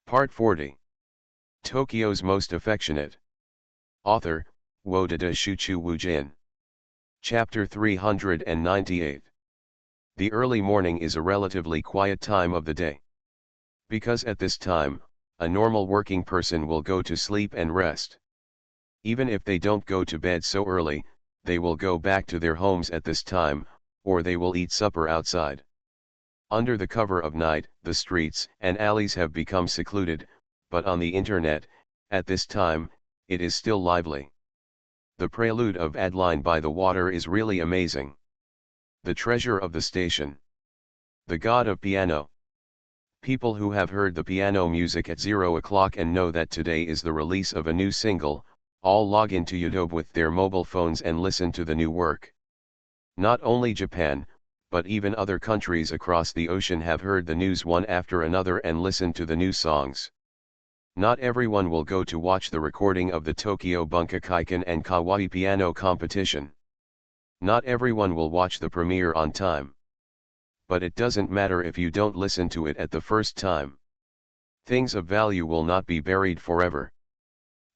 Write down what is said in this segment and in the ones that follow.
Part 40. Tokyo's Most Affectionate. Author, Wodada Shuchu Wujin. Chapter 398. The early morning is a relatively quiet time of the day. Because at this time, a normal working person will go to sleep and rest. Even if they don't go to bed so early, they will go back to their homes at this time, or they will eat supper outside. Under the cover of night, the streets and alleys have become secluded, but on the internet, at this time, it is still lively. The prelude of Adeline by the Water is really amazing. The treasure of the station. The god of piano. People who have heard the piano music at 0 o'clock and know that today is the release of a new single, all log into YouTube with their mobile phones and listen to the new work. Not only Japan, but even other countries across the ocean have heard the news one after another and listened to the new songs. Not everyone will go to watch the recording of the Tokyo Bunkakaikan and Kawaii piano competition. Not everyone will watch the premiere on time. But it doesn't matter if you don't listen to it at the first time. Things of value will not be buried forever.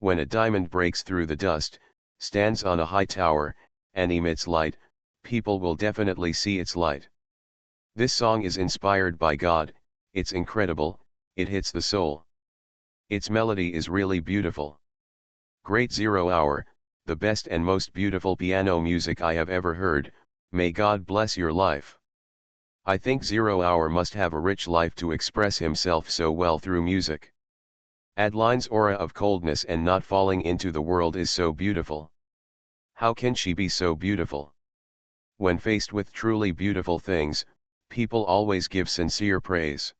When a diamond breaks through the dust, stands on a high tower, and emits light, people will definitely see its light. This song is inspired by God, it's incredible, it hits the soul. Its melody is really beautiful. Great 0 Hour, the best and most beautiful piano music I have ever heard, may God bless your life. I think 0 Hour must have a rich life to express himself so well through music. Adeline's aura of coldness and not falling into the world is so beautiful. How can she be so beautiful? When faced with truly beautiful things, people always give sincere praise.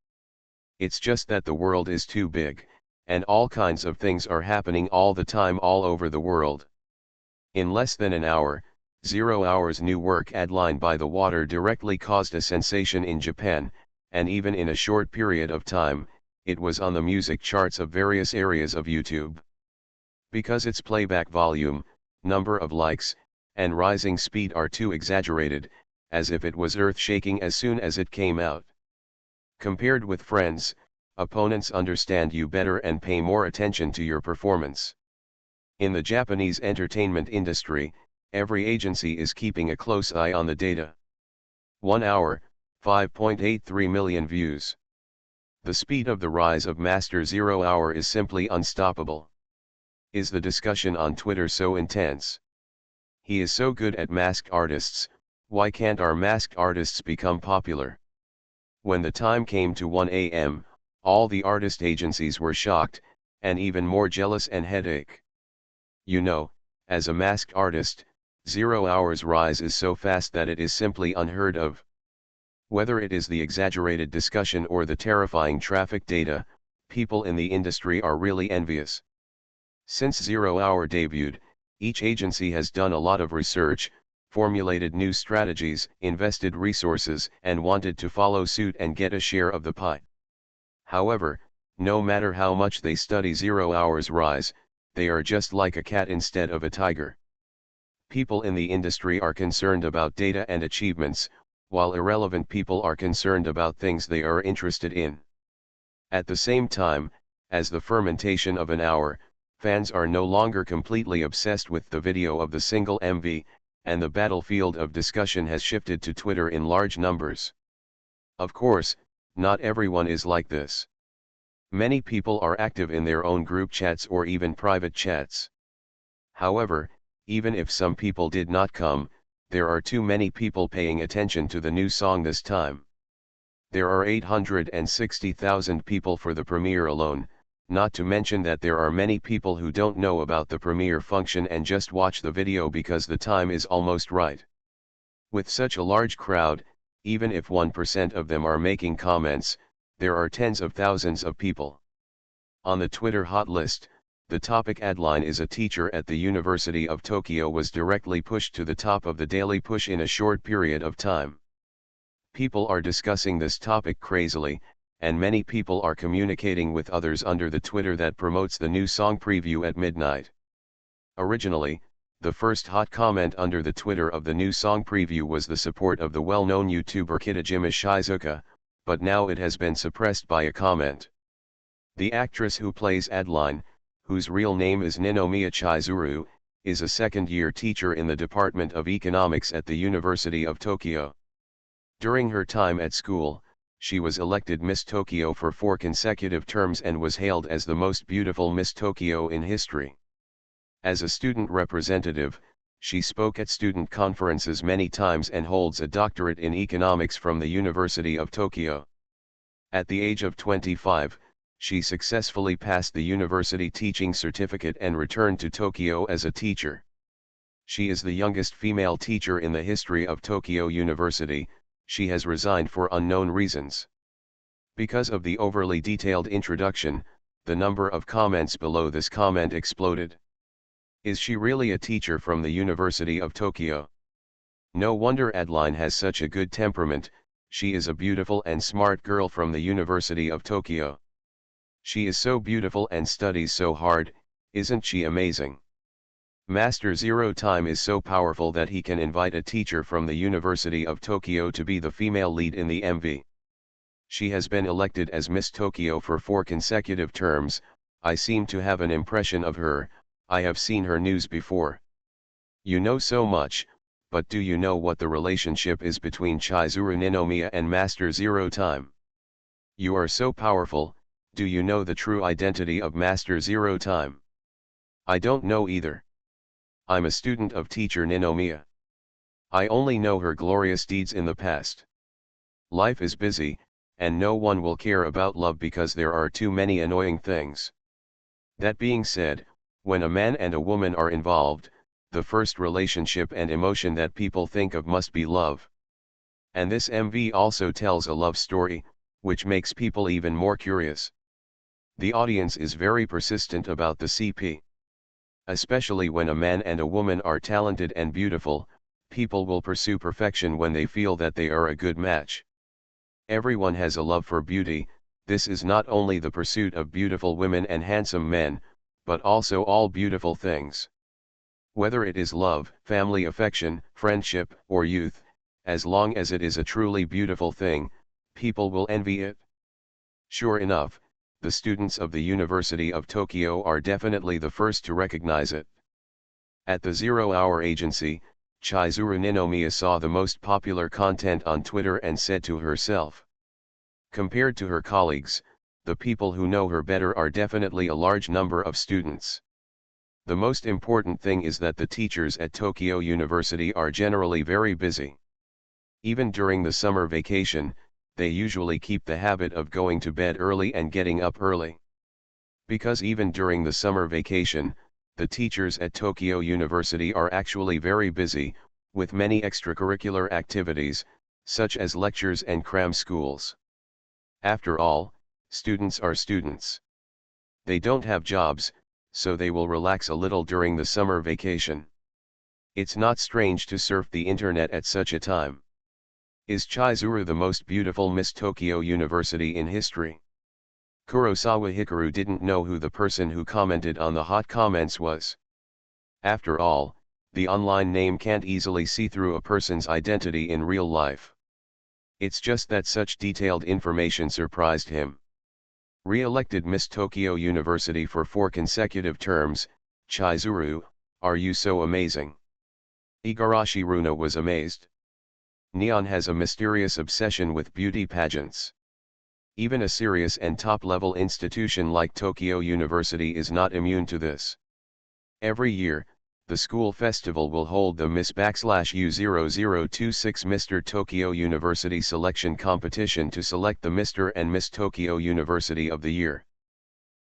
It's just that the world is too big, and all kinds of things are happening all the time all over the world. In less than an hour, 0 Hour's new work Adeline by the Water directly caused a sensation in Japan, and even in a short period of time, it was on the music charts of various areas of YouTube. Because its playback volume, number of likes, and rising speed are too exaggerated, as if it was earth-shaking as soon as it came out. Compared with friends, opponents understand you better and pay more attention to your performance. In the Japanese entertainment industry, every agency is keeping a close eye on the data. 1 hour, 5.83 million views. The speed of the rise of Master 0 Hour is simply unstoppable. Is the discussion on Twitter so intense? He is so good at masked artists, why can't our masked artists become popular? When the time came to 1 a.m., all the artist agencies were shocked, and even more jealous and headache. You know, as a masked artist, 0 Hour's rise is so fast that it is simply unheard of. Whether it is the exaggerated discussion or the terrifying traffic data, people in the industry are really envious. Since 0 Hour debuted, each agency has done a lot of research, formulated new strategies, invested resources, and wanted to follow suit and get a share of the pie. However, no matter how much they study 0 Hour's rise, they are just like a cat instead of a tiger. People in the industry are concerned about data and achievements, while irrelevant people are concerned about things they are interested in. At the same time, as the fermentation of an hour, fans are no longer completely obsessed with the video of the single MV, and the battlefield of discussion has shifted to Twitter in large numbers. Of course, not everyone is like this. Many people are active in their own group chats or even private chats. However, even if some people did not come, there are too many people paying attention to the new song this time. There are 860,000 people for the premiere alone, not to mention that there are many people who don't know about the premiere function and just watch the video because the time is almost right. With such a large crowd, even if 1% of them are making comments, there are tens of thousands of people. On the Twitter hot list, the topic Adeline is a teacher at the University of Tokyo was directly pushed to the top of the daily push in a short period of time. People are discussing this topic crazily, and many people are communicating with others under the Twitter that promotes the new song preview at midnight. Originally, the first hot comment under the Twitter of the new song preview was the support of the well-known YouTuber Kitajima Shizuka, but now it has been suppressed by a comment. The actress who plays Adeline, whose real name is Ninomiya Chizuru, is a second-year teacher in the Department of Economics at the University of Tokyo. During her time at school, she was elected Miss Tokyo for 4 consecutive terms and was hailed as the most beautiful Miss Tokyo in history. As a student representative, she spoke at student conferences many times and holds a doctorate in economics from the University of Tokyo. At the age of 25, she successfully passed the university teaching certificate and returned to Tokyo as a teacher. She is the youngest female teacher in the history of Tokyo University. She has resigned for unknown reasons. Because of the overly detailed introduction, the number of comments below this comment exploded. Is she really a teacher from the University of Tokyo? No wonder Adeline has such a good temperament. She is a beautiful and smart girl from the University of Tokyo. She is so beautiful and studies so hard, isn't she amazing? Master Zero Time is so powerful that he can invite a teacher from the University of Tokyo to be the female lead in the MV. She has been elected as Miss Tokyo for 4 consecutive terms. I seem to have an impression of her. I have seen her news before. You know so much, but do you know what the relationship is between Chizuru Ninomiya and Master Zero Time? You are so powerful. Do you know the true identity of Master Zero Time? I don't know either. I'm a student of teacher Ninomiya. I only know her glorious deeds in the past. Life is busy, and no one will care about love because there are too many annoying things. That being said, when a man and a woman are involved, the first relationship and emotion that people think of must be love. And this MV also tells a love story, which makes people even more curious. The audience is very persistent about the CP. Especially when a man and a woman are talented and beautiful, people will pursue perfection when they feel that they are a good match. Everyone has a love for beauty. This is not only the pursuit of beautiful women and handsome men, but also all beautiful things. Whether it is love, family affection, friendship, or youth, as long as it is a truly beautiful thing, people will envy it. Sure enough, the students of the University of Tokyo are definitely the first to recognize it. At the 0 Hour Agency, Chizuru Ninomiya saw the most popular content on Twitter and said to herself, compared to her colleagues, the people who know her better are definitely a large number of students. The most important thing is that the teachers at Tokyo University are generally very busy. Even during the summer vacation, they usually keep the habit of going to bed early and getting up early. Because even during the summer vacation, the teachers at Tokyo University are actually very busy, with many extracurricular activities, such as lectures and cram schools. After all, students are students. They don't have jobs, so they will relax a little during the summer vacation. It's not strange to surf the internet at such a time. Is Chizuru the most beautiful Miss Tokyo University in history? Kurosawa Hikaru didn't know who the person who commented on the hot comments was. After all, the online name can't easily see through a person's identity in real life. It's just that such detailed information surprised him. Re-elected Miss Tokyo University for 4 consecutive terms, Chizuru, are you so amazing? Igarashi Runa was amazed. Neon has a mysterious obsession with beauty pageants. Even a serious and top-level institution like Tokyo University is not immune to this. Every year, the school festival will hold the Miss/U0026 Mr. Tokyo University selection competition to select the Mr. and Miss Tokyo University of the year.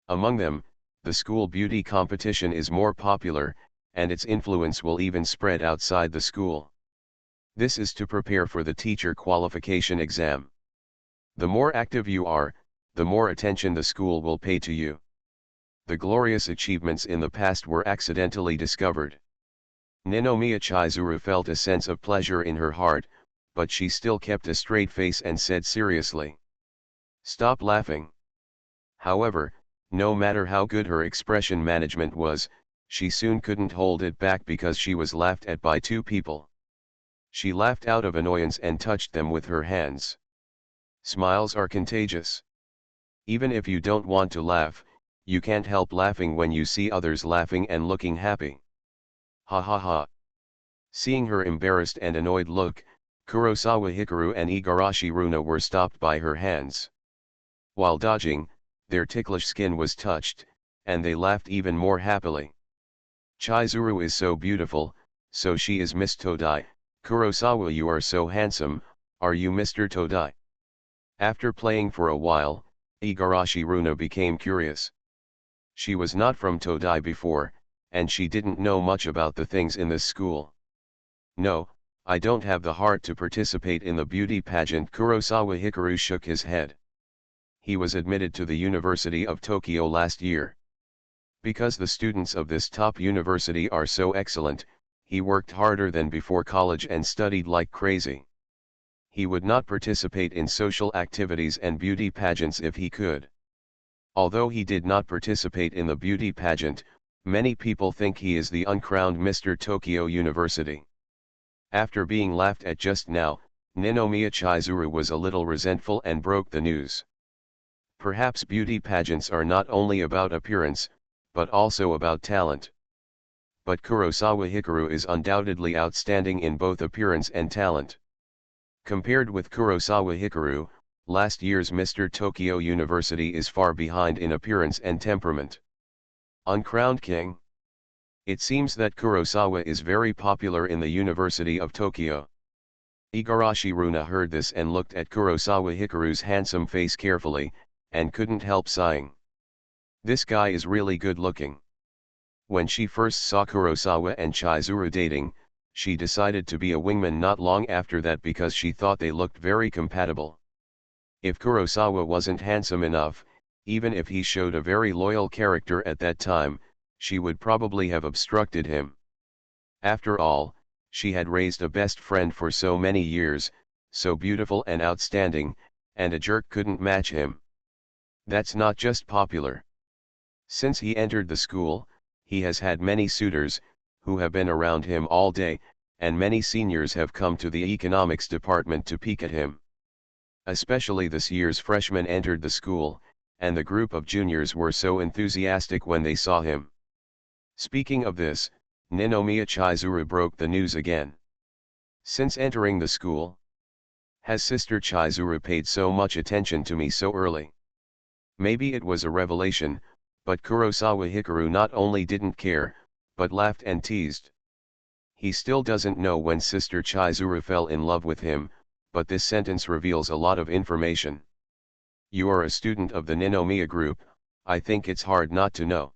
Among them, the school beauty competition is more popular, and its influence will even spread outside the school. This is to prepare for the teacher qualification exam. The more active you are, the more attention the school will pay to you. The glorious achievements in the past were accidentally discovered. Ninomiya Chizuru felt a sense of pleasure in her heart, but she still kept a straight face and said seriously, "Stop laughing." However, no matter how good her expression management was, she soon couldn't hold it back because she was laughed at by 2 people. She laughed out of annoyance and touched them with her hands. Smiles are contagious. Even if you don't want to laugh, you can't help laughing when you see others laughing and looking happy. Ha ha ha. Seeing her embarrassed and annoyed look, Kurosawa Hikaru and Igarashi Runa were stopped by her hands. While dodging, their ticklish skin was touched, and they laughed even more happily. Chizuru is so beautiful, so she is Miss Todai. Kurosawa, you are so handsome, are you Mr. Todai? After playing for a while, Igarashi Runa became curious. She was not from Todai before, and she didn't know much about the things in this school. No, I don't have the heart to participate in the beauty pageant. Kurosawa Hikaru shook his head. He was admitted to the University of Tokyo last year. Because the students of this top university are so excellent, he worked harder than before college and studied like crazy. He would not participate in social activities and beauty pageants if he could. Although he did not participate in the beauty pageant, many people think he is the uncrowned Mr. Tokyo University. After being laughed at just now, Ninomiya Chizuru was a little resentful and broke the news. Perhaps beauty pageants are not only about appearance, but also about talent. But Kurosawa Hikaru is undoubtedly outstanding in both appearance and talent. Compared with Kurosawa Hikaru, last year's Mr. Tokyo University is far behind in appearance and temperament. Uncrowned king? It seems that Kurosawa is very popular in the University of Tokyo. Igarashi Runa heard this and looked at Kurosawa Hikaru's handsome face carefully, and couldn't help sighing. This guy is really good looking. When she first saw Kurosawa and Chizuru dating, she decided to be a wingman not long after that because she thought they looked very compatible. If Kurosawa wasn't handsome enough, even if he showed a very loyal character at that time, she would probably have obstructed him. After all, she had raised a best friend for so many years, so beautiful and outstanding, and a jerk couldn't match him. That's not just popular. Since he entered the school, he has had many suitors, who have been around him all day, and many seniors have come to the economics department to peek at him. Especially this year's freshmen entered the school, and the group of juniors were so enthusiastic when they saw him. Speaking of this, Ninomiya Chizuru broke the news again. Since entering the school, has Sister Chizuru paid so much attention to me so early? Maybe it was a revelation, but Kurosawa Hikaru not only didn't care, but laughed and teased. He still doesn't know when Sister Chizuru fell in love with him, but this sentence reveals a lot of information. You are a student of the Ninomiya group, I think it's hard not to know.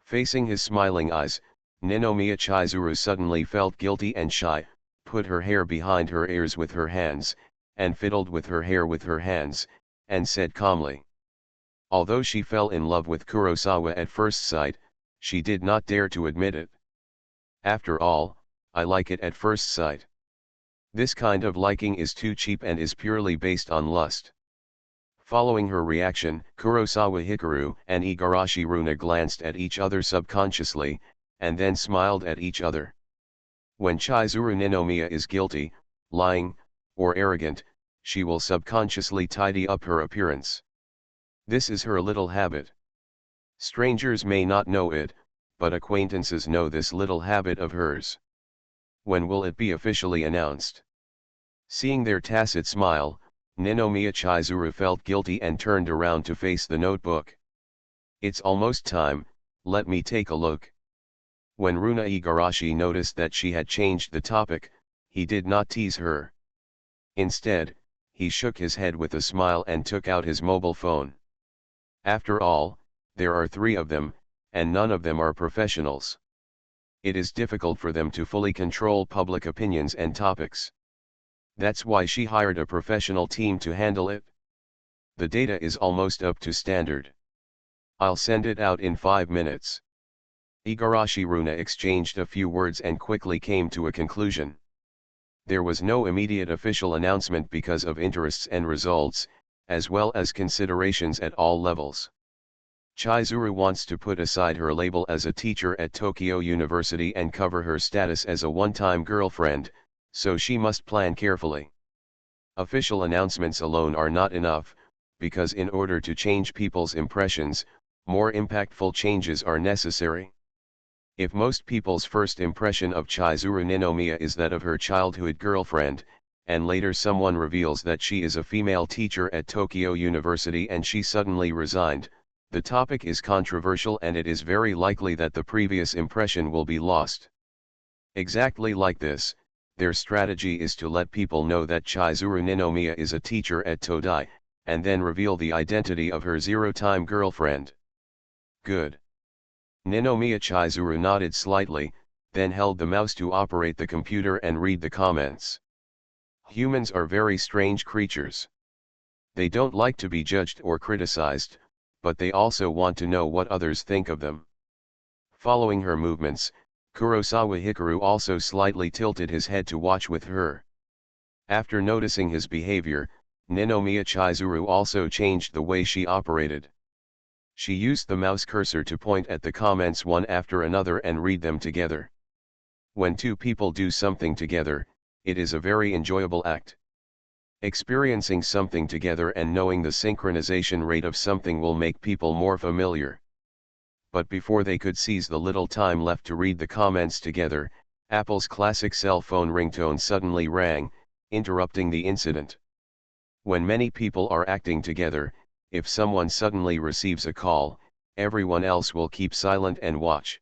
Facing his smiling eyes, Ninomiya Chizuru suddenly felt guilty and shy, put her hair behind her ears with her hands, and fiddled with her hair with her hands, and said calmly. Although she fell in love with Kurosawa at first sight, she did not dare to admit it. After all, I like it at first sight. This kind of liking is too cheap and is purely based on lust. Following her reaction, Kurosawa Hikaru and Igarashi Runa glanced at each other subconsciously, and then smiled at each other. When Chizuru Ninomiya is guilty, lying, or arrogant, she will subconsciously tidy up her appearance. This is her little habit. Strangers may not know it, but acquaintances know this little habit of hers. When will it be officially announced? Seeing their tacit smile, Ninomiya Chizuru felt guilty and turned around to face the notebook. It's almost time, let me take a look. When Runa Igarashi noticed that she had changed the topic, he did not tease her. Instead, he shook his head with a smile and took out his mobile phone. After all, there are 3 of them, and none of them are professionals. It is difficult for them to fully control public opinions and topics. That's why she hired a professional team to handle it. The data is almost up to standard. I'll send it out in 5 minutes. Igarashi Runa exchanged a few words and quickly came to a conclusion. There was no immediate official announcement because of interests and results, as well as considerations at all levels. Chizuru wants to put aside her label as a teacher at Tokyo University and cover her status as a one-time girlfriend, so she must plan carefully. Official announcements alone are not enough, because in order to change people's impressions, more impactful changes are necessary. If most people's first impression of Chizuru Ninomiya is that of her childhood girlfriend, and later someone reveals that she is a female teacher at Tokyo University and she suddenly resigned, the topic is controversial and it is very likely that the previous impression will be lost. Exactly like this, their strategy is to let people know that Chizuru Ninomiya is a teacher at Todai, and then reveal the identity of her zero-time girlfriend. Good. Ninomiya Chizuru nodded slightly, then held the mouse to operate the computer and read the comments. Humans are very strange creatures. They don't like to be judged or criticized, but they also want to know what others think of them. Following her movements, Kurosawa Hikaru also slightly tilted his head to watch with her. After noticing his behavior, Ninomiya Chizuru also changed the way she operated. She used the mouse cursor to point at the comments one after another and read them together. When two people do something together, it is a very enjoyable act. Experiencing something together and knowing the synchronization rate of something will make people more familiar. But before they could seize the little time left to read the comments together, Apple's classic cell phone ringtone suddenly rang, interrupting the incident. When many people are acting together, if someone suddenly receives a call, everyone else will keep silent and watch.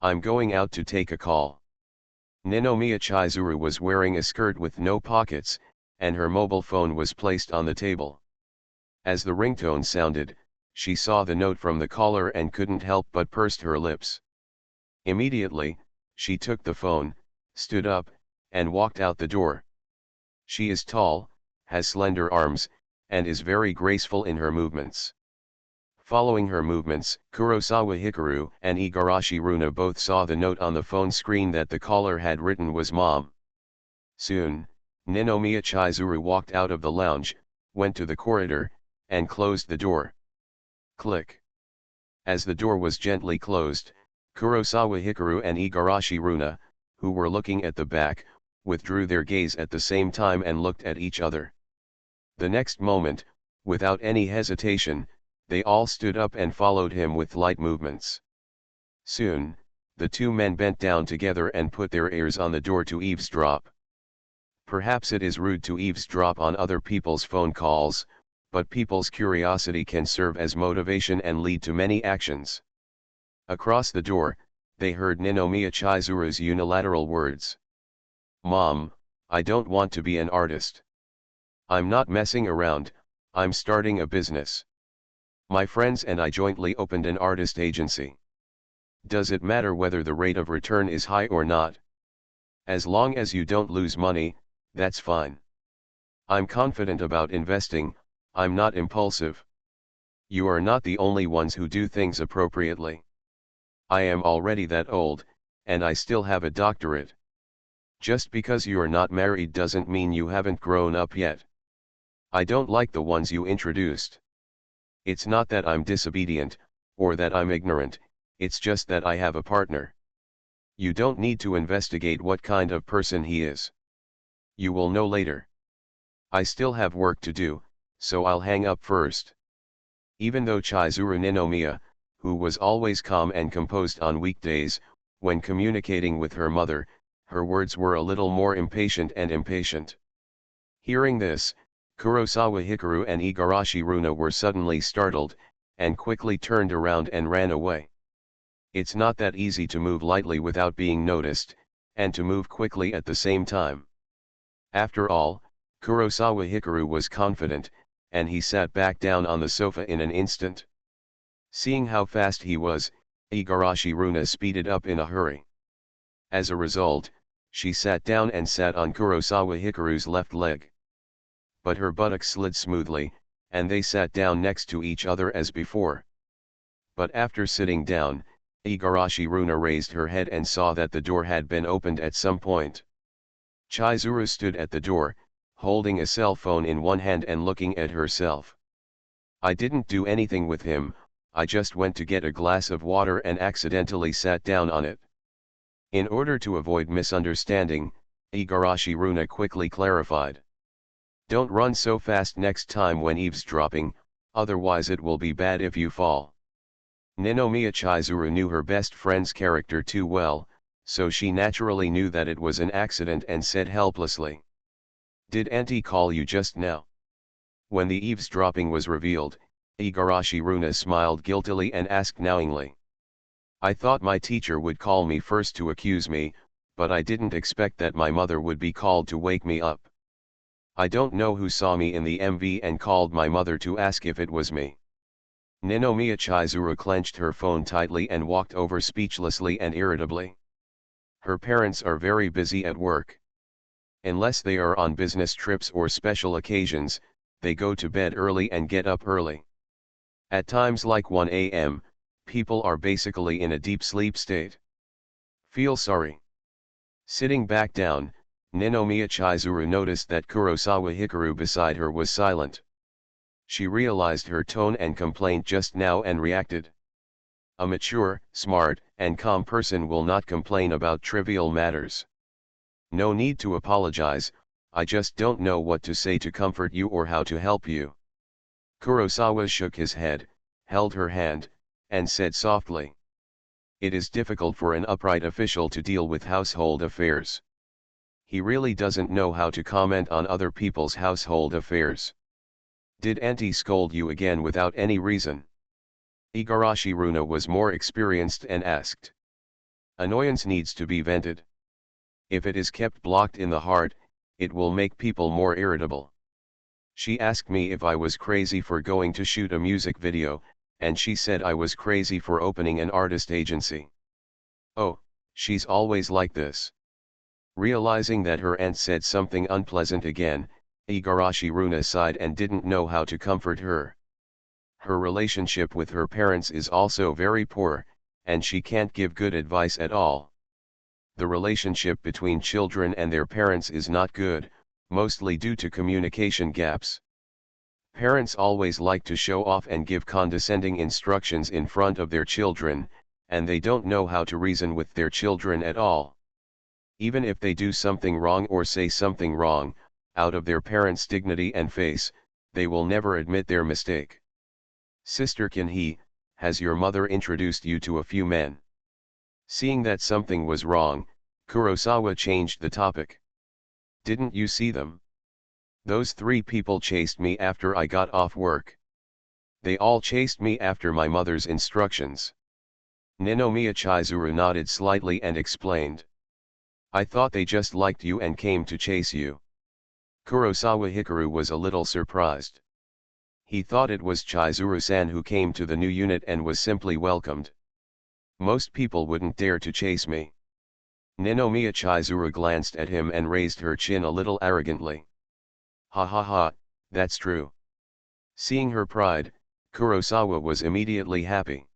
I'm going out to take a call. Ninomiya Chizuru was wearing a skirt with no pockets, and her mobile phone was placed on the table. As the ringtone sounded, she saw the note from the caller and couldn't help but pursed her lips. Immediately, she took the phone, stood up, and walked out the door. She is tall, has slender arms, and is very graceful in her movements. Following her movements, Kurosawa Hikaru and Igarashi Runa both saw the note on the phone screen that the caller had written was Mom. Soon, Ninomiya Chizuru walked out of the lounge, went to the corridor, and closed the door. Click. As the door was gently closed, Kurosawa Hikaru and Igarashi Runa, who were looking at the back, withdrew their gaze at the same time and looked at each other. The next moment, without any hesitation, they all stood up and followed him with light movements. Soon, the two men bent down together and put their ears on the door to eavesdrop. Perhaps it is rude to eavesdrop on other people's phone calls, but people's curiosity can serve as motivation and lead to many actions. Across the door, they heard Ninomiya Chizuru's unilateral words. Mom, I don't want to be an artist. I'm not messing around, I'm starting a business. My friends and I jointly opened an artist agency. Does it matter whether the rate of return is high or not? As long as you don't lose money, that's fine. I'm confident about investing, I'm not impulsive. You are not the only ones who do things appropriately. I am already that old, and I still have a doctorate. Just because you are not married doesn't mean you haven't grown up yet. I don't like the ones you introduced. It's not that I'm disobedient, or that I'm ignorant, it's just that I have a partner. You don't need to investigate what kind of person he is. You will know later. I still have work to do, so I'll hang up first. Even though Chizuru Ninomiya, who was always calm and composed on weekdays, when communicating with her mother, her words were a little more impatient and impatient. Hearing this, Kurosawa Hikaru and Igarashi Runa were suddenly startled, and quickly turned around and ran away. It's not that easy to move lightly without being noticed, and to move quickly at the same time. After all, Kurosawa Hikaru was confident, and he sat back down on the sofa in an instant. Seeing how fast he was, Igarashi Runa speeded up in a hurry. As a result, she sat down and sat on Kurosawa Hikaru's left leg. But her buttocks slid smoothly, and they sat down next to each other as before. But after sitting down, Igarashi Runa raised her head and saw that the door had been opened at some point. Chizuru stood at the door, holding a cell phone in one hand and looking at herself. I didn't do anything with him, I just went to get a glass of water and accidentally sat down on it. In order to avoid misunderstanding, Igarashi Runa quickly clarified. Don't run so fast next time when eavesdropping, otherwise it will be bad if you fall. Ninomiya Chizuru knew her best friend's character too well, so she naturally knew that it was an accident and said helplessly. Did Auntie call you just now? When the eavesdropping was revealed, Igarashi Runa smiled guiltily and asked knowingly. I thought my teacher would call me first to accuse me, but I didn't expect that my mother would be called to wake me up. I don't know who saw me in the MV and called my mother to ask if it was me. Ninomiya Chizuru clenched her phone tightly and walked over speechlessly and irritably. Her parents are very busy at work. Unless they are on business trips or special occasions, they go to bed early and get up early. At times like 1 a.m., people are basically in a deep sleep state. Feel sorry. Sitting back down, Ninomiya Chizuru noticed that Kurosawa Hikaru beside her was silent. She realized her tone and complaint just now and reacted. A mature, smart, and calm person will not complain about trivial matters. No need to apologize, I just don't know what to say to comfort you or how to help you. Kurosawa shook his head, held her hand, and said softly. It is difficult for an upright official to deal with household affairs. He really doesn't know how to comment on other people's household affairs. Did Auntie scold you again without any reason? Igarashi Runa was more experienced and asked. Annoyance needs to be vented. If it is kept blocked in the heart, it will make people more irritable. She asked me if I was crazy for going to shoot a music video, and she said I was crazy for opening an artist agency. Oh, she's always like this. Realizing that her aunt said something unpleasant again, Igarashi Runa sighed and didn't know how to comfort her. Her relationship with her parents is also very poor, and she can't give good advice at all. The relationship between children and their parents is not good, mostly due to communication gaps. Parents always like to show off and give condescending instructions in front of their children, and they don't know how to reason with their children at all. Even if they do something wrong or say something wrong, out of their parents' dignity and face, they will never admit their mistake. Sister Kinhee, has your mother introduced you to a few men? Seeing that something was wrong, Kurosawa changed the topic. Didn't you see them? Those 3 people chased me after I got off work. They all chased me after my mother's instructions. Ninomiya Chizuru nodded slightly and explained. I thought they just liked you and came to chase you. Kurosawa Hikaru was a little surprised. He thought it was Chizuru-san who came to the new unit and was simply welcomed. Most people wouldn't dare to chase me. Ninomiya Chizuru glanced at him and raised her chin a little arrogantly. Ha ha ha, that's true. Seeing her pride, Kurosawa was immediately happy.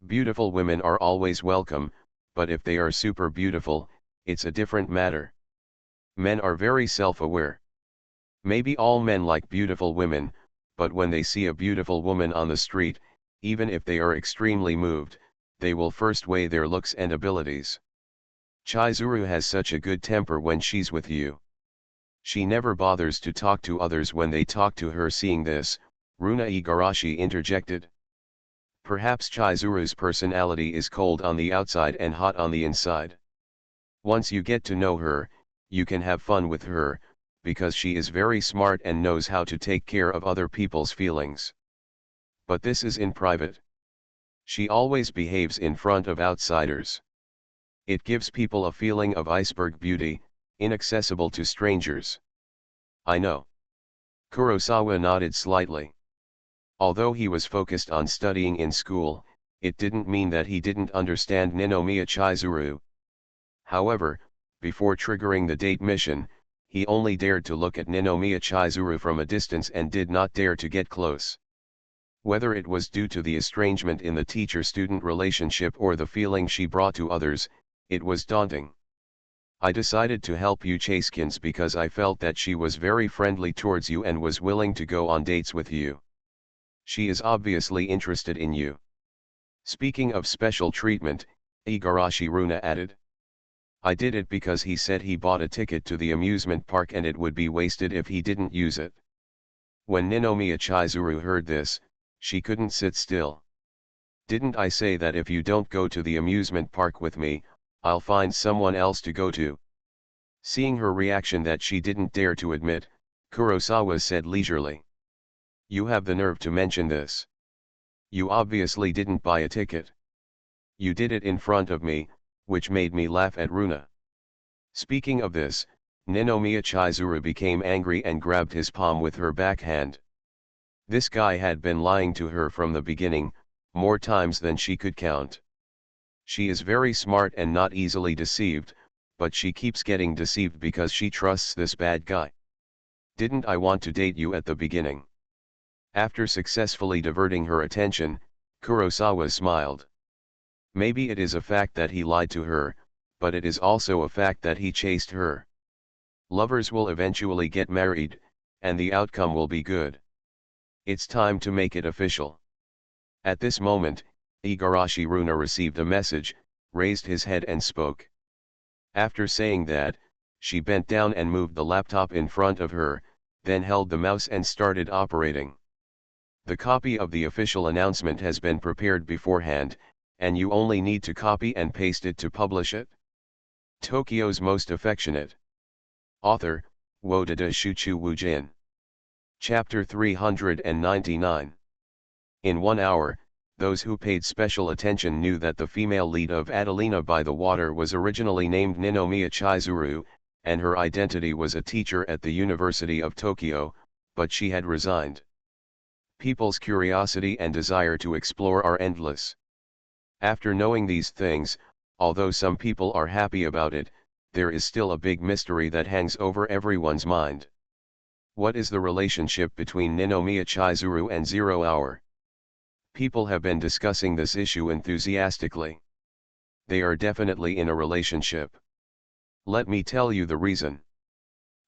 Beautiful women are always welcome, but if they are super beautiful, it's a different matter. Men are very self-aware. Maybe all men like beautiful women, but when they see a beautiful woman on the street, even if they are extremely moved, they will first weigh their looks and abilities. Chizuru has such a good temper when she's with you. She never bothers to talk to others when they talk to her. Seeing this, Runa Igarashi interjected. Perhaps Chizuru's personality is cold on the outside and hot on the inside. Once you get to know her, you can have fun with her, because she is very smart and knows how to take care of other people's feelings. But this is in private. She always behaves in front of outsiders. It gives people a feeling of iceberg beauty, inaccessible to strangers. I know. Kurosawa nodded slightly. Although he was focused on studying in school, it didn't mean that he didn't understand Ninomiya Chizuru. However, before triggering the date mission, he only dared to look at Ninomiya Chizuru from a distance and did not dare to get close. Whether it was due to the estrangement in the teacher-student relationship or the feeling she brought to others, it was daunting. I decided to help you chase Kins because I felt that she was very friendly towards you and was willing to go on dates with you. She is obviously interested in you. Speaking of special treatment, Igarashi Runa added. I did it because he said he bought a ticket to the amusement park and it would be wasted if he didn't use it. When Ninomiya Chizuru heard this, she couldn't sit still. Didn't I say that if you don't go to the amusement park with me, I'll find someone else to go to? Seeing her reaction that she didn't dare to admit, Kurosawa said leisurely. You have the nerve to mention this. You obviously didn't buy a ticket. You did it in front of me, which made me laugh at Runa. Speaking of this, Ninomiya Chizuru became angry and grabbed his palm with her backhand. This guy had been lying to her from the beginning, more times than she could count. She is very smart and not easily deceived, but she keeps getting deceived because she trusts this bad guy. Didn't I want to date you at the beginning? After successfully diverting her attention, Kurosawa smiled. Maybe it is a fact that he lied to her, but it is also a fact that he chased her. Lovers will eventually get married, and the outcome will be good. It's time to make it official. At this moment, Igarashi Runa received a message, raised his head and spoke. After saying that, she bent down and moved the laptop in front of her, then held the mouse and started operating. The copy of the official announcement has been prepared beforehand, and you only need to copy and paste it to publish it. Tokyo's Most Affectionate. Author, Wodada Shuchu Wujin. Chapter 399. In 1 hour, those who paid special attention knew that the female lead of Adelina by the Water was originally named Ninomiya Chizuru, and her identity was a teacher at the University of Tokyo, but she had resigned. People's curiosity and desire to explore are endless. After knowing these things, although some people are happy about it, there is still a big mystery that hangs over everyone's mind. What is the relationship between Ninomiya Chizuru and 0 Hour? People have been discussing this issue enthusiastically. They are definitely in a relationship. Let me tell you the reason.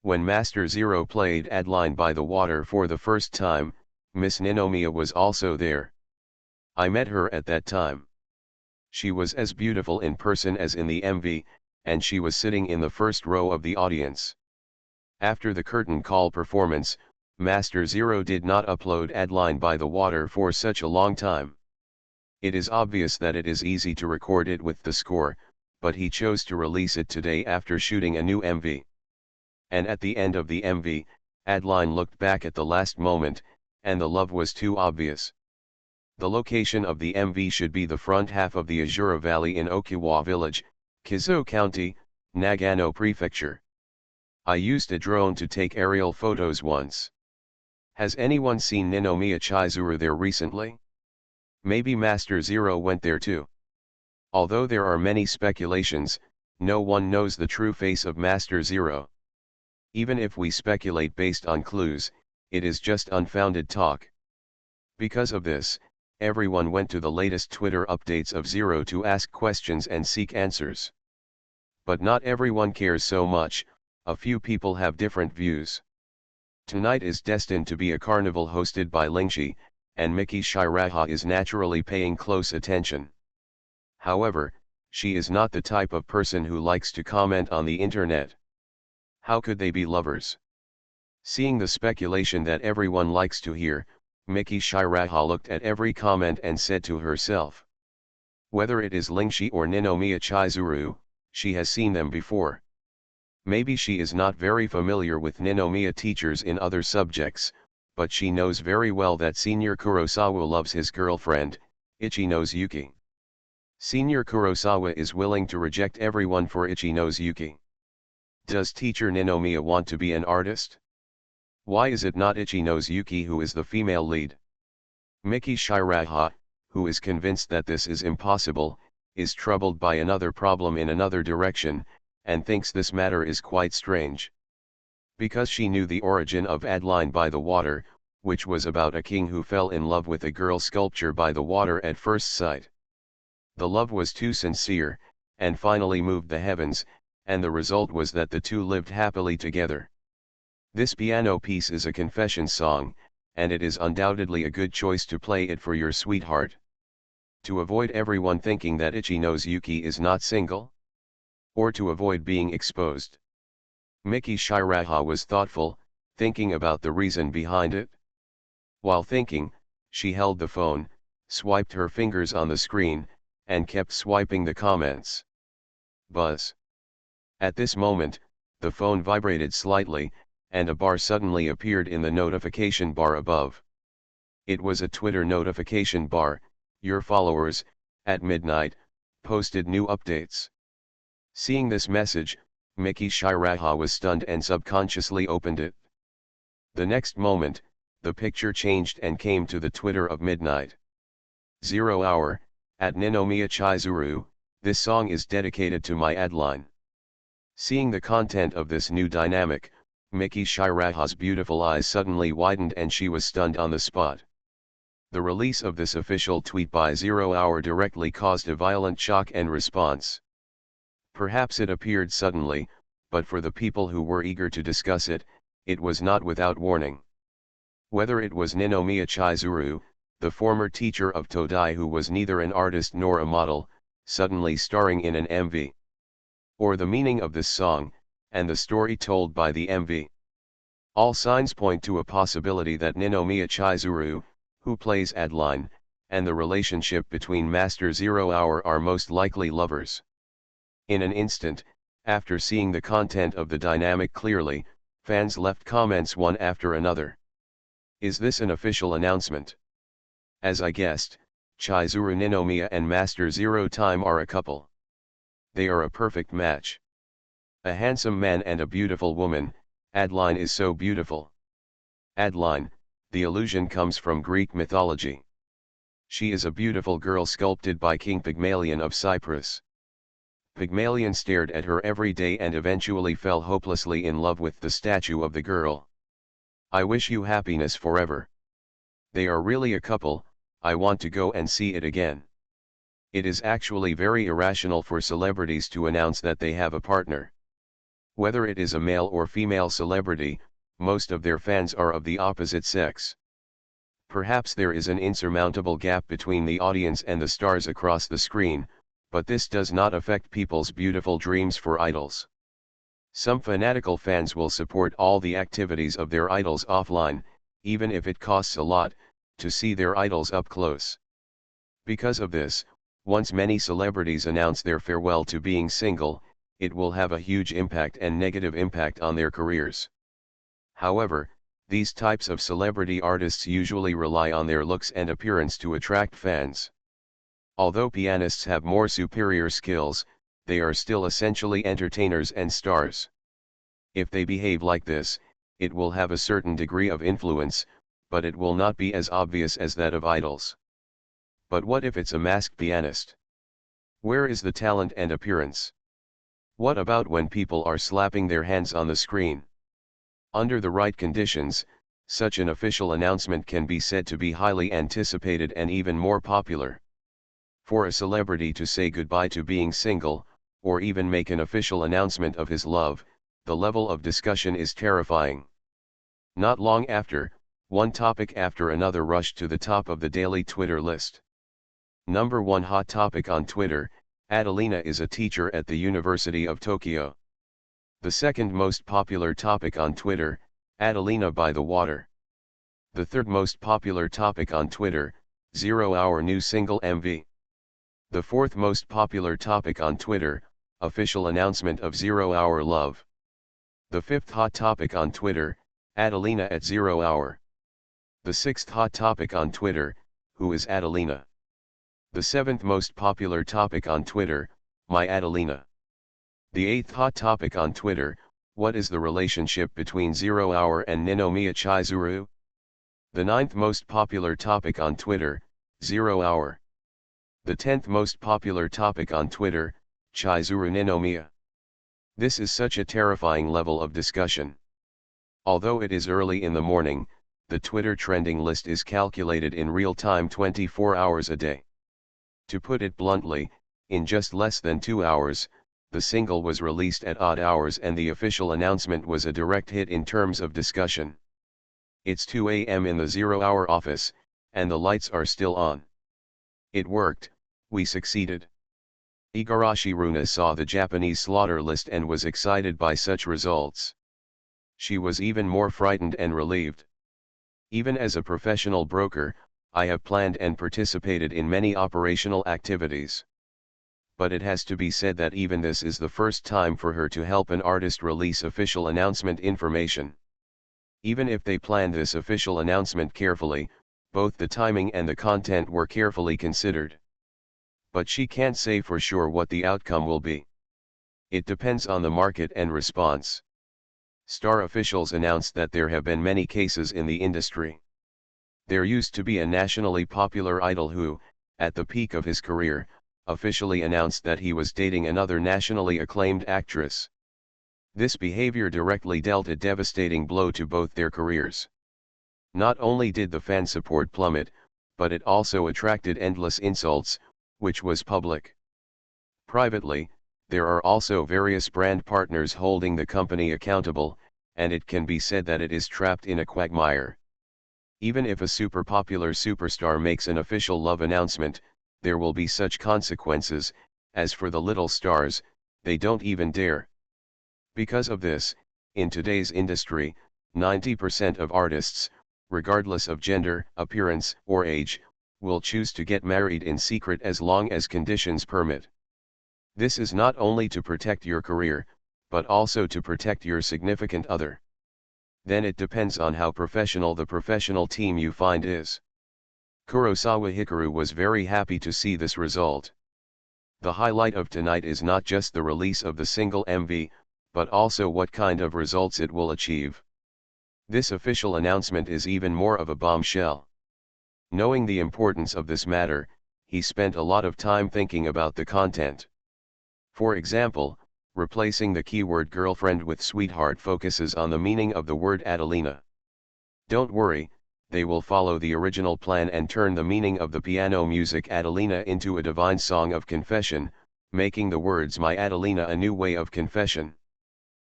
When Master Zero played Adeline by the Water for the first time, Miss Ninomiya was also there. I met her at that time. She was as beautiful in person as in the MV, and she was sitting in the first row of the audience. After the curtain call performance, Master Zero did not upload Adeline by the Water for such a long time. It is obvious that it is easy to record it with the score, but he chose to release it today after shooting a new MV. And at the end of the MV, Adeline looked back at the last moment, and the love was too obvious. The location of the MV should be the front half of the Azura Valley in Okiwa Village, Kizo County, Nagano Prefecture. I used a drone to take aerial photos once. Has anyone seen Ninomiya Chizuru there recently? Maybe Master Zero went there too. Although there are many speculations, no one knows the true face of Master Zero. Even if we speculate based on clues, it is just unfounded talk. Because of this, everyone went to the latest Twitter updates of Zero to ask questions and seek answers. But not everyone cares so much, a few people have different views. Tonight is destined to be a carnival hosted by Lingxi, and Miki Shiraha is naturally paying close attention. However, she is not the type of person who likes to comment on the internet. How could they be lovers? Seeing the speculation that everyone likes to hear, Miki Shiraha looked at every comment and said to herself. Whether it is Lingxi or Ninomiya Chizuru, she has seen them before. Maybe she is not very familiar with Ninomiya teachers in other subjects, but she knows very well that Senior Kurosawa loves his girlfriend, Ichino's Yuki. Senior Kurosawa is willing to reject everyone for Ichino's Yuki. Does teacher Ninomiya want to be an artist? Why is it not Ichino's Yuki who is the female lead? Miki Shiraha, who is convinced that this is impossible, is troubled by another problem in another direction, and thinks this matter is quite strange. Because she knew the origin of Adeline by the Water, which was about a king who fell in love with a girl sculpture by the water at first sight. The love was too sincere, and finally moved the heavens, and the result was that the two lived happily together. This piano piece is a confession song, and it is undoubtedly a good choice to play it for your sweetheart. To avoid everyone thinking that Ichino's Yuki is not single? or to avoid being exposed. Miki Shiraha was thoughtful, thinking about the reason behind it. While thinking, she held the phone, swiped her fingers on the screen, and kept swiping the comments. Buzz. At this moment, the phone vibrated slightly, and a bar suddenly appeared in the notification bar above. It was a Twitter notification bar. Your followers, at midnight, posted new updates. Seeing this message, Miki Shiraha was stunned and subconsciously opened it. The next moment, the picture changed and came to the Twitter of midnight. 0 hour, at Ninomiya Chizuru, this song is dedicated to my Adeline. Seeing the content of this new dynamic, Miki Shiraha's beautiful eyes suddenly widened and she was stunned on the spot. The release of this official tweet by 0 hour directly caused a violent shock and response. Perhaps it appeared suddenly, but for the people who were eager to discuss it, it was not without warning. Whether it was Ninomiya Chizuru, the former teacher of Todai who was neither an artist nor a model, suddenly starring in an MV. Or the meaning of this song, and the story told by the MV. All signs point to a possibility that Ninomiya Chizuru, who plays Adeline, and the relationship between Master 0 Hour are most likely lovers. In an instant, after seeing the content of the dynamic clearly, fans left comments one after another. Is this an official announcement? As I guessed, Chizuru Ninomiya and Master 0 Time are a couple. They are a perfect match. A handsome man and a beautiful woman, Adeline is so beautiful. Adeline, the illusion comes from Greek mythology. She is a beautiful girl sculpted by King Pygmalion of Cyprus. Pygmalion stared at her every day and eventually fell hopelessly in love with the statue of the girl. I wish you happiness forever. They are really a couple. I want to go and see it again. It is actually very irrational for celebrities to announce that they have a partner. Whether it is a male or female celebrity, most of their fans are of the opposite sex. Perhaps there is an insurmountable gap between the audience and the stars across the screen, but this does not affect people's beautiful dreams for idols. Some fanatical fans will support all the activities of their idols offline, even if it costs a lot, to see their idols up close. Because of this, once many celebrities announce their farewell to being single, it will have a huge impact and negative impact on their careers. However, these types of celebrity artists usually rely on their looks and appearance to attract fans. Although pianists have more superior skills, they are still essentially entertainers and stars. If they behave like this, it will have a certain degree of influence, but it will not be as obvious as that of idols. But what if it's a masked pianist? Where is the talent and appearance? What about when people are slapping their hands on the screen? Under the right conditions, such an official announcement can be said to be highly anticipated and even more popular. For a celebrity to say goodbye to being single, or even make an official announcement of his love, the level of discussion is terrifying. Not long after, one topic after another rushed to the top of the daily Twitter list. Number 1 hot topic on Twitter: Adelina is a teacher at the University of Tokyo. The second most popular topic on Twitter: Adelina by the water. The third most popular topic on Twitter: 0 Hour new single MV. The fourth most popular topic on Twitter: official announcement of 0 Hour love. The fifth hot topic on Twitter: Adelina at 0 Hour. The sixth hot topic on Twitter: who is Adelina? The seventh most popular topic on Twitter: my Adelina. The eighth hot topic on Twitter: what is the relationship between 0 Hour and Ninomiya Chizuru? The ninth most popular topic on Twitter: 0 Hour. The 10th most popular topic on Twitter: Chizuru Ninomiya. This is such a terrifying level of discussion. Although it is early in the morning, the Twitter trending list is calculated in real time 24 hours a day. To put it bluntly, in just less than 2 hours, the single was released at odd hours and the official announcement was a direct hit in terms of discussion. It's 2 a.m. in the 0 Hour office, and the lights are still on. It worked, we succeeded. Igarashi Runa saw the Japanese slaughter list and was excited by such results. She was even more frightened and relieved. Even as a professional broker, I have planned and participated in many operational activities. But it has to be said that even this is the first time for her to help an artist release official announcement information. Even if they planned this official announcement carefully, both the timing and the content were carefully considered. But she can't say for sure what the outcome will be. It depends on the market and response. Star officials announced that there have been many cases in the industry. There used to be a nationally popular idol who, at the peak of his career, officially announced that he was dating another nationally acclaimed actress. This behavior directly dealt a devastating blow to both their careers. Not only did the fan support plummet, but it also attracted endless insults, which was public. Privately, there are also various brand partners holding the company accountable, and it can be said that it is trapped in a quagmire. Even if a super popular superstar makes an official love announcement, there will be such consequences. As for the little stars, they don't even dare. Because of this, in today's industry, 90% of artists, regardless of gender, appearance, or age, will choose to get married in secret as long as conditions permit. This is not only to protect your career, but also to protect your significant other. Then it depends on how professional the professional team you find is. Kurosawa Hikaru was very happy to see this result. The highlight of tonight is not just the release of the single MV, but also what kind of results it will achieve. This official announcement is even more of a bombshell. Knowing the importance of this matter, he spent a lot of time thinking about the content. For example, replacing the keyword girlfriend with sweetheart focuses on the meaning of the word Adelina. Don't worry, they will follow the original plan and turn the meaning of the piano music Adelina into a divine song of confession, making the words My Adelina a new way of confession.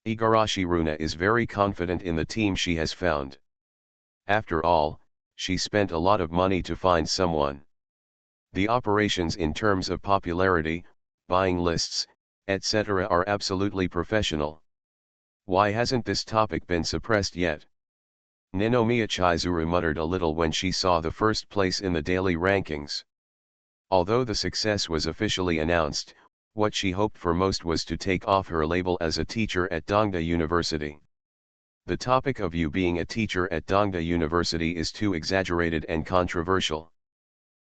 Igarashi Runa is very confident in the team she has found. After all, she spent a lot of money to find someone. The operations in terms of popularity, buying lists, etc. are absolutely professional. Why hasn't this topic been suppressed yet? Ninomiya Chizuru muttered a little when she saw the first place in the daily rankings. Although the success was officially announced, what she hoped for most was to take off her label as a teacher at Dongda University. The topic of you being a teacher at Dongda University is too exaggerated and controversial.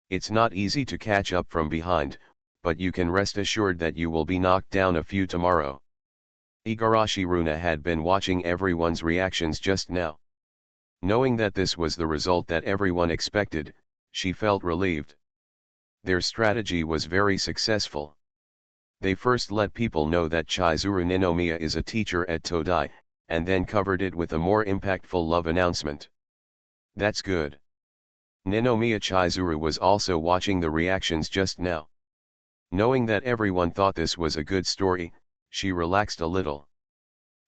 It's not easy to catch up from behind, but you can rest assured that you will be knocked down a few tomorrow. Igarashi Runa had been watching everyone's reactions just now. Knowing that this was the result that everyone expected, she felt relieved. Their strategy was very successful. They first let people know that Chizuru Ninomiya is a teacher at Todai, and then covered it with a more impactful love announcement. That's good. Ninomiya Chizuru was also watching the reactions just now. Knowing that everyone thought this was a good story, she relaxed a little.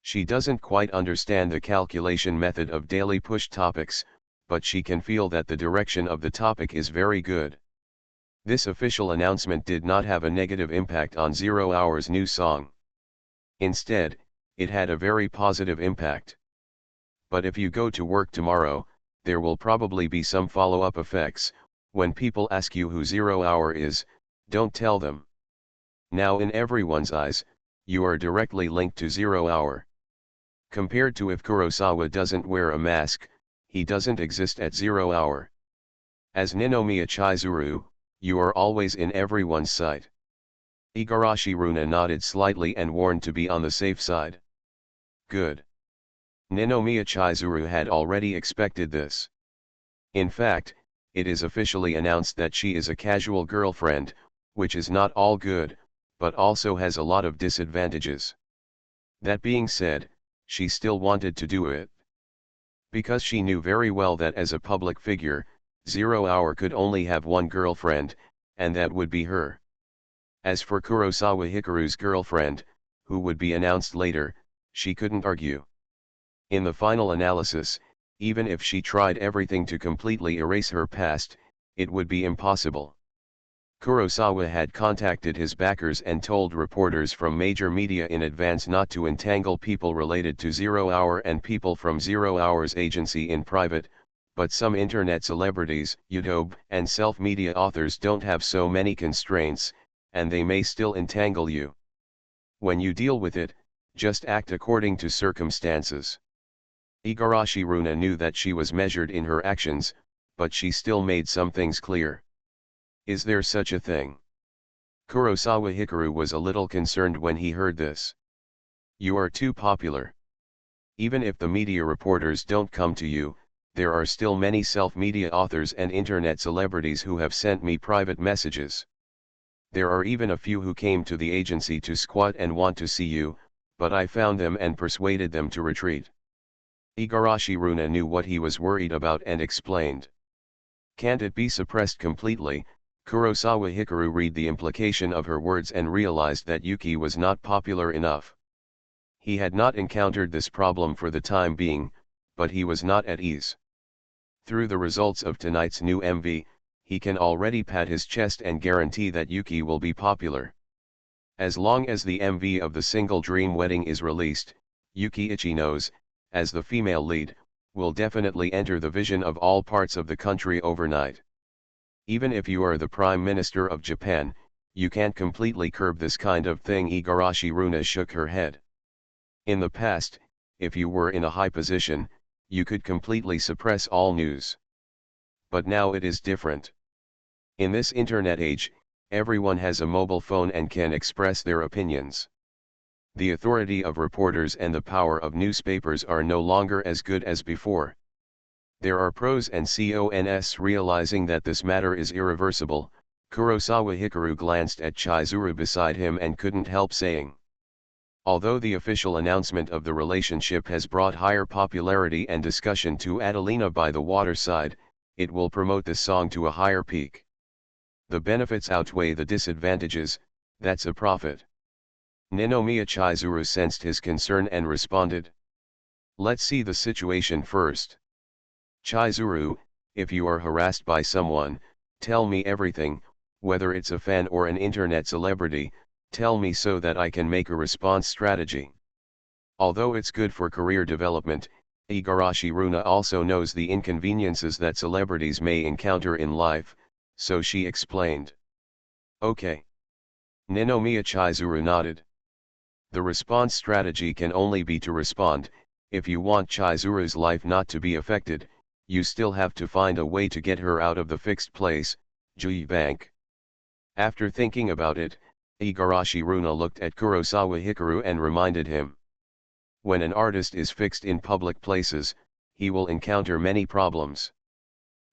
She doesn't quite understand the calculation method of daily push topics, but she can feel that the direction of the topic is very good. This official announcement did not have a negative impact on 0 Hour's new song. Instead, it had a very positive impact. But if you go to work tomorrow, there will probably be some follow-up effects. When people ask you who 0 Hour is, don't tell them. Now in everyone's eyes, you are directly linked to 0 Hour. Compared to if Kurosawa doesn't wear a mask, he doesn't exist at 0 Hour. As Ninomiya Chizuru, you are always in everyone's sight. Igarashi Runa nodded slightly and warned to be on the safe side. Good. Ninomiya Chizuru had already expected this. In fact, it is officially announced that she is a casual girlfriend, which is not all good, but also has a lot of disadvantages. That being said, she still wanted to do it. Because she knew very well that as a public figure, 0 Hour could only have one girlfriend, and that would be her. As for Kurosawa Hikaru's girlfriend, who would be announced later, she couldn't argue. In the final analysis, even if she tried everything to completely erase her past, it would be impossible. Kurosawa had contacted his backers and told reporters from major media in advance not to entangle people related to Zero Hour and people from Zero Hour's agency in private, but some internet celebrities, YouTube and self-media authors don't have so many constraints, and they may still entangle you. When you deal with it, just act according to circumstances. Igarashi Runa knew that she was measured in her actions, but she still made some things clear. Is there such a thing? Kurosawa Hikaru was a little concerned when he heard this. You are too popular. Even if the media reporters don't come to you, there are still many self-media authors and internet celebrities who have sent me private messages. There are even a few who came to the agency to squat and want to see you, but I found them and persuaded them to retreat. Igarashi Runa knew what he was worried about and explained. Can't it be suppressed completely? Kurosawa Hikaru read the implication of her words and realized that Yuki was not popular enough. He had not encountered this problem for the time being, but he was not at ease. Through the results of tonight's new MV, he can already pat his chest and guarantee that Yuki will be popular. As long as the MV of the single Dream Wedding is released, Yuki Ichinos, as the female lead, will definitely enter the vision of all parts of the country overnight. Even if you are the Prime Minister of Japan, you can't completely curb this kind of thing. Igarashi Runa shook her head. In the past, if you were in a high position, you could completely suppress all news. But now it is different. In this internet age, everyone has a mobile phone and can express their opinions. The authority of reporters and the power of newspapers are no longer as good as before. There are pros and cons. Realizing that this matter is irreversible, Kurosawa Hikaru glanced at Chizuru beside him and couldn't help saying. Although the official announcement of the relationship has brought higher popularity and discussion to Adelina by the waterside, it will promote this song to a higher peak. The benefits outweigh the disadvantages, that's a profit. Ninomiya Chizuru sensed his concern and responded. Let's see the situation first. Chizuru, if you are harassed by someone, tell me everything, whether it's a fan or an internet celebrity, tell me so that I can make a response strategy. Although it's good for career development, Igarashi Runa also knows the inconveniences that celebrities may encounter in life, so she explained. Okay. Ninomiya Chizuru nodded. The response strategy can only be to respond. If you want Chizuru's life not to be affected, you still have to find a way to get her out of the fixed place, Jui Bank. After thinking about it, Igarashi Runa looked at Kurosawa Hikaru and reminded him. When an artist is fixed in public places, he will encounter many problems.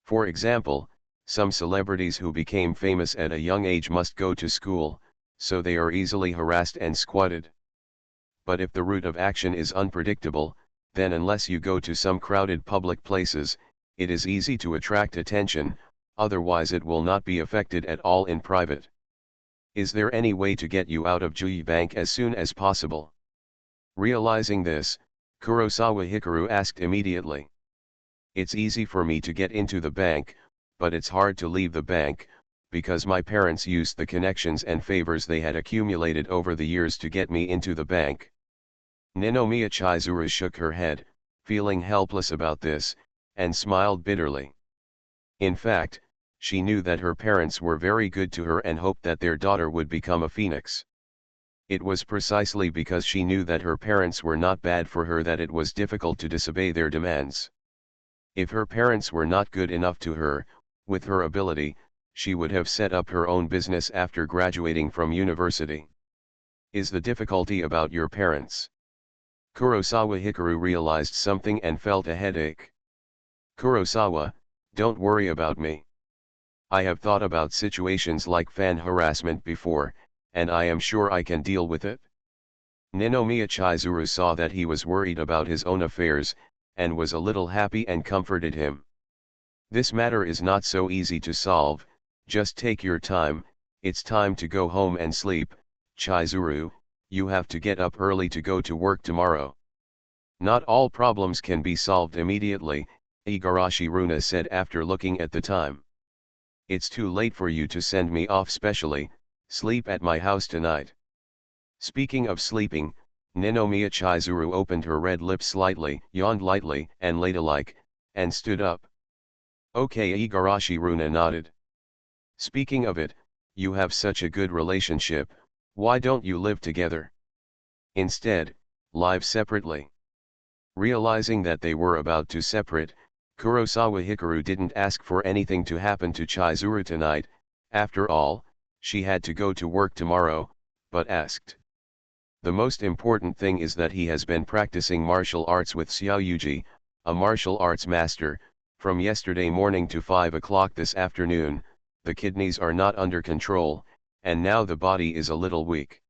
For example, some celebrities who became famous at a young age must go to school, so they are easily harassed and squatted. But if the route of action is unpredictable, then unless you go to some crowded public places, it is easy to attract attention, otherwise it will not be affected at all in private. Is there any way to get you out of Jui Bank as soon as possible? Realizing this, Kurosawa Hikaru asked immediately. It's easy for me to get into the bank, but it's hard to leave the bank, because my parents used the connections and favors they had accumulated over the years to get me into the bank. Ninomiya Chizuru shook her head, feeling helpless about this, and smiled bitterly. In fact, she knew that her parents were very good to her and hoped that their daughter would become a phoenix. It was precisely because she knew that her parents were not bad for her that it was difficult to disobey their demands. If her parents were not good enough to her, with her ability, she would have set up her own business after graduating from university. Is the difficulty about your parents? Kurosawa Hikaru realized something and felt a headache. Kurosawa, don't worry about me. I have thought about situations like fan harassment before, and I am sure I can deal with it. Ninomiya Chizuru saw that he was worried about his own affairs, and was a little happy and comforted him. This matter is not so easy to solve, just take your time, it's time to go home and sleep, Chizuru, you have to get up early to go to work tomorrow. Not all problems can be solved immediately, Igarashi Runa said after looking at the time. It's too late for you to send me off specially, sleep at my house tonight. Speaking of sleeping, Ninomiya Chizuru opened her red lips slightly, yawned lightly and ladylike, and stood up. Okay, Igarashi Runa nodded. Speaking of it, you have such a good relationship, why don't you live together? Instead, live separately. Realizing that they were about to separate, Kurosawa Hikaru didn't ask for anything to happen to Chizuru tonight, after all, she had to go to work tomorrow, but asked. The most important thing is that he has been practicing martial arts with Xiaoyuji, a martial arts master, from yesterday morning to 5 o'clock this afternoon. The kidneys are not under control, and now the body is a little weak.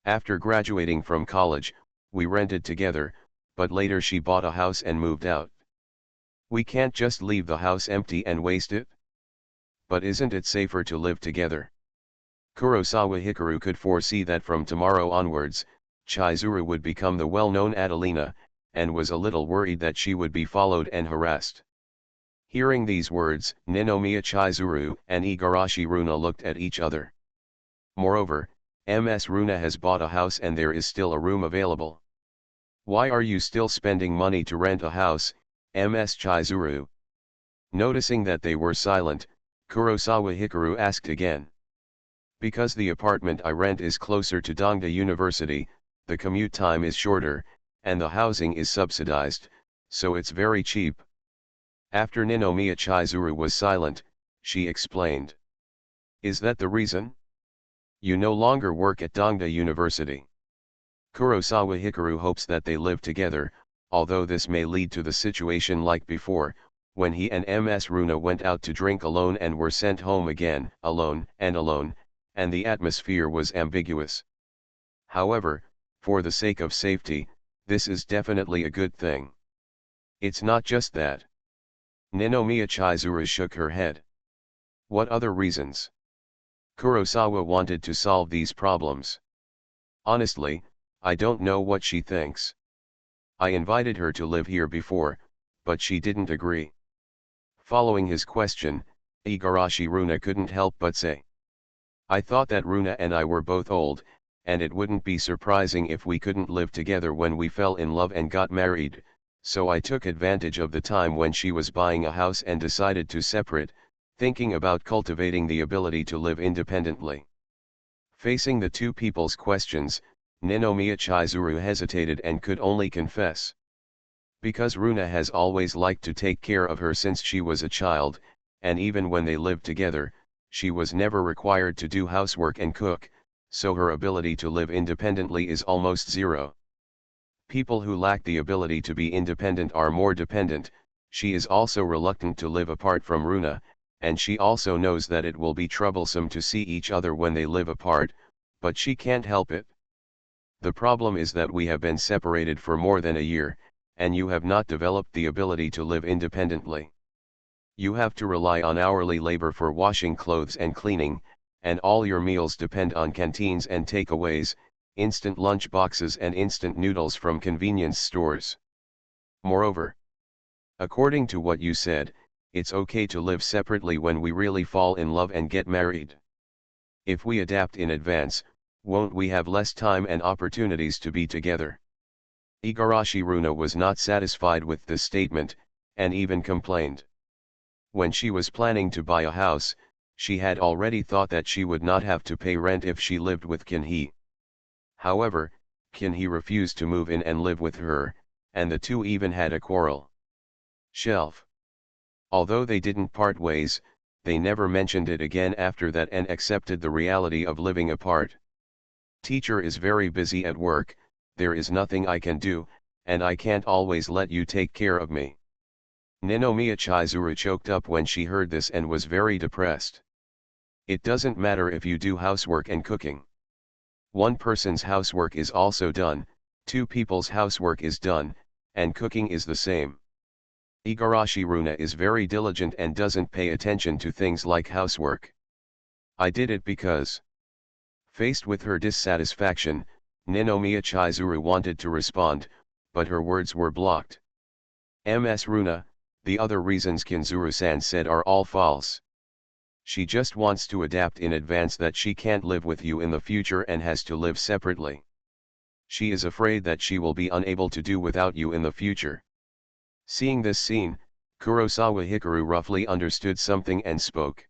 After graduating from college, we rented together, but later she bought a house and moved out. We can't just leave the house empty and waste it. But isn't it safer to live together? Kurosawa Hikaru could foresee that from tomorrow onwards, Chizuru would become the well-known Adelina, and was a little worried that she would be followed and harassed. Hearing these words, Ninomiya Chizuru and Igarashi Runa looked at each other. Moreover, Ms. Runa has bought a house and there is still a room available. Why are you still spending money to rent a house, Ms. Chizuru? Noticing that they were silent, Kurosawa Hikaru asked again. Because the apartment I rent is closer to Dongda University, the commute time is shorter, and the housing is subsidized, so it's very cheap. After Ninomiya Chizuru was silent, she explained. Is that the reason? You no longer work at Dongda University. Kurosawa Hikaru hopes that they live together, although this may lead to the situation like before, when he and Ms. Runa went out to drink alone and were sent home again, alone, and the atmosphere was ambiguous. However, for the sake of safety, this is definitely a good thing. It's not just that. Ninomiya Chizuru shook her head. What other reasons? Kurosawa wanted to solve these problems. Honestly, I don't know what she thinks. I invited her to live here before, but she didn't agree. Following his question, Igarashi Runa couldn't help but say. I thought that Runa and I were both old, and it wouldn't be surprising if we couldn't live together when we fell in love and got married, so I took advantage of the time when she was buying a house and decided to separate, thinking about cultivating the ability to live independently. Facing the two people's questions, Ninomiya Chizuru hesitated and could only confess. Because Runa has always liked to take care of her since she was a child, and even when they lived together, she was never required to do housework and cook, so her ability to live independently is almost zero. People who lack the ability to be independent are more dependent. She is also reluctant to live apart from Runa, and she also knows that it will be troublesome to see each other when they live apart, but she can't help it. The problem is that we have been separated for more than a year, and you have not developed the ability to live independently. You have to rely on hourly labor for washing clothes and cleaning, and all your meals depend on canteens and takeaways, instant lunch boxes and instant noodles from convenience stores. Moreover, according to what you said, it's okay to live separately when we really fall in love and get married. If we adapt in advance, won't we have less time and opportunities to be together? Igarashi Runa was not satisfied with this statement, and even complained. When she was planning to buy a house, she had already thought that she would not have to pay rent if she lived with Kinhee. However, Kinhee refused to move in and live with her, and the two even had a quarrel. Shelf. Although they didn't part ways, they never mentioned it again after that and accepted the reality of living apart. Teacher is very busy at work, there is nothing I can do, and I can't always let you take care of me. Ninomiya Chizuru choked up when she heard this and was very depressed. It doesn't matter if you do housework and cooking. One person's housework is also done, two people's housework is done, and cooking is the same. Igarashi Runa is very diligent and doesn't pay attention to things like housework. I did it because. Faced with her dissatisfaction, Ninomiya Chizuru wanted to respond, but her words were blocked. Ms. Runa, the other reasons Kinzuru-san said are all false. She just wants to adapt in advance that she can't live with you in the future and has to live separately. She is afraid that she will be unable to do without you in the future. Seeing this scene, Kurosawa Hikaru roughly understood something and spoke.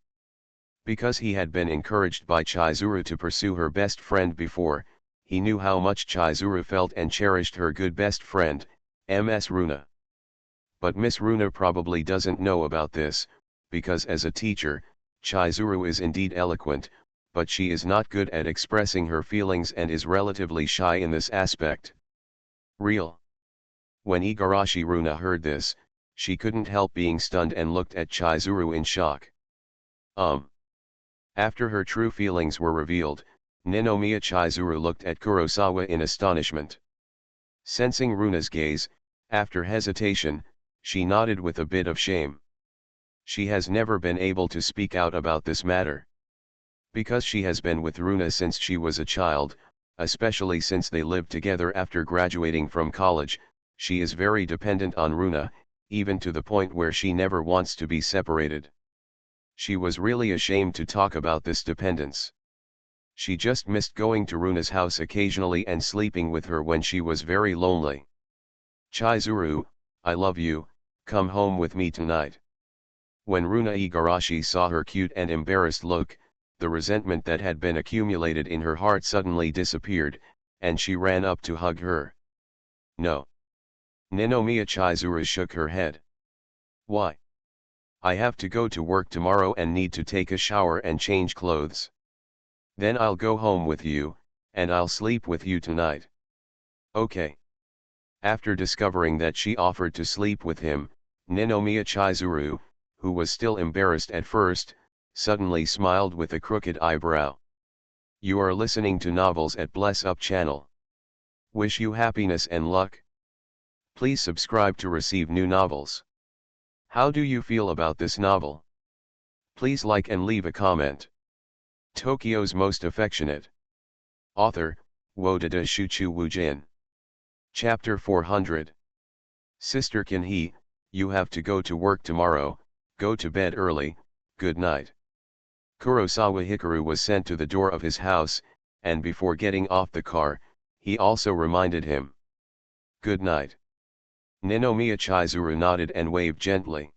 Because he had been encouraged by Chizuru to pursue her best friend before, he knew how much Chizuru felt and cherished her good best friend, Ms. Runa. But Miss Runa probably doesn't know about this, because as a teacher, Chizuru is indeed eloquent, but she is not good at expressing her feelings and is relatively shy in this aspect. Real. When Igarashi Runa heard this, she couldn't help being stunned and looked at Chizuru in shock. After her true feelings were revealed, Ninomiya Chizuru looked at Kurosawa in astonishment. Sensing Runa's gaze, after hesitation, she nodded with a bit of shame. She has never been able to speak out about this matter. Because she has been with Runa since she was a child, especially since they lived together after graduating from college, she is very dependent on Runa, even to the point where she never wants to be separated. She was really ashamed to talk about this dependence. She just missed going to Runa's house occasionally and sleeping with her when she was very lonely. Chizuru, I love you, come home with me tonight. When Runa Igarashi saw her cute and embarrassed look, the resentment that had been accumulated in her heart suddenly disappeared, and she ran up to hug her. No. Ninomiya Chizuru shook her head. Why? I have to go to work tomorrow and need to take a shower and change clothes. Then I'll go home with you, and I'll sleep with you tonight. Okay. After discovering that she offered to sleep with him, Ninomiya Chizuru, who was still embarrassed at first, suddenly smiled with a crooked eyebrow. You are listening to Novels at Bless Up channel. Wish you happiness and luck. Please subscribe to receive new novels. How do you feel about this novel? Please like and leave a comment. Tokyo's Most Affectionate. Author, Wodada Shuchu Wujin. Chapter 400. Sister Kinhee, you have to go to work tomorrow, go to bed early, good night. Kurosawa Hikaru was sent to the door of his house, and before getting off the car, he also reminded him. Good night. Ninomiya Chizuru nodded and waved gently.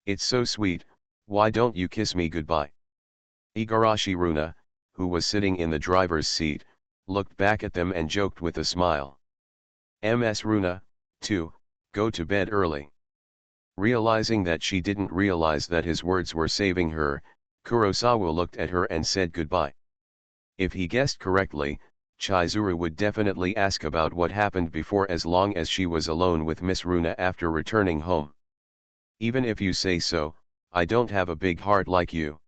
It's so sweet, why don't you kiss me goodbye? Igarashi Runa, who was sitting in the driver's seat, looked back at them and joked with a smile. Ms. Runa, too, go to bed early. Realizing that she didn't realize that his words were saving her, Kurosawa looked at her and said goodbye. If he guessed correctly, Chizuru would definitely ask about what happened before as long as she was alone with Miss Runa after returning home. Even if you say so, I don't have a big heart like you.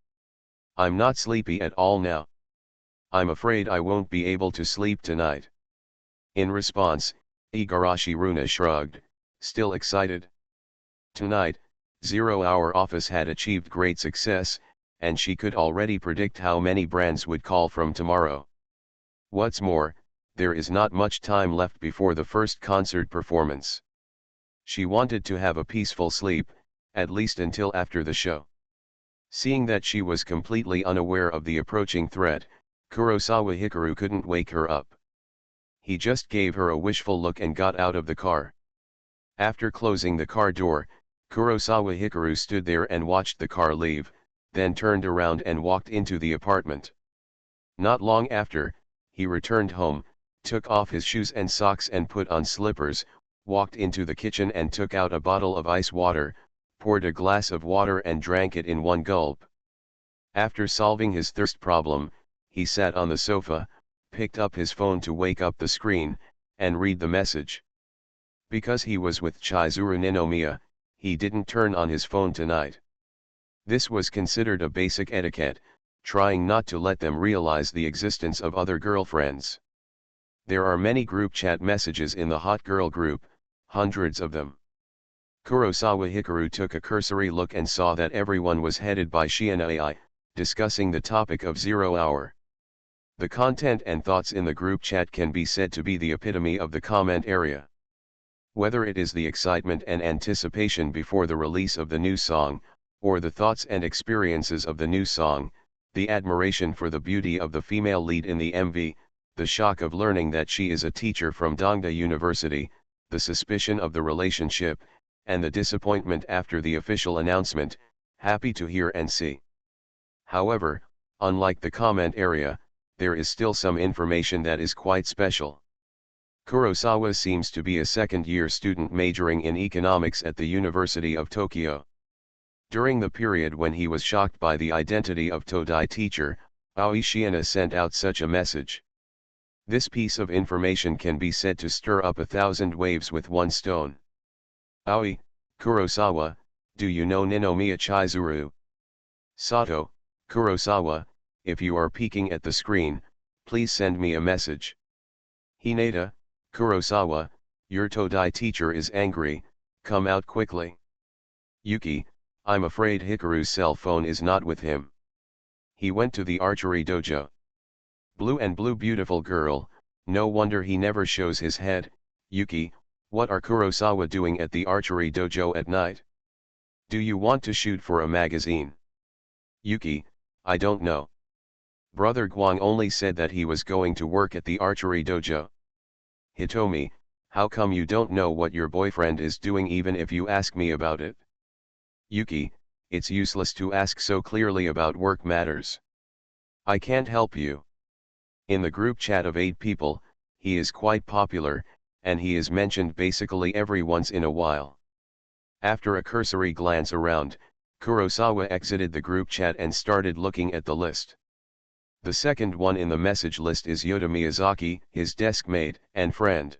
I'm not sleepy at all now. I'm afraid I won't be able to sleep tonight. In response, Igarashi Runa shrugged, still excited. Tonight, 0 Hour Office had achieved great success, and she could already predict how many brands would call from tomorrow. What's more, there is not much time left before the first concert performance. She wanted to have a peaceful sleep, at least until after the show. Seeing that she was completely unaware of the approaching threat, Kurosawa Hikaru couldn't wake her up. He just gave her a wishful look and got out of the car. After closing the car door, Kurosawa Hikaru stood there and watched the car leave, then turned around and walked into the apartment. Not long after, he returned home, took off his shoes and socks and put on slippers, walked into the kitchen and took out a bottle of ice water, poured a glass of water and drank it in one gulp. After solving his thirst problem, he sat on the sofa, picked up his phone to wake up the screen, and read the message. Because he was with Chizuru Ninomiya, he didn't turn on his phone tonight. This was considered a basic etiquette, trying not to let them realize the existence of other girlfriends. There are many group chat messages in the hot girl group, hundreds of them. Kurosawa Hikaru took a cursory look and saw that everyone was headed by Shiina AI, discussing the topic of 0 Hour. The content and thoughts in the group chat can be said to be the epitome of the comment area. Whether it is the excitement and anticipation before the release of the new song, or the thoughts and experiences of the new song, the admiration for the beauty of the female lead in the MV, the shock of learning that she is a teacher from Dongda University, the suspicion of the relationship, and the disappointment after the official announcement, happy to hear and see. However, unlike the comment area, there is still some information that is quite special. Kurosawa seems to be a second-year student majoring in economics at the University of Tokyo. During the period when he was shocked by the identity of Todai teacher, Aoi Shiina sent out such a message. This piece of information can be said to stir up 1,000 waves with one stone. Aoi, Kurosawa, do you know Ninomiya Chizuru? Sato, Kurosawa, if you are peeking at the screen, please send me a message. Hinata, Kurosawa, your Todai teacher is angry, come out quickly. Yuki, I'm afraid Hikaru's cell phone is not with him. He went to the archery dojo. Blue beautiful girl, no wonder he never shows his head. Yuki, what are Kurosawa doing at the archery dojo at night? Do you want to shoot for a magazine? Yuki, I don't know. Brother Guang only said that he was going to work at the archery dojo. Hitomi, how come you don't know what your boyfriend is doing even if you ask me about it? Yuki, it's useless to ask so clearly about work matters. I can't help you. In the group chat of 8 people, he is quite popular, and he is mentioned basically every once in a while. After a cursory glance around, Kurosawa exited the group chat and started looking at the list. The second one in the message list is Yoda Miyazaki, his desk mate and friend.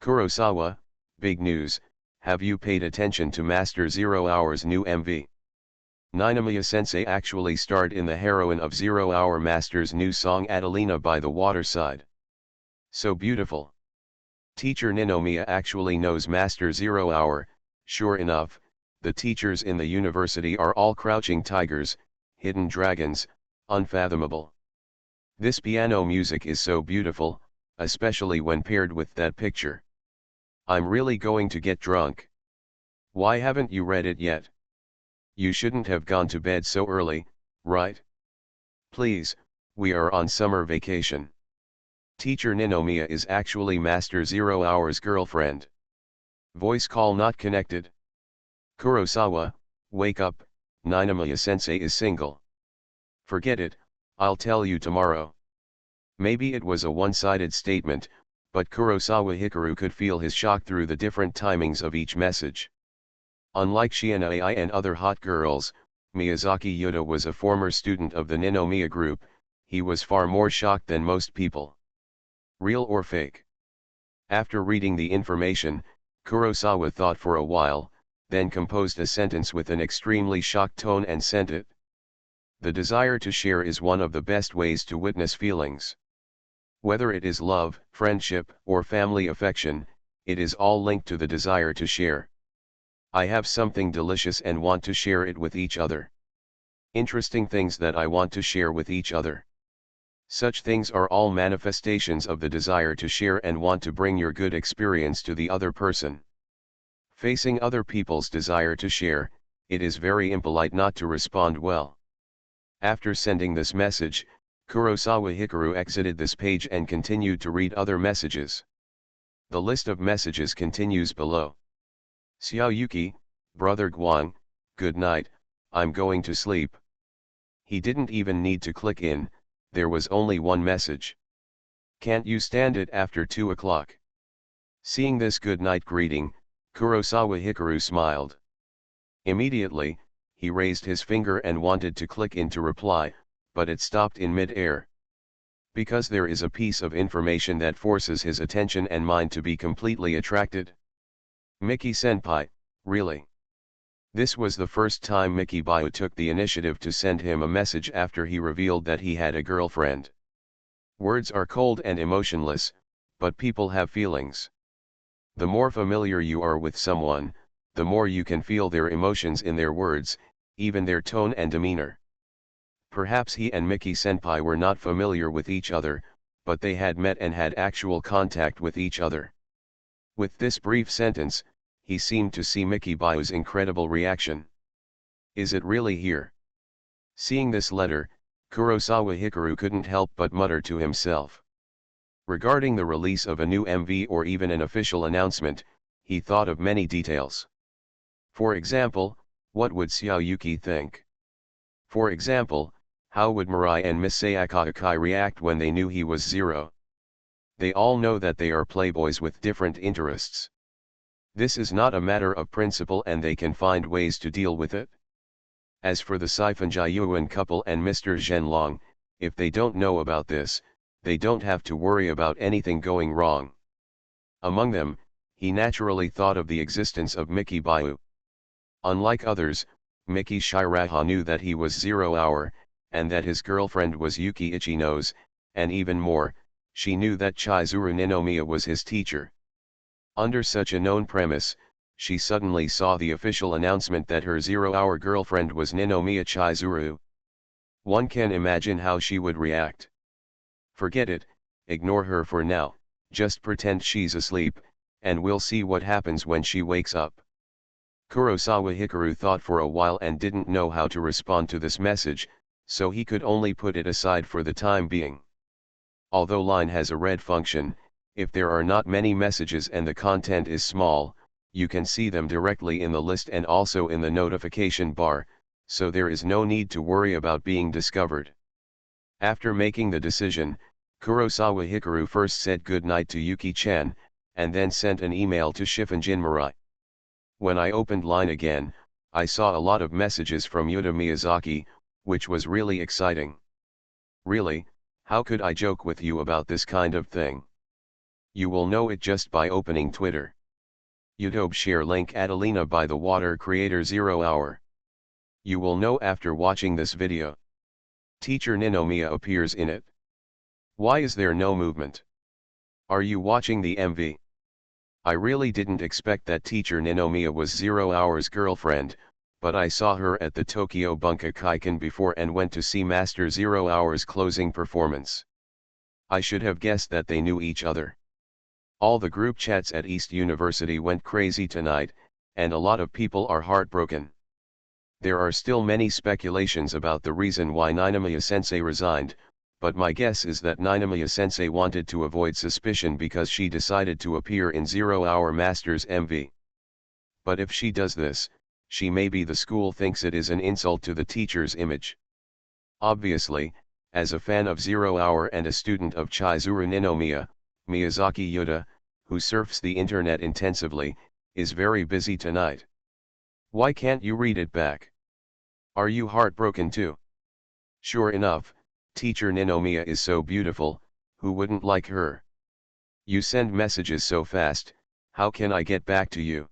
Kurosawa, big news, have you paid attention to Master 0 Hour's new MV? Ninomiya-sensei actually starred in the heroine of 0 Hour Master's new song Adelina by the waterside. So beautiful. Teacher Ninomiya actually knows Master 0 Hour. Sure enough, the teachers in the university are all crouching tigers, hidden dragons, unfathomable. This piano music is so beautiful, especially when paired with that picture. I'm really going to get drunk. Why haven't you read it yet? You shouldn't have gone to bed so early, right? Please, we are on summer vacation. Teacher Ninomiya is actually Master 0 Hour's girlfriend. Voice call not connected. Kurosawa, wake up, Ninomiya-sensei is single. Forget it, I'll tell you tomorrow. Maybe it was a one-sided statement, but Kurosawa Hikaru could feel his shock through the different timings of each message. Unlike Shiina Ai and other hot girls, Miyazaki Yoda was a former student of the Ninomiya group. He was far more shocked than most people. Real or fake? After reading the information, Kurosawa thought for a while, then composed a sentence with an extremely shocked tone and sent it. The desire to share is one of the best ways to witness feelings. Whether it is love, friendship, or family affection, it is all linked to the desire to share. I have something delicious and want to share it with each other. Interesting things that I want to share with each other. Such things are all manifestations of the desire to share and want to bring your good experience to the other person. Facing other people's desire to share, it is very impolite not to respond well. After sending this message, Kurosawa Hikaru exited this page and continued to read other messages. The list of messages continues below. Xiao Yuki, Brother Guang, good night, I'm going to sleep. He didn't even need to click in, there was only one message. Can't you stand it after 2 o'clock? Seeing this good night greeting, Kurosawa Hikaru smiled. Immediately, he raised his finger and wanted to click in to reply, but it stopped in mid-air. Because there is a piece of information that forces his attention and mind to be completely attracted. Miki-senpai, really? This was the first time Miki Bayu took the initiative to send him a message after he revealed that he had a girlfriend. Words are cold and emotionless, but people have feelings. The more familiar you are with someone, the more you can feel their emotions in their words, even their tone and demeanor. Perhaps he and Miki-senpai were not familiar with each other, but they had met and had actual contact with each other. With this brief sentence, he seemed to see Miki Bayu's incredible reaction. Is it really here? Seeing this letter, Kurosawa Hikaru couldn't help but mutter to himself. Regarding the release of a new MV or even an official announcement, he thought of many details. For example, what would Xiaoyuki think? For example, how would Mirai and Miss Sayaka Akai react when they knew he was Zero? They all know that they are playboys with different interests. This is not a matter of principle and they can find ways to deal with it. As for the Siphon Jiayuan couple and Mr. Zhenlong, if they don't know about this, they don't have to worry about anything going wrong. Among them, he naturally thought of the existence of Miki Baiu. Unlike others, Miki Shiraha knew that he was 0 hour, and that his girlfriend was Yuki Ichinose, and even more, she knew that Chizuru Ninomiya was his teacher. Under such a known premise, she suddenly saw the official announcement that her 0 hour girlfriend was Ninomiya Chizuru. One can imagine how she would react. Forget it, ignore her for now, just pretend she's asleep, and we'll see what happens when she wakes up. Kurosawa Hikaru thought for a while and didn't know how to respond to this message, so he could only put it aside for the time being. Although Line has a read function, if there are not many messages and the content is small, you can see them directly in the list and also in the notification bar, so there is no need to worry about being discovered. After making the decision, Kurosawa Hikaru first said goodnight to Yuki-chan, and then sent an email to Shifunjin Mirai. When I opened Line again, I saw a lot of messages from Yuta Miyazaki, which was really exciting. Really, how could I joke with you about this kind of thing? You will know it just by opening Twitter. YouTube share link Adelina by the water creator 0 hour. You will know after watching this video. Teacher Ninomiya appears in it. Why is there no movement? Are you watching the MV? I really didn't expect that teacher Ninomiya was 0 hour's girlfriend, but I saw her at the Tokyo Bunka Kaikan before and went to see Master 0 hour's closing performance. I should have guessed that they knew each other. All the group chats at East University went crazy tonight, and a lot of people are heartbroken. There are still many speculations about the reason why Ninomiya-sensei resigned, but my guess is that Ninomiya-sensei wanted to avoid suspicion because she decided to appear in 0 hour Master's MV. But if she does this, she maybe the school thinks it is an insult to the teacher's image. Obviously, as a fan of 0 hour and a student of Chizuru Ninomiya, Miyazaki Yuta, who surfs the internet intensively, is very busy tonight. Why can't you read it back? Are you heartbroken too? Sure enough, teacher Ninomiya is so beautiful, who wouldn't like her? You send messages so fast, how can I get back to you?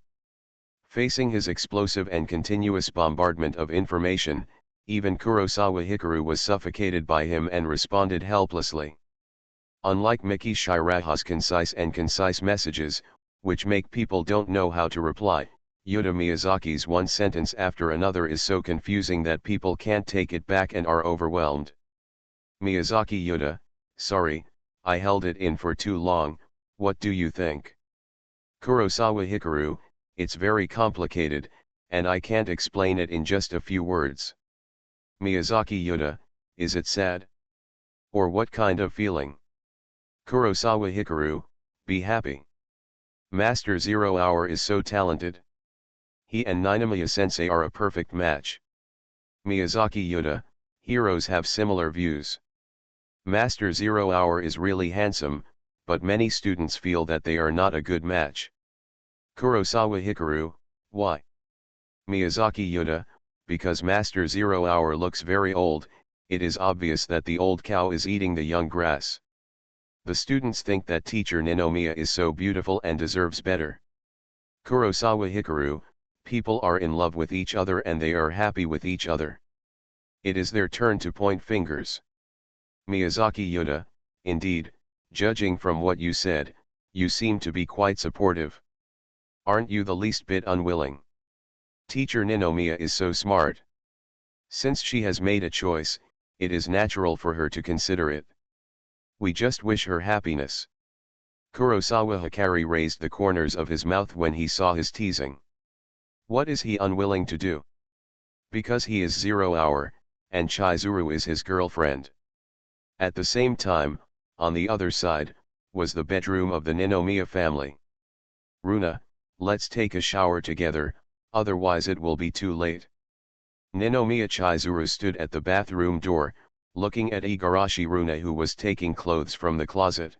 Facing his explosive and continuous bombardment of information, even Kurosawa Hikaru was suffocated by him and responded helplessly. Unlike Miki Shiraha's concise messages, which make people don't know how to reply, Yuta Miyazaki's one sentence after another is so confusing that people can't take it back and are overwhelmed. Miyazaki Yuta, sorry, I held it in for too long, what do you think? Kurosawa Hikaru, it's very complicated, and I can't explain it in just a few words. Miyazaki Yuta, is it sad? Or what kind of feeling? Kurosawa Hikaru, be happy. Master 0 hour is so talented. He and Ninomiya-sensei are a perfect match. Miyazaki Yuta, heroes have similar views. Master 0 hour is really handsome, but many students feel that they are not a good match. Kurosawa Hikaru, why? Miyazaki Yuta, because Master 0 hour looks very old, it is obvious that the old cow is eating the young grass. The students think that teacher Ninomiya is so beautiful and deserves better. Kurosawa Hikaru, people are in love with each other and they are happy with each other. It is their turn to point fingers. Miyazaki Yuta, indeed, judging from what you said, you seem to be quite supportive. Aren't you the least bit unwilling? Teacher Ninomiya is so smart. Since she has made a choice, it is natural for her to consider it. We just wish her happiness. Kurosawa Hikari raised the corners of his mouth when he saw his teasing. What is he unwilling to do? Because he is 0 hour, and Chizuru is his girlfriend. At the same time, on the other side, was the bedroom of the Ninomiya family. Runa, let's take a shower together, otherwise it will be too late. Ninomiya Chizuru stood at the bathroom door, looking at Igarashi Runa, who was taking clothes from the closet.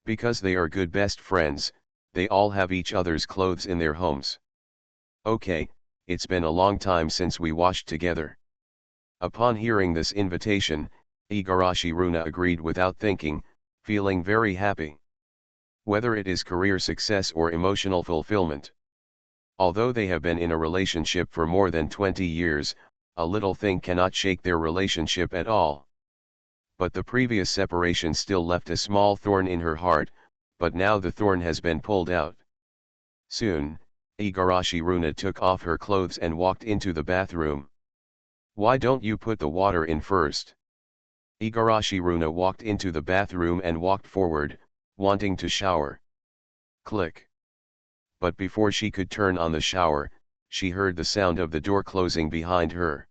Because they are good best friends, they all have each other's clothes in their homes. Okay, it's been a long time since we washed together. Upon hearing this invitation, Igarashi Runa agreed without thinking, feeling very happy. Whether it is career success or emotional fulfillment. Although they have been in a relationship for more than 20 years, a little thing cannot shake their relationship at all. But the previous separation still left a small thorn in her heart, but now the thorn has been pulled out. Soon, Igarashi Runa took off her clothes and walked into the bathroom. Why don't you put the water in first? Igarashi Runa walked into the bathroom and walked forward, wanting to shower. Click. But before she could turn on the shower, she heard the sound of the door closing behind her.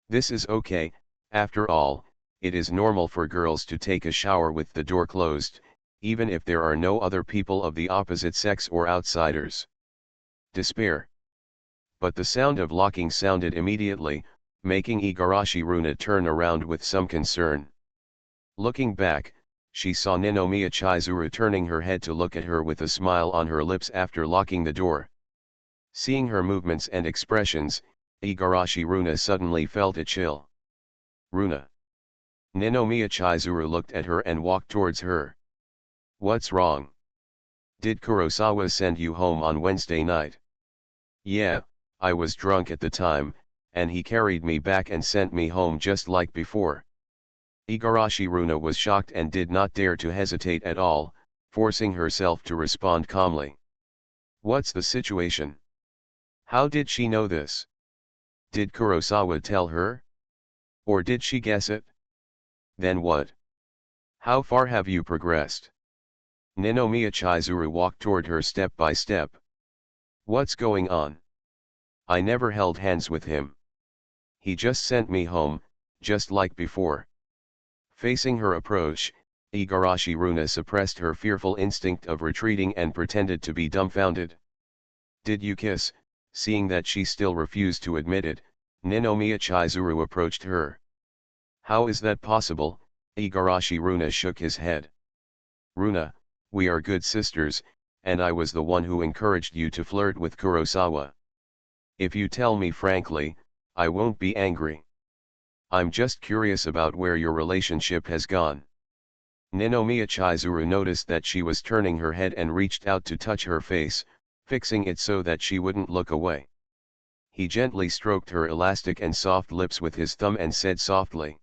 This is okay, after all, it is normal for girls to take a shower with the door closed, even if there are no other people of the opposite sex or outsiders. Despair. But the sound of locking sounded immediately, making Igarashi Runa turn around with some concern. Looking back, she saw Ninomiya Chizuru turning her head to look at her with a smile on her lips after locking the door. Seeing her movements and expressions, Igarashi Runa suddenly felt a chill. Runa. Ninomiya Chizuru looked at her and walked towards her. What's wrong? Did Kurosawa send you home on Wednesday night? Yeah, I was drunk at the time, and he carried me back and sent me home just like before. Igarashi Runa was shocked and did not dare to hesitate at all, forcing herself to respond calmly. What's the situation? How did she know this? Did Kurosawa tell her? Or did she guess it? Then what? How far have you progressed? Ninomiya Chizuru walked toward her step by step. What's going on? I never held hands with him. He just sent me home, just like before. Facing her approach, Igarashi Runa suppressed her fearful instinct of retreating and pretended to be dumbfounded. Did you kiss? Seeing that she still refused to admit it, Ninomiya Chizuru approached her. How is that possible? Igarashi Runa shook his head. Runa, we are good sisters, and I was the one who encouraged you to flirt with Kurosawa. If you tell me frankly, I won't be angry. I'm just curious about where your relationship has gone. Ninomiya Chizuru noticed that she was turning her head and reached out to touch her face, fixing it so that she wouldn't look away. He gently stroked her elastic and soft lips with his thumb and said softly.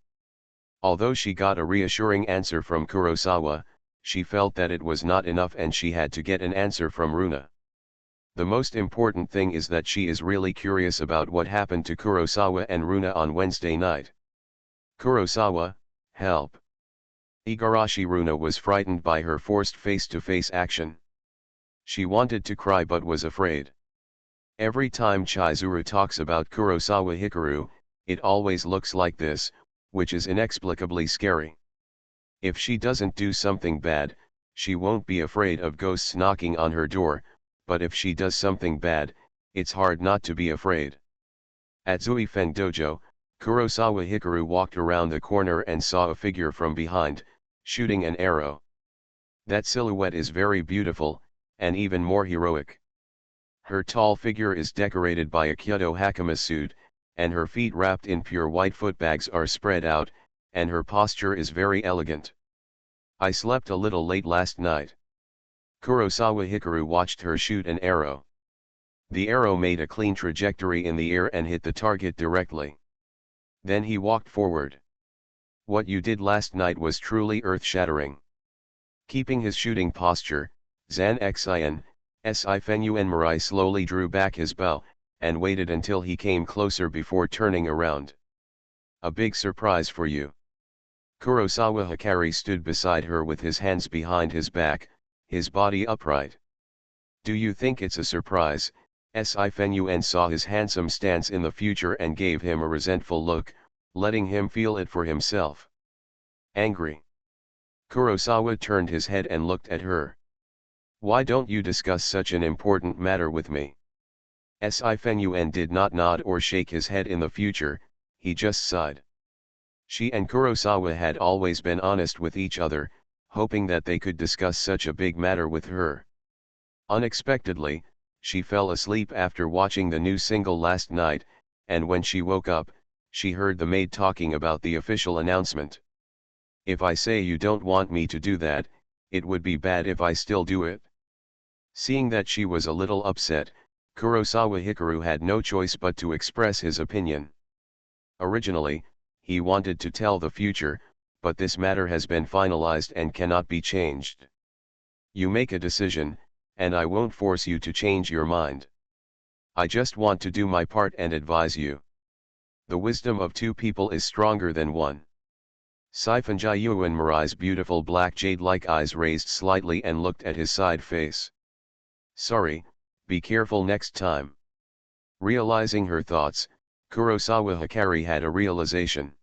Although she got a reassuring answer from Kurosawa, she felt that it was not enough and she had to get an answer from Runa. The most important thing is that she is really curious about what happened to Kurosawa and Runa on Wednesday night. Kurosawa, help. Igarashi Runa was frightened by her forced face-to-face action. She wanted to cry but was afraid. Every time Chizuru talks about Kurosawa Hikaru, it always looks like this, which is inexplicably scary. If she doesn't do something bad, she won't be afraid of ghosts knocking on her door, but if she does something bad, it's hard not to be afraid. At Zuifeng Dojo, Kurosawa Hikaru walked around the corner and saw a figure from behind, shooting an arrow. That silhouette is very beautiful, and even more heroic. Her tall figure is decorated by a Kyoto Hakama suit, and her feet wrapped in pure white footbags are spread out, and her posture is very elegant. I slept a little late last night. Kurosawa Hikaru watched her shoot an arrow. The arrow made a clean trajectory in the air and hit the target directly. Then he walked forward. What you did last night was truly earth-shattering. Keeping his shooting posture, Zan Xian, Si Fengyuan Marai slowly drew back his bow, and waited until he came closer before turning around. A big surprise for you. Kurosawa Hikari stood beside her with his hands behind his back, his body upright. Do you think it's a surprise? Sifenuen saw his handsome stance in the future and gave him a resentful look, letting him feel it for himself. Angry. Kurosawa turned his head and looked at her. Why don't you discuss such an important matter with me? Sifenuen did not nod or shake his head in the future, he just sighed. She and Kurosawa had always been honest with each other, hoping that they could discuss such a big matter with her. Unexpectedly, she fell asleep after watching the new single last night, and when she woke up, she heard the maid talking about the official announcement. If I say you don't want me to do that, it would be bad if I still do it. Seeing that she was a little upset, Kurosawa Hikaru had no choice but to express his opinion. Originally, he wanted to tell the future, but this matter has been finalized and cannot be changed. You make a decision, and I won't force you to change your mind. I just want to do my part and advise you. The wisdom of two people is stronger than one. Sifenjayuan Marai's beautiful black jade-like eyes raised slightly and looked at his side face. Sorry, be careful next time. Realizing her thoughts, Kurosawa Hikari had a realization.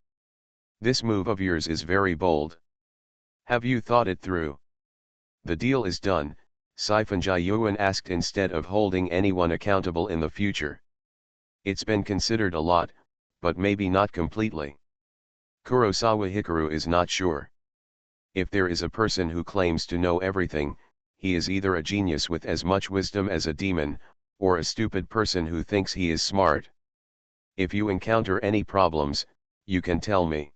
This move of yours is very bold. Have you thought it through? The deal is done, Sifenjayuan asked instead of holding anyone accountable in the future. It's been considered a lot, but maybe not completely. Kurosawa Hikaru is not sure. If there is a person who claims to know everything, he is either a genius with as much wisdom as a demon, or a stupid person who thinks he is smart. If you encounter any problems, you can tell me.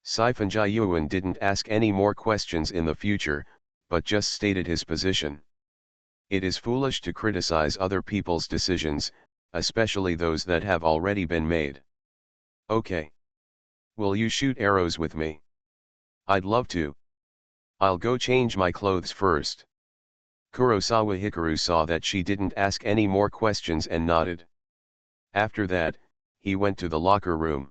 Sifenjayuan didn't ask any more questions in the future, but just stated his position. It is foolish to criticize other people's decisions, especially those that have already been made. Okay. Will you shoot arrows with me? I'd love to. I'll go change my clothes first. Kurosawa Hikaru saw that she didn't ask any more questions and nodded. After that, he went to the locker room.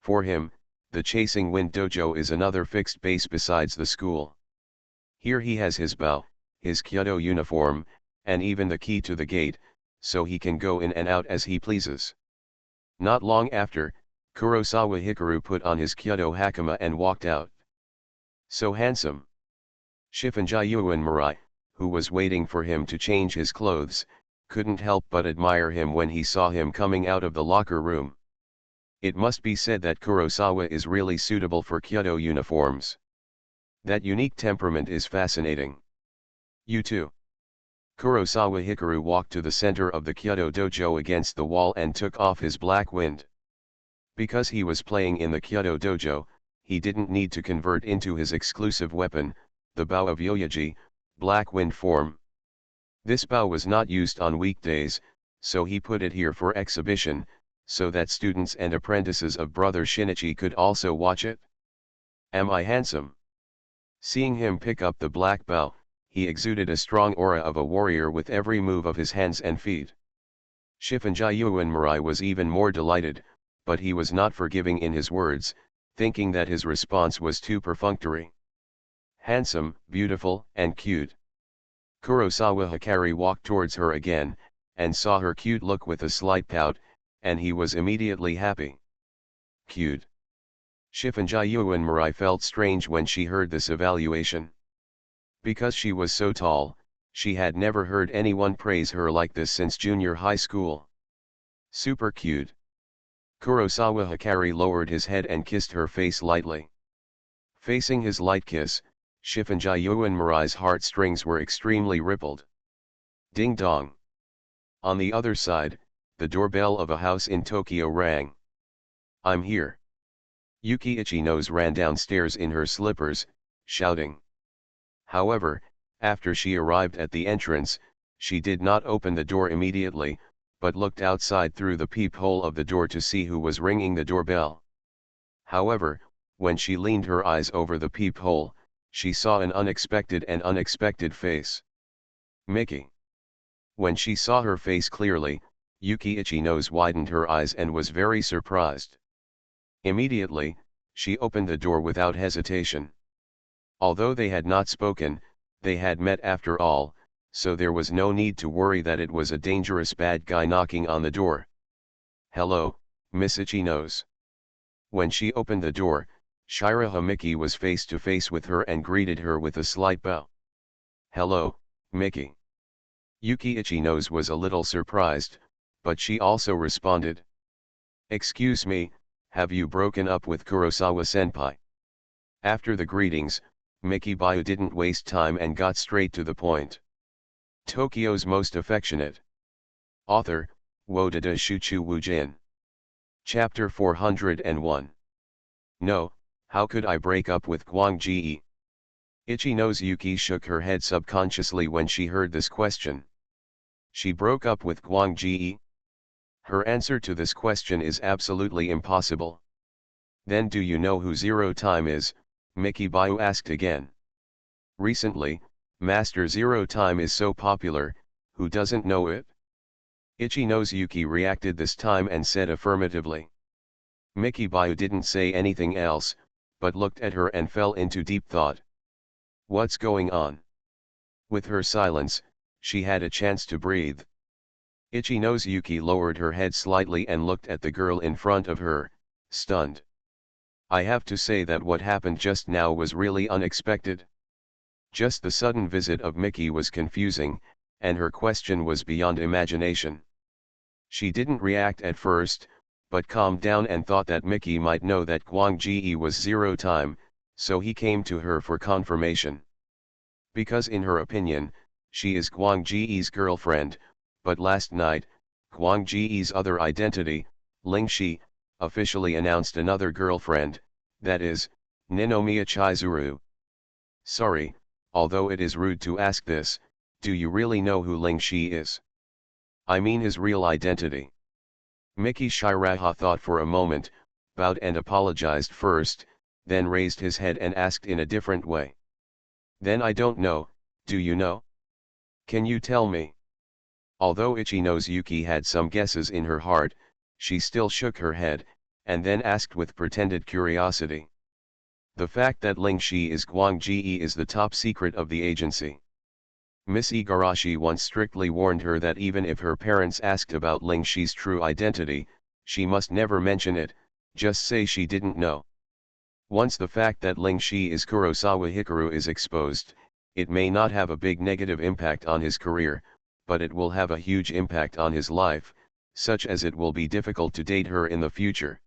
For him, the Chasing Wind Dojo is another fixed base besides the school. Here he has his bao, his Kyoto uniform, and even the key to the gate, so he can go in and out as he pleases. Not long after, Kurosawa Hikaru put on his Kyoto hakama and walked out. So handsome. Sifenjayuan Marai, who was waiting for him to change his clothes, couldn't help but admire him when he saw him coming out of the locker room. It must be said that Kurosawa is really suitable for Kyoto uniforms. That unique temperament is fascinating. You too. Kurosawa Hikaru walked to the center of the Kyoto dojo against the wall and took off his black wind. Because he was playing in the Kyoto dojo, he didn't need to convert into his exclusive weapon, the bao of Yoyaji, black wind form. This bao was not used on weekdays, so he put it here for exhibition, so that students and apprentices of Brother Shinichi could also watch it. Am I handsome? Seeing him pick up the black bao, he exuded a strong aura of a warrior with every move of his hands and feet. Sifenjayuan Marai was even more delighted, but he was not forgiving in his words, thinking that his response was too perfunctory. Handsome, beautiful, and cute. Kurosawa Hikari walked towards her again, and saw her cute look with a slight pout, and he was immediately happy. Cute. Sifenjayuan Marai felt strange when she heard this evaluation. Because she was so tall, she had never heard anyone praise her like this since junior high school. Super cute. Kurosawa Hikari lowered his head and kissed her face lightly. Facing his light kiss, Sifenjayuan Marai's heartstrings were extremely rippled. Ding dong. On the other side, the doorbell of a house in Tokyo rang. I'm here. Yuki Ichinos ran downstairs in her slippers, shouting. However, after she arrived at the entrance, she did not open the door immediately, but looked outside through the peephole of the door to see who was ringing the doorbell. However, when she leaned her eyes over the peephole, she saw an unexpected face. Miki. When she saw her face clearly, Yuki Ichinos widened her eyes and was very surprised. Immediately, she opened the door without hesitation. Although they had not spoken, they had met after all, so there was no need to worry that it was a dangerous bad guy knocking on the door. "Hello, Miss Itchy Nose." When she opened the door, Shiraha Mickey was face to face with her and greeted her with a slight bow. "Hello, Mickey." Yuki Itchy Nose was a little surprised, but she also responded. "Excuse me, have you broken up with Kurosawa-senpai?" After the greetings, Mickey Bayu didn't waste time and got straight to the point. Tokyo's most affectionate. Author, Wodada Shuchu Wujin. Chapter 401. No, how could I break up with Kwang Ji? Itchy Nose Yuki shook her head subconsciously when she heard this question. She broke up with Kwang Ji? Her answer to this question is absolutely impossible. Then do you know who Zero Time is? Mickey Bayu asked again. Recently, Master Zero Time is so popular, who doesn't know it? Itchy Nose Yuki reacted this time and said affirmatively. Mickey Bayu didn't say anything else, but looked at her and fell into deep thought. What's going on? With her silence, she had a chance to breathe. Itchy Nose Yuki lowered her head slightly and looked at the girl in front of her, stunned. I have to say that what happened just now was really unexpected. Just the sudden visit of Mickey was confusing, and her question was beyond imagination. She didn't react at first, but calmed down and thought that Mickey might know that Kwang Ji was Zero Time, so he came to her for confirmation. Because in her opinion, she is Kwang Ji's girlfriend, but last night, Kwang Ji's other identity, Ling Shi, officially announced another girlfriend, that is, Ninomiya Chizuru. Sorry, although it is rude to ask this, do you really know who Ling Shi is? I mean his real identity. Mickey Shiraha thought for a moment, bowed and apologized first, then raised his head and asked in a different way. Then I don't know, do you know? Can you tell me? Although Itchy Nose Yuki had some guesses in her heart, she still shook her head, and then asked with pretended curiosity. The fact that Ling Shi is Kwang Ji is the top secret of the agency. Miss Igarashi once strictly warned her that even if her parents asked about Ling Shi's true identity, she must never mention it, just say she didn't know. Once the fact that Ling Shi is Kurosawa Hikaru is exposed, it may not have a big negative impact on his career, but it will have a huge impact on his life, such as it will be difficult to date her in the future.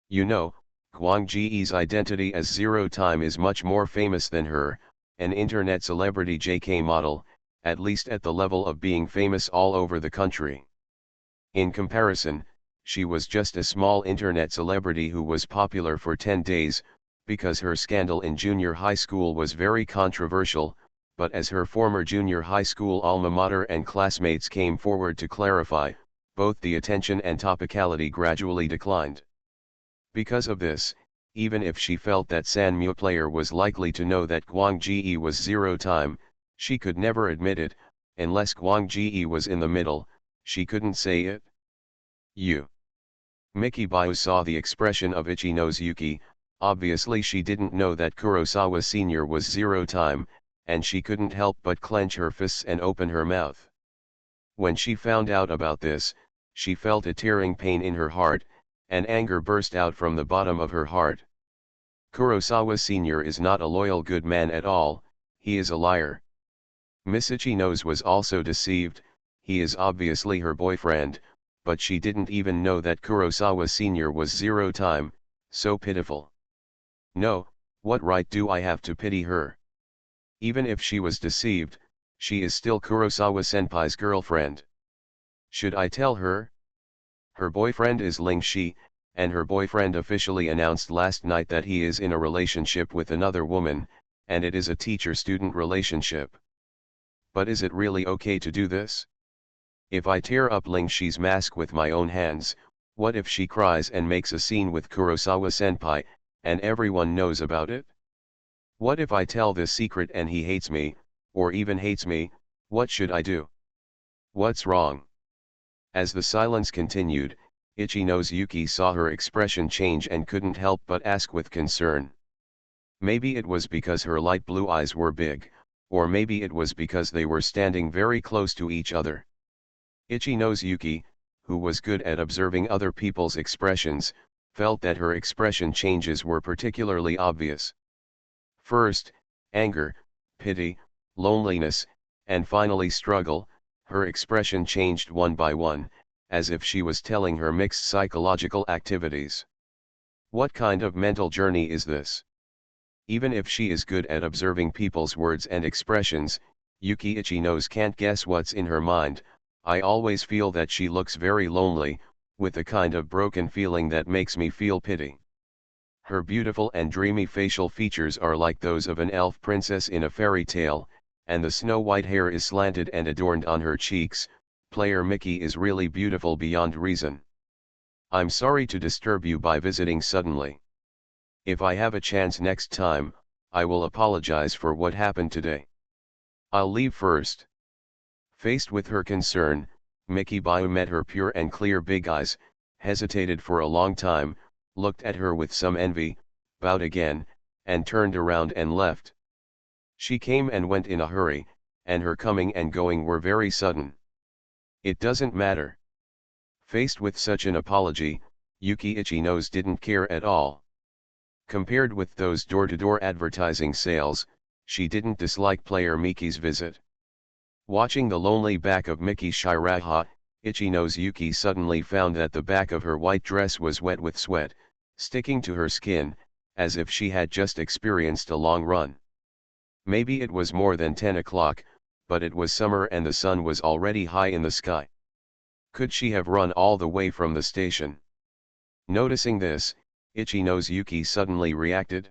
You know, Kwang Ji's identity as Zero Time is much more famous than her, an internet celebrity JK model, at least at the level of being famous all over the country. In comparison, she was just a small internet celebrity who was popular for 10 days, because her scandal in junior high school was very controversial, but as her former junior high school alma mater and classmates came forward to clarify, both the attention and topicality gradually declined. Because of this, even if she felt that Sanmyo player was likely to know that Kwang Ji was Zero Time, she could never admit it, unless Kwang Ji was in the middle, she couldn't say it. You. Mickey Bayu saw the expression of Itchy Nose Yuki, obviously she didn't know that Kurosawa Sr. was Zero Time, and she couldn't help but clench her fists and open her mouth. When she found out about this, she felt a tearing pain in her heart, and anger burst out from the bottom of her heart. Kurosawa Sr. is not a loyal good man at all, he is a liar. Miss Itchy Nose was also deceived, he is obviously her boyfriend, but she didn't even know that Kurosawa Sr. was Zero Time, so pitiful. No, what right do I have to pity her? Even if she was deceived, she is still Kurosawa Senpai's girlfriend. Should I tell her? Her boyfriend is Ling Shi, and her boyfriend officially announced last night that he is in a relationship with another woman, and it is a teacher-student relationship. But is it really okay to do this? If I tear up Ling Shi's mask with my own hands, what if she cries and makes a scene with Kurosawa-senpai, and everyone knows about it? What if I tell this secret and he hates me, or even hates me, what should I do? What's wrong? As the silence continued, Itchy Nose Yuki saw her expression change and couldn't help but ask with concern. Maybe it was because her light blue eyes were big, or maybe it was because they were standing very close to each other. Itchy Nose Yuki, who was good at observing other people's expressions, felt that her expression changes were particularly obvious. First, anger, pity, loneliness, and finally struggle. Her expression changed one by one, as if she was telling her mixed psychological activities. What kind of mental journey is this? Even if she is good at observing people's words and expressions, Yuki Itchy Nose can't guess what's in her mind. I always feel that she looks very lonely, with a kind of broken feeling that makes me feel pity. Her beautiful and dreamy facial features are like those of an elf princess in a fairy tale, and the snow-white hair is slanted and adorned on her cheeks. Player Mickey is really beautiful beyond reason. I'm sorry to disturb you by visiting suddenly. If I have a chance next time, I will apologize for what happened today. I'll leave first. Faced with her concern, Mickey Bayou met her pure and clear big eyes, hesitated for a long time, looked at her with some envy, bowed again, and turned around and left. She came and went in a hurry, and her coming and going were very sudden. It doesn't matter. Faced with such an apology, Yuki Itchy Nose didn't care at all. Compared with those door-to-door advertising sales, she didn't dislike Player Mickey's visit. Watching the lonely back of Mickey Shiraha, Itchy Nose Yuki suddenly found that the back of her white dress was wet with sweat, sticking to her skin, as if she had just experienced a long run. Maybe it was more than 10 o'clock, but it was summer and the sun was already high in the sky. Could she have run all the way from the station? Noticing this, Itchy Nose Yuki suddenly reacted.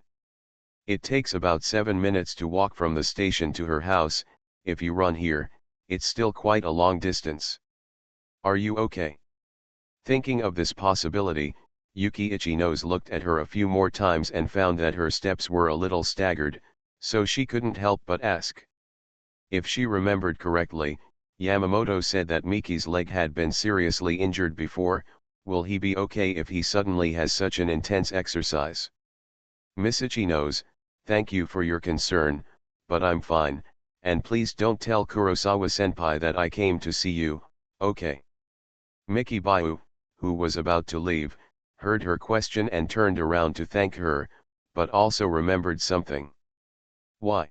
It takes about 7 minutes to walk from the station to her house. If you run here, it's still quite a long distance. Are you okay? Thinking of this possibility, Yuki Itchy Nose looked at her a few more times and found that her steps were a little staggered, so she couldn't help but ask. If she remembered correctly, Yamamoto said that Miki's leg had been seriously injured before. Will he be okay if he suddenly has such an intense exercise? Miss Itchy Nose, thank you for your concern, but I'm fine, and please don't tell Kurosawa-senpai that I came to see you, okay? Mickey Bayou, who was about to leave, heard her question and turned around to thank her, but also remembered something. Why?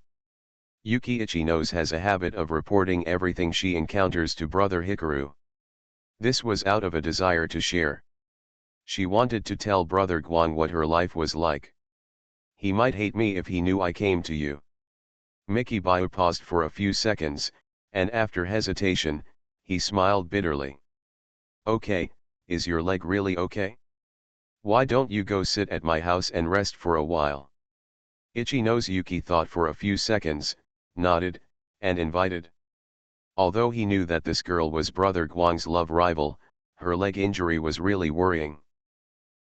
Yuki Itchy Nose has a habit of reporting everything she encounters to Brother Hikaru. This was out of a desire to share. She wanted to tell Brother Guan what her life was like. He might hate me if he knew I came to you. Mickey Bayou paused for a few seconds, and after hesitation, he smiled bitterly. Okay, is your leg really okay? Why don't you go sit at my house and rest for a while? Itchy Nose Yuki thought for a few seconds, nodded, and invited. Although he knew that this girl was Brother Guang's love rival, her leg injury was really worrying.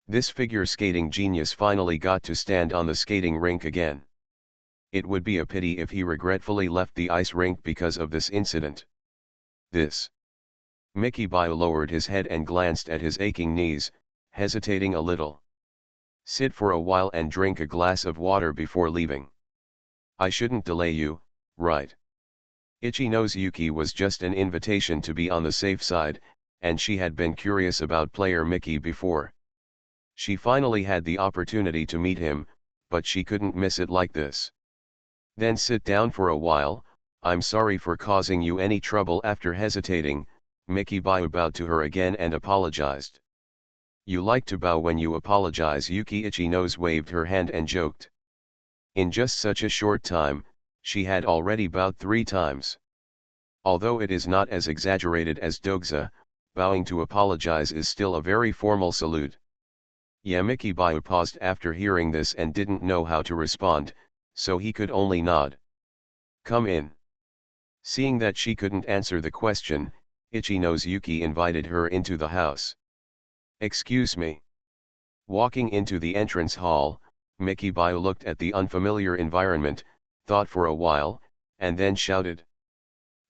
This figure skating genius finally got to stand on the skating rink again. It would be a pity if he regretfully left the ice rink because of this incident. Mickey Bayou lowered his head and glanced at his aching knees, hesitating a little. Sit for a while and drink a glass of water before leaving. I shouldn't delay you, right? Itchy Nose Yuki was just an invitation to be on the safe side, and she had been curious about Player Mickey before. She finally had the opportunity to meet him, but she couldn't miss it like this. Then sit down for a while. I'm sorry for causing you any trouble. After hesitating, Mickey Bayou bowed to her again and apologized. You like to bow when you apologize. Yuki Itchy Nose waved her hand and joked. In just such a short time, she had already bowed 3 times. Although it is not as exaggerated as Dogza, bowing to apologize is still a very formal salute. Mickey Bayou paused after hearing this and didn't know how to respond, so he could only nod. Come in. Seeing that she couldn't answer the question, Itchy Nose Yuki invited her into the house. Excuse me. Walking into the entrance hall, Mickey Bayou looked at the unfamiliar environment, thought for a while, and then shouted.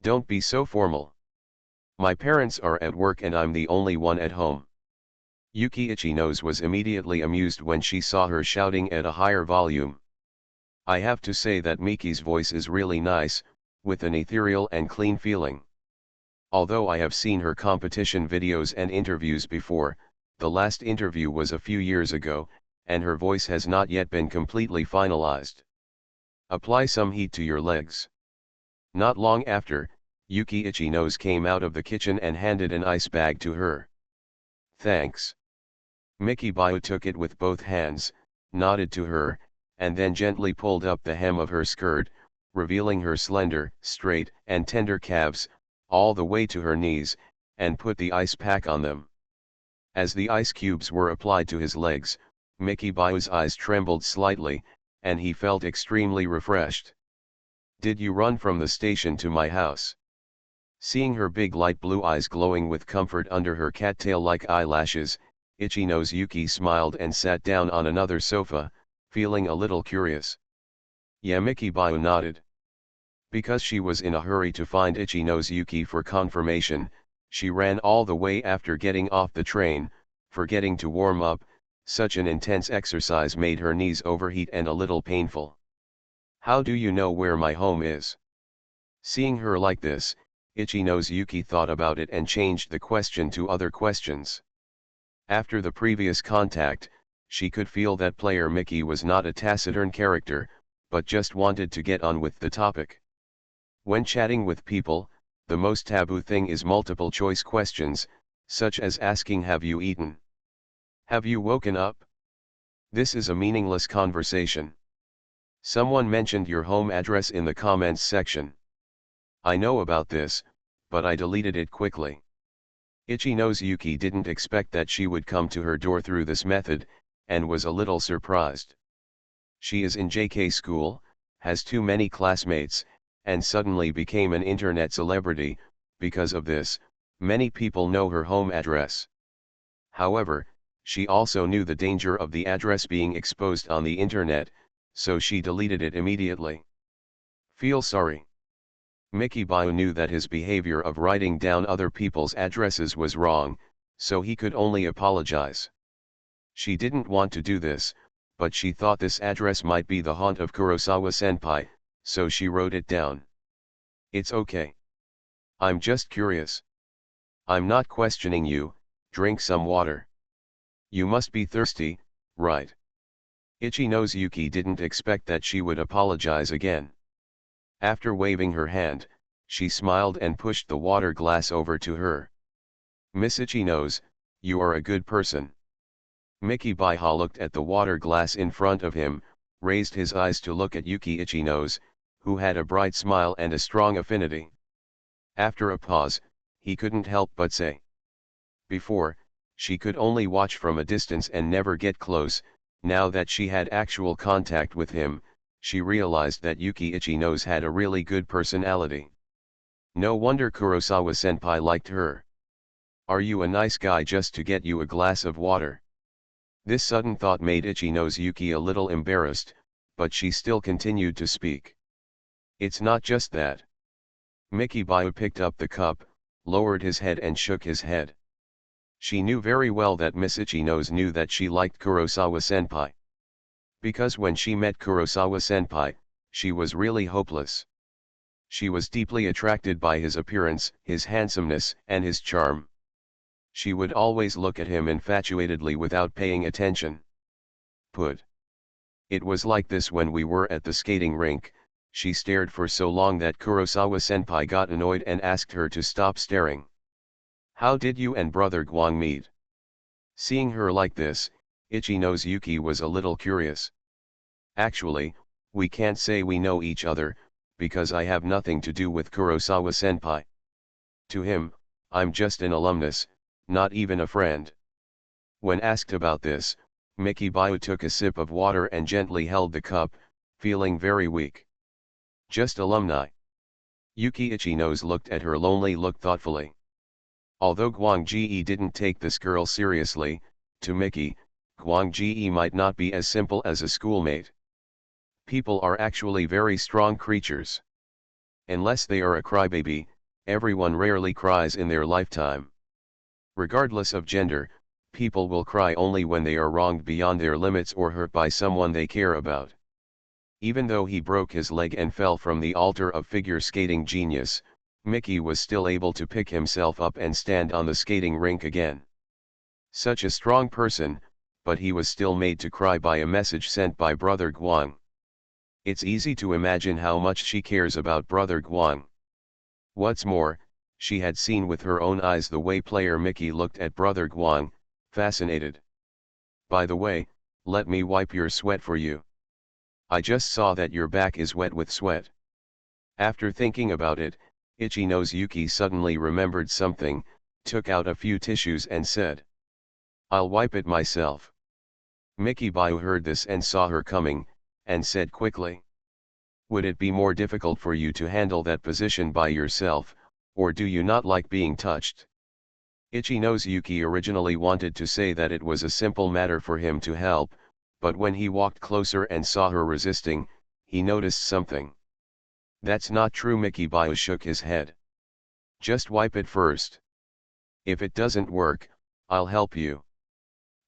Don't be so formal. My parents are at work and I'm the only one at home. Yuki Itchy Nose was immediately amused when she saw her shouting at a higher volume. I have to say that Miki's voice is really nice, with an ethereal and clean feeling. Although I have seen her competition videos and interviews before, the last interview was a few years ago, and her voice has not yet been completely finalized. Apply some heat to your legs. Not long after, Yuki Itchy Nose came out of the kitchen and handed an ice bag to her. Thanks. Miki Bayu took it with both hands, nodded to her, and then gently pulled up the hem of her skirt, revealing her slender, straight, and tender calves, all the way to her knees, and put the ice pack on them. As the ice cubes were applied to his legs, Miki Bayu's eyes trembled slightly, and he felt extremely refreshed. Did you run from the station to my house? Seeing her big light blue eyes glowing with comfort under her cattail-like eyelashes, Itchy Nose Yuki smiled and sat down on another sofa, feeling a little curious. Yeah, Miki Bayu nodded. Because she was in a hurry to find Itchy Nose Yuki for confirmation, she ran all the way after getting off the train, forgetting to warm up. Such an intense exercise made her knees overheat and a little painful. How do you know where my home is? Seeing her like this, Itchy Nose Yuki thought about it and changed the question to other questions. After the previous contact, she could feel that player Miki was not a taciturn character, but just wanted to get on with the topic. When chatting with people, the most taboo thing is multiple choice questions, such as asking have you eaten? Have you woken up? This is a meaningless conversation. Someone mentioned your home address in the comments section. I know about this, but I deleted it quickly. Itchy Nose Yuki didn't expect that she would come to her door through this method, and was a little surprised. She is in JK school, has too many classmates, and suddenly became an internet celebrity. Because of this, many people know her home address. However, she also knew the danger of the address being exposed on the internet, so she deleted it immediately. Feel sorry. Miki Bayu knew that his behavior of writing down other people's addresses was wrong, so he could only apologize. She didn't want to do this, but she thought this address might be the haunt of Kurosawa-senpai, so she wrote it down. It's okay. I'm just curious. I'm not questioning you. Drink some water. You must be thirsty, right? Itchy Nose Yuki didn't expect that she would apologize again. After waving her hand, she smiled and pushed the water glass over to her. Miss Itchy Nose, you are a good person. Miki Bayu looked at the water glass in front of him, raised his eyes to look at Yuki Itchy Nose, who had a bright smile and a strong affinity. After a pause, he couldn't help but say. Before, she could only watch from a distance and never get close. Now that she had actual contact with him, she realized that Yuki Itchy Nose had a really good personality. No wonder Kurosawa-senpai liked her. Are you a nice guy just to get you a glass of water? This sudden thought made Itchy Nose Yuki a little embarrassed, but she still continued to speak. It's not just that. Miki Bayu picked up the cup, lowered his head and shook his head. She knew very well that Miss Itchy Nose knew that she liked Kurosawa-senpai. Because when she met Kurosawa-senpai, she was really hopeless. She was deeply attracted by his appearance, his handsomeness, and his charm. She would always look at him infatuatedly without paying attention. It was like this when we were at the skating rink. She stared for so long that Kurosawa-senpai got annoyed and asked her to stop staring. How did you and brother Guang meet? Seeing her like this, Itchy Nose Yuki was a little curious. Actually, we can't say we know each other, because I have nothing to do with Kurosawa-senpai. To him, I'm just an alumnus, not even a friend. When asked about this, Miki Bayu took a sip of water and gently held the cup, feeling very weak. Just alumni. Yuki Itchy Nose looked at her lonely look thoughtfully. Although Guang Ji didn't take this girl seriously, to Miki, Guang Ji might not be as simple as a schoolmate. People are actually very strong creatures. Unless they are a crybaby, everyone rarely cries in their lifetime. Regardless of gender, people will cry only when they are wronged beyond their limits or hurt by someone they care about. Even though he broke his leg and fell from the altar of figure skating genius, Mickey was still able to pick himself up and stand on the skating rink again. Such a strong person, but he was still made to cry by a message sent by Brother Guang. It's easy to imagine how much she cares about Brother Guang. What's more, she had seen with her own eyes the way player Mickey looked at Brother Guang, fascinated. By the way, let me wipe your sweat for you. I just saw that your back is wet with sweat. After thinking about it, Itchy Nose Yuki suddenly remembered something, took out a few tissues and said, "I'll wipe it myself." Mickey Bio heard this and saw her coming, and said quickly, "Would it be more difficult for you to handle that position by yourself, or do you not like being touched?" Itchy Nose Yuki originally wanted to say that it was a simple matter for him to help, but when he walked closer and saw her resisting, he noticed something. "That's not true." Mickey Bio shook his head. "Just wipe it first. If it doesn't work, I'll help you."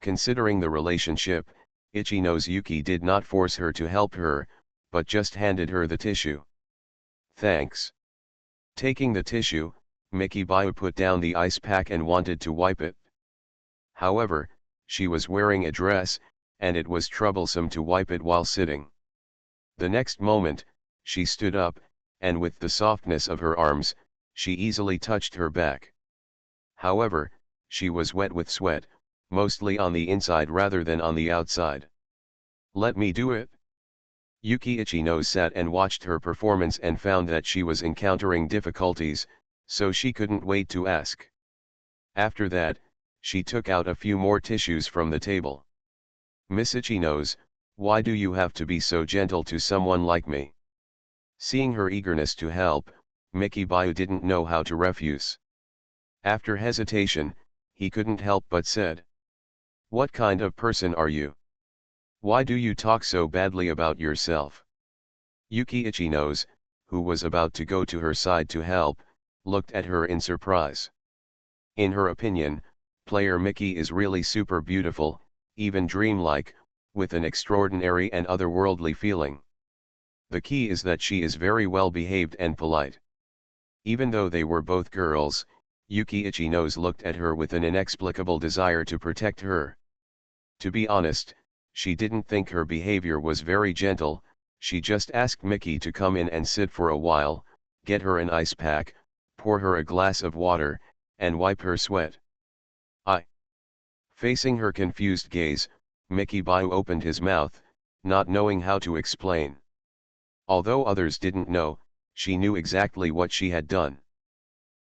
Considering the relationship, Itchy Nose Yuki did not force her to help her, but just handed her the tissue. "Thanks." Taking the tissue, Mickey Bio put down the ice pack and wanted to wipe it. However, she was wearing a dress, and it was troublesome to wipe it while sitting. The next moment, she stood up, and with the softness of her arms, she easily touched her back. However, she was wet with sweat, mostly on the inside rather than on the outside. "Let me do it." Yuki Itchy Nose sat and watched her performance and found that she was encountering difficulties, so she couldn't wait to ask. After that, she took out a few more tissues from the table. "Miss Itchy Nose, why do you have to be so gentle to someone like me?" Seeing her eagerness to help, Mickey Bio didn't know how to refuse. After hesitation, he couldn't help but said, "What kind of person are you? Why do you talk so badly about yourself?" Yuki Itchy Nose, who was about to go to her side to help, looked at her in surprise. In her opinion, player Mickey is really super beautiful, even dreamlike, with an extraordinary and otherworldly feeling. The key is that she is very well behaved and polite. Even though they were both girls, Yuki Itchy Nose looked at her with an inexplicable desire to protect her. To be honest, she didn't think her behavior was very gentle. She just asked Mickey to come in and sit for a while, get her an ice pack, pour her a glass of water, and wipe her sweat. Facing her confused gaze, Mickey Bio opened his mouth, not knowing how to explain. Although others didn't know, she knew exactly what she had done.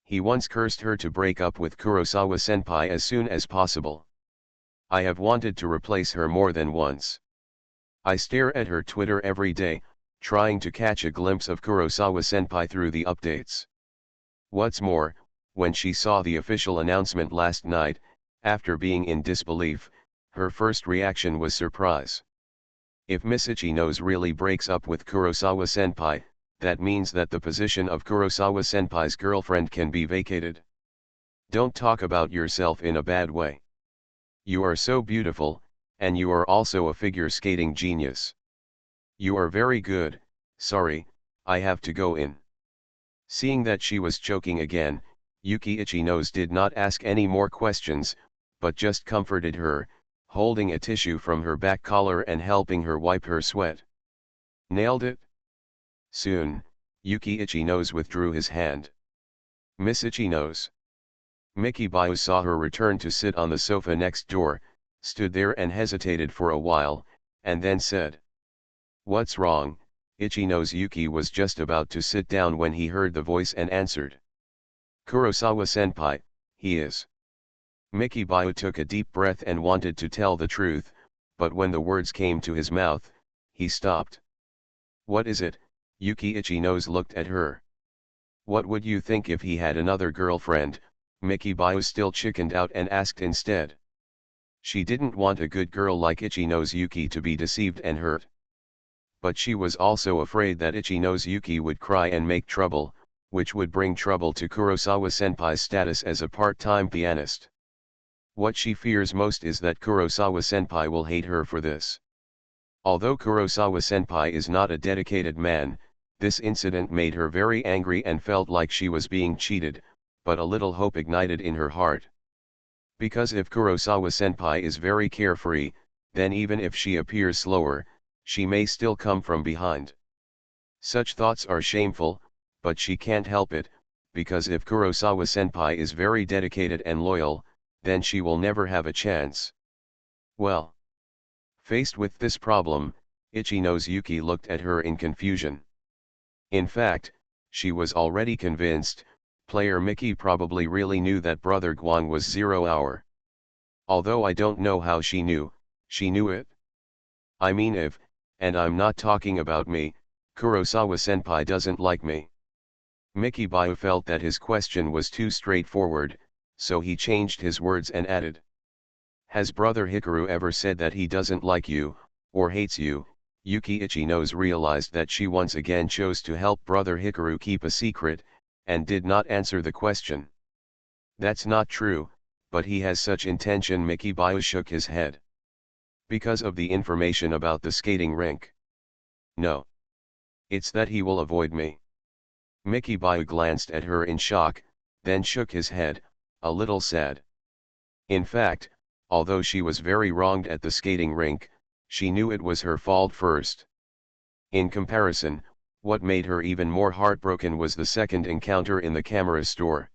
He once cursed her to break up with Kurosawa-senpai as soon as possible. I have wanted to replace her more than once. I stare at her Twitter every day, trying to catch a glimpse of Kurosawa-senpai through the updates. What's more, when she saw the official announcement last night, after being in disbelief, her first reaction was surprise. If Miss Itchy Nose really breaks up with Kurosawa-senpai, that means that the position of Kurosawa-senpai's girlfriend can be vacated. Don't talk about yourself in a bad way. You are so beautiful, and you are also a figure skating genius. You are very good. Sorry, I have to go in. Seeing that she was choking again, Yuki Itchy Nose did not ask any more questions, but just comforted her, holding a tissue from her back collar and helping her wipe her sweat. Nailed it? Soon, Yuki Itchy Nose withdrew his hand. Miss Itchy Nose. Mickey Bio saw her return to sit on the sofa next door, stood there and hesitated for a while, and then said, "What's wrong?" Itchy Nose Yuki was just about to sit down when he heard the voice and answered. "Kurosawa-senpai, he is." Mickey Bio took a deep breath and wanted to tell the truth, but when the words came to his mouth, he stopped. "What is it?" Yuki Itchy Nose looked at her. "What would you think if he had another girlfriend?" Mickey Bio still chickened out and asked instead. She didn't want a good girl like Itchy Nose Yuki to be deceived and hurt. But she was also afraid that Itchy Nose Yuki would cry and make trouble, which would bring trouble to Kurosawa-senpai's status as a part-time pianist. What she fears most is that Kurosawa-senpai will hate her for this. Although Kurosawa-senpai is not a dedicated man, this incident made her very angry and felt like she was being cheated, but a little hope ignited in her heart. Because if Kurosawa-senpai is very carefree, then even if she appears slower, she may still come from behind. Such thoughts are shameful, but she can't help it, because if Kurosawa-senpai is very dedicated and loyal, then she will never have a chance. Well, faced with this problem, Ichino's Yuki looked at her in confusion. In fact, she was already convinced, player Mickey probably really knew that Brother Guang was 0 hour. Although I don't know how she knew it. I mean if, and I'm not talking about me, Kurosawa-senpai doesn't like me. Mickey Bio felt that his question was too straightforward, so he changed his words and added. Has Brother Hikaru ever said that he doesn't like you, or hates you? Yuki Ichino's realized that she once again chose to help Brother Hikaru keep a secret, and did not answer the question. That's not true, but he has such intention. Mickey Bio shook his head. Because of the information about the skating rink. No. It's that he will avoid me. Mickey Bio glanced at her in shock, then shook his head, a little sad. In fact, although she was very wronged at the skating rink, she knew it was her fault first. In comparison, what made her even more heartbroken was the second encounter in the camera store.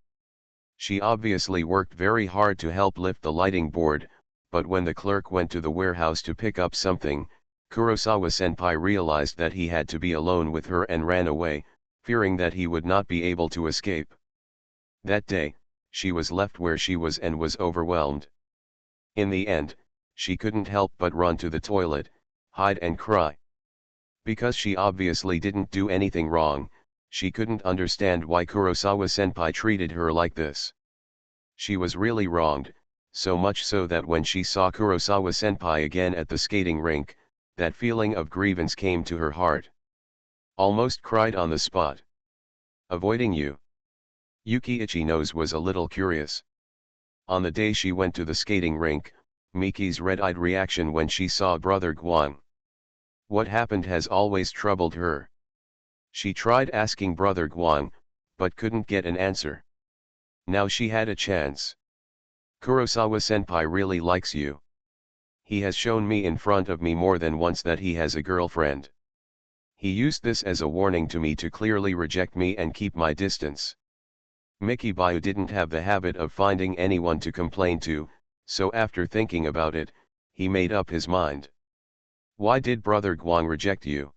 She obviously worked very hard to help lift the lighting board, but when the clerk went to the warehouse to pick up something, Kurosawa-senpai realized that he had to be alone with her and ran away, fearing that he would not be able to escape. That day, she was left where she was and was overwhelmed. In the end, she couldn't help but run to the toilet, hide and cry. Because she obviously didn't do anything wrong, she couldn't understand why Kurosawa-senpai treated her like this. She was really wronged, so much so that when she saw Kurosawa-senpai again at the skating rink, that feeling of grievance came to her heart. Almost cried on the spot. Avoiding you? Yuki Ichino's was a little curious. On the day she went to the skating rink, Miki's red-eyed reaction when she saw Brother Guang. What happened has always troubled her. She tried asking Brother Guang, but couldn't get an answer. Now she had a chance. Kurosawa-senpai really likes you. He has shown me in front of me more than once that he has a girlfriend. He used this as a warning to me to clearly reject me and keep my distance. Mickey Bio didn't have the habit of finding anyone to complain to, so after thinking about it, he made up his mind. Why did Brother Guang reject you?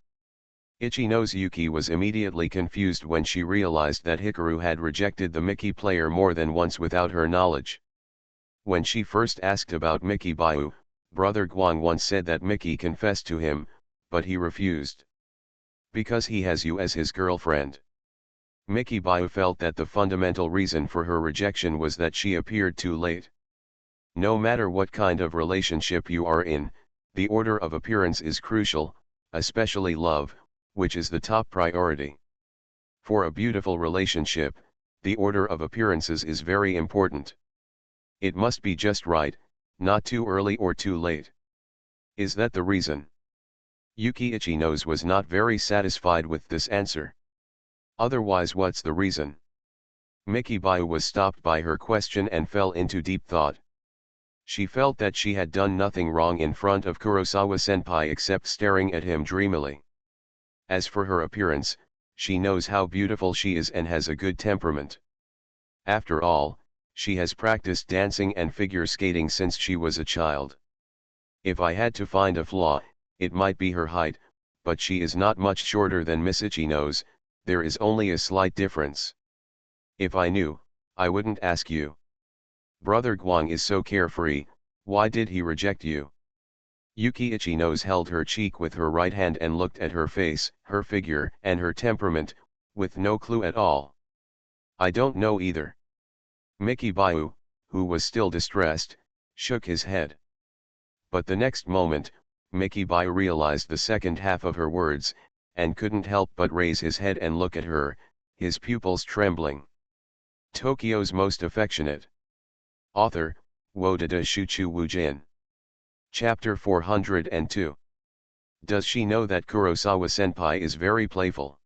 Ichino's Yuki was immediately confused when she realized that Hikaru had rejected the Mickey player more than once without her knowledge. When she first asked about Mickey Bio, Brother Guang once said that Mickey confessed to him, but he refused. Because he has you as his girlfriend. Mickey Bio felt that the fundamental reason for her rejection was that she appeared too late. No matter what kind of relationship you are in, the order of appearance is crucial, especially love, which is the top priority. For a beautiful relationship, the order of appearances is very important. It must be just right, not too early or too late. Is that the reason? Yuki Ichino's was not very satisfied with this answer. Otherwise, what's the reason? Mickey Bio was stopped by her question and fell into deep thought. She felt that she had done nothing wrong in front of Kurosawa-senpai except staring at him dreamily. As for her appearance, she knows how beautiful she is and has a good temperament. After all, she has practiced dancing and figure skating since she was a child. If I had to find a flaw, it might be her height, but she is not much shorter than Miss Ichino's, there is only a slight difference. If I knew, I wouldn't ask you. Brother Guang is so carefree, why did he reject you? Yuki Ichino's held her cheek with her right hand and looked at her face, her figure, and her temperament, with no clue at all. I don't know either. Mickey Bio, who was still distressed, shook his head. But the next moment, Mickey Bio realized the second half of her words, and couldn't help but raise his head and look at her, his pupils trembling. Tokyo's Most Affectionate. Author, Wodada Shuchu Wujin. Chapter 402. Does she know that Kurosawa-senpai is very playful?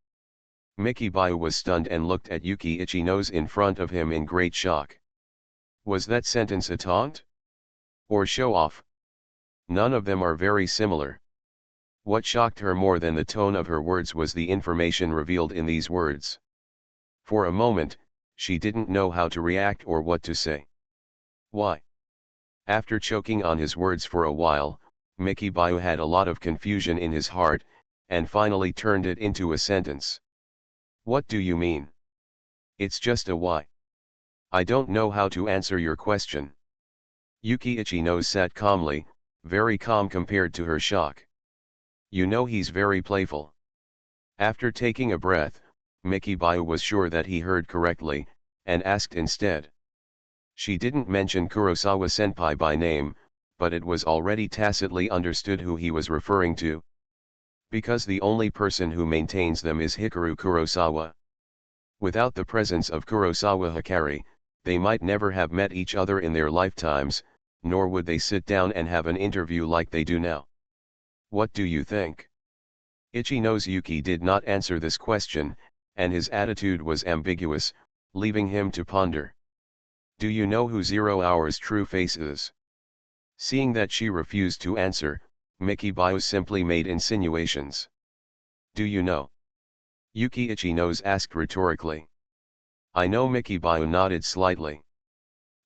Mikibayo was stunned and looked at Yuki Ichino's in front of him in great shock. Was that sentence a taunt? Or show-off? None of them are very similar. What shocked her more than the tone of her words was the information revealed in these words. For a moment, she didn't know how to react or what to say. Why? After choking on his words for a while, Mikibayo had a lot of confusion in his heart, and finally turned it into a sentence. What do you mean? It's just a why. I don't know how to answer your question. Yuki Ichino sat calmly, very calm compared to her shock. You know he's very playful. After taking a breath, Mikibayo was sure that he heard correctly, and asked instead. She didn't mention Kurosawa-senpai by name, but it was already tacitly understood who he was referring to. Because the only person who maintains them is Hikaru Kurosawa. Without the presence of Kurosawa Hikari, they might never have met each other in their lifetimes, nor would they sit down and have an interview like they do now. What do you think? Ichino's Yuki did not answer this question, and his attitude was ambiguous, leaving him to ponder. Do you know who 0 Hour's true face is? Seeing that she refused to answer, Mikibayo simply made insinuations. Do you know? Yuki Ichino's asked rhetorically. I know. Mikibayo nodded slightly.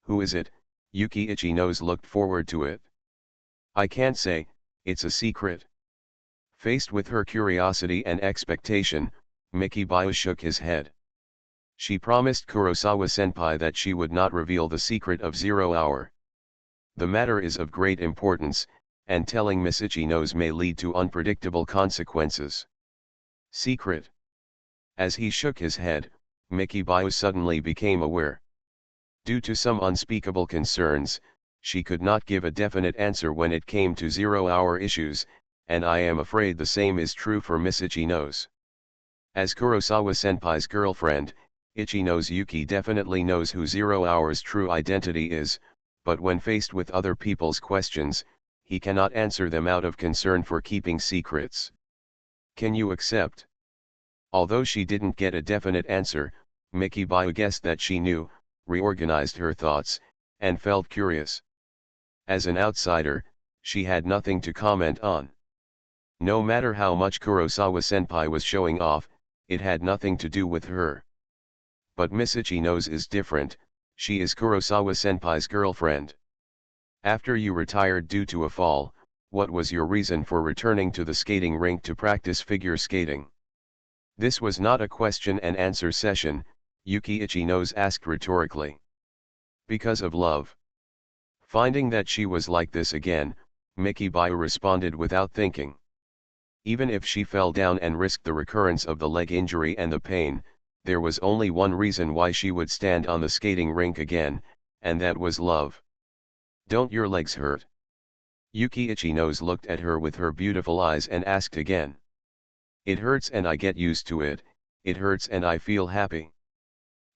Who is it? Yuki Ichino's looked forward to it. I can't say, it's a secret. Faced with her curiosity and expectation, Mikibayo shook his head. She promised Kurosawa-senpai that she would not reveal the secret of 0 Hour. The matter is of great importance, and telling Miss Ichino's may lead to unpredictable consequences. Secret. As he shook his head, Mikibayo suddenly became aware. Due to some unspeakable concerns, she could not give a definite answer when it came to 0 Hour issues, and I am afraid the same is true for Miss Ichino's. As Kurosawa-senpai's girlfriend, Ichino's Yuki definitely knows who 0 Hour's true identity is, but when faced with other people's questions, he cannot answer them out of concern for keeping secrets. Can you accept? Although she didn't get a definite answer, Mikibayo guessed that she knew, reorganized her thoughts, and felt curious. As an outsider, she had nothing to comment on. No matter how much Kurosawa-senpai was showing off, it had nothing to do with her. But Miss Ichino's is different, she is Kurosawa-senpai's girlfriend. After you retired due to a fall, what was your reason for returning to the skating rink to practice figure skating? This was not a question and answer session, Yuki Ichino's asked rhetorically. Because of love. Finding that she was like this again, Mikibayo responded without thinking. Even if she fell down and risked the recurrence of the leg injury and the pain, there was only one reason why she would stand on the skating rink again, and that was love. Don't your legs hurt? Yuki Ichino's looked at her with her beautiful eyes and asked again. It hurts and I get used to it, it hurts and I feel happy.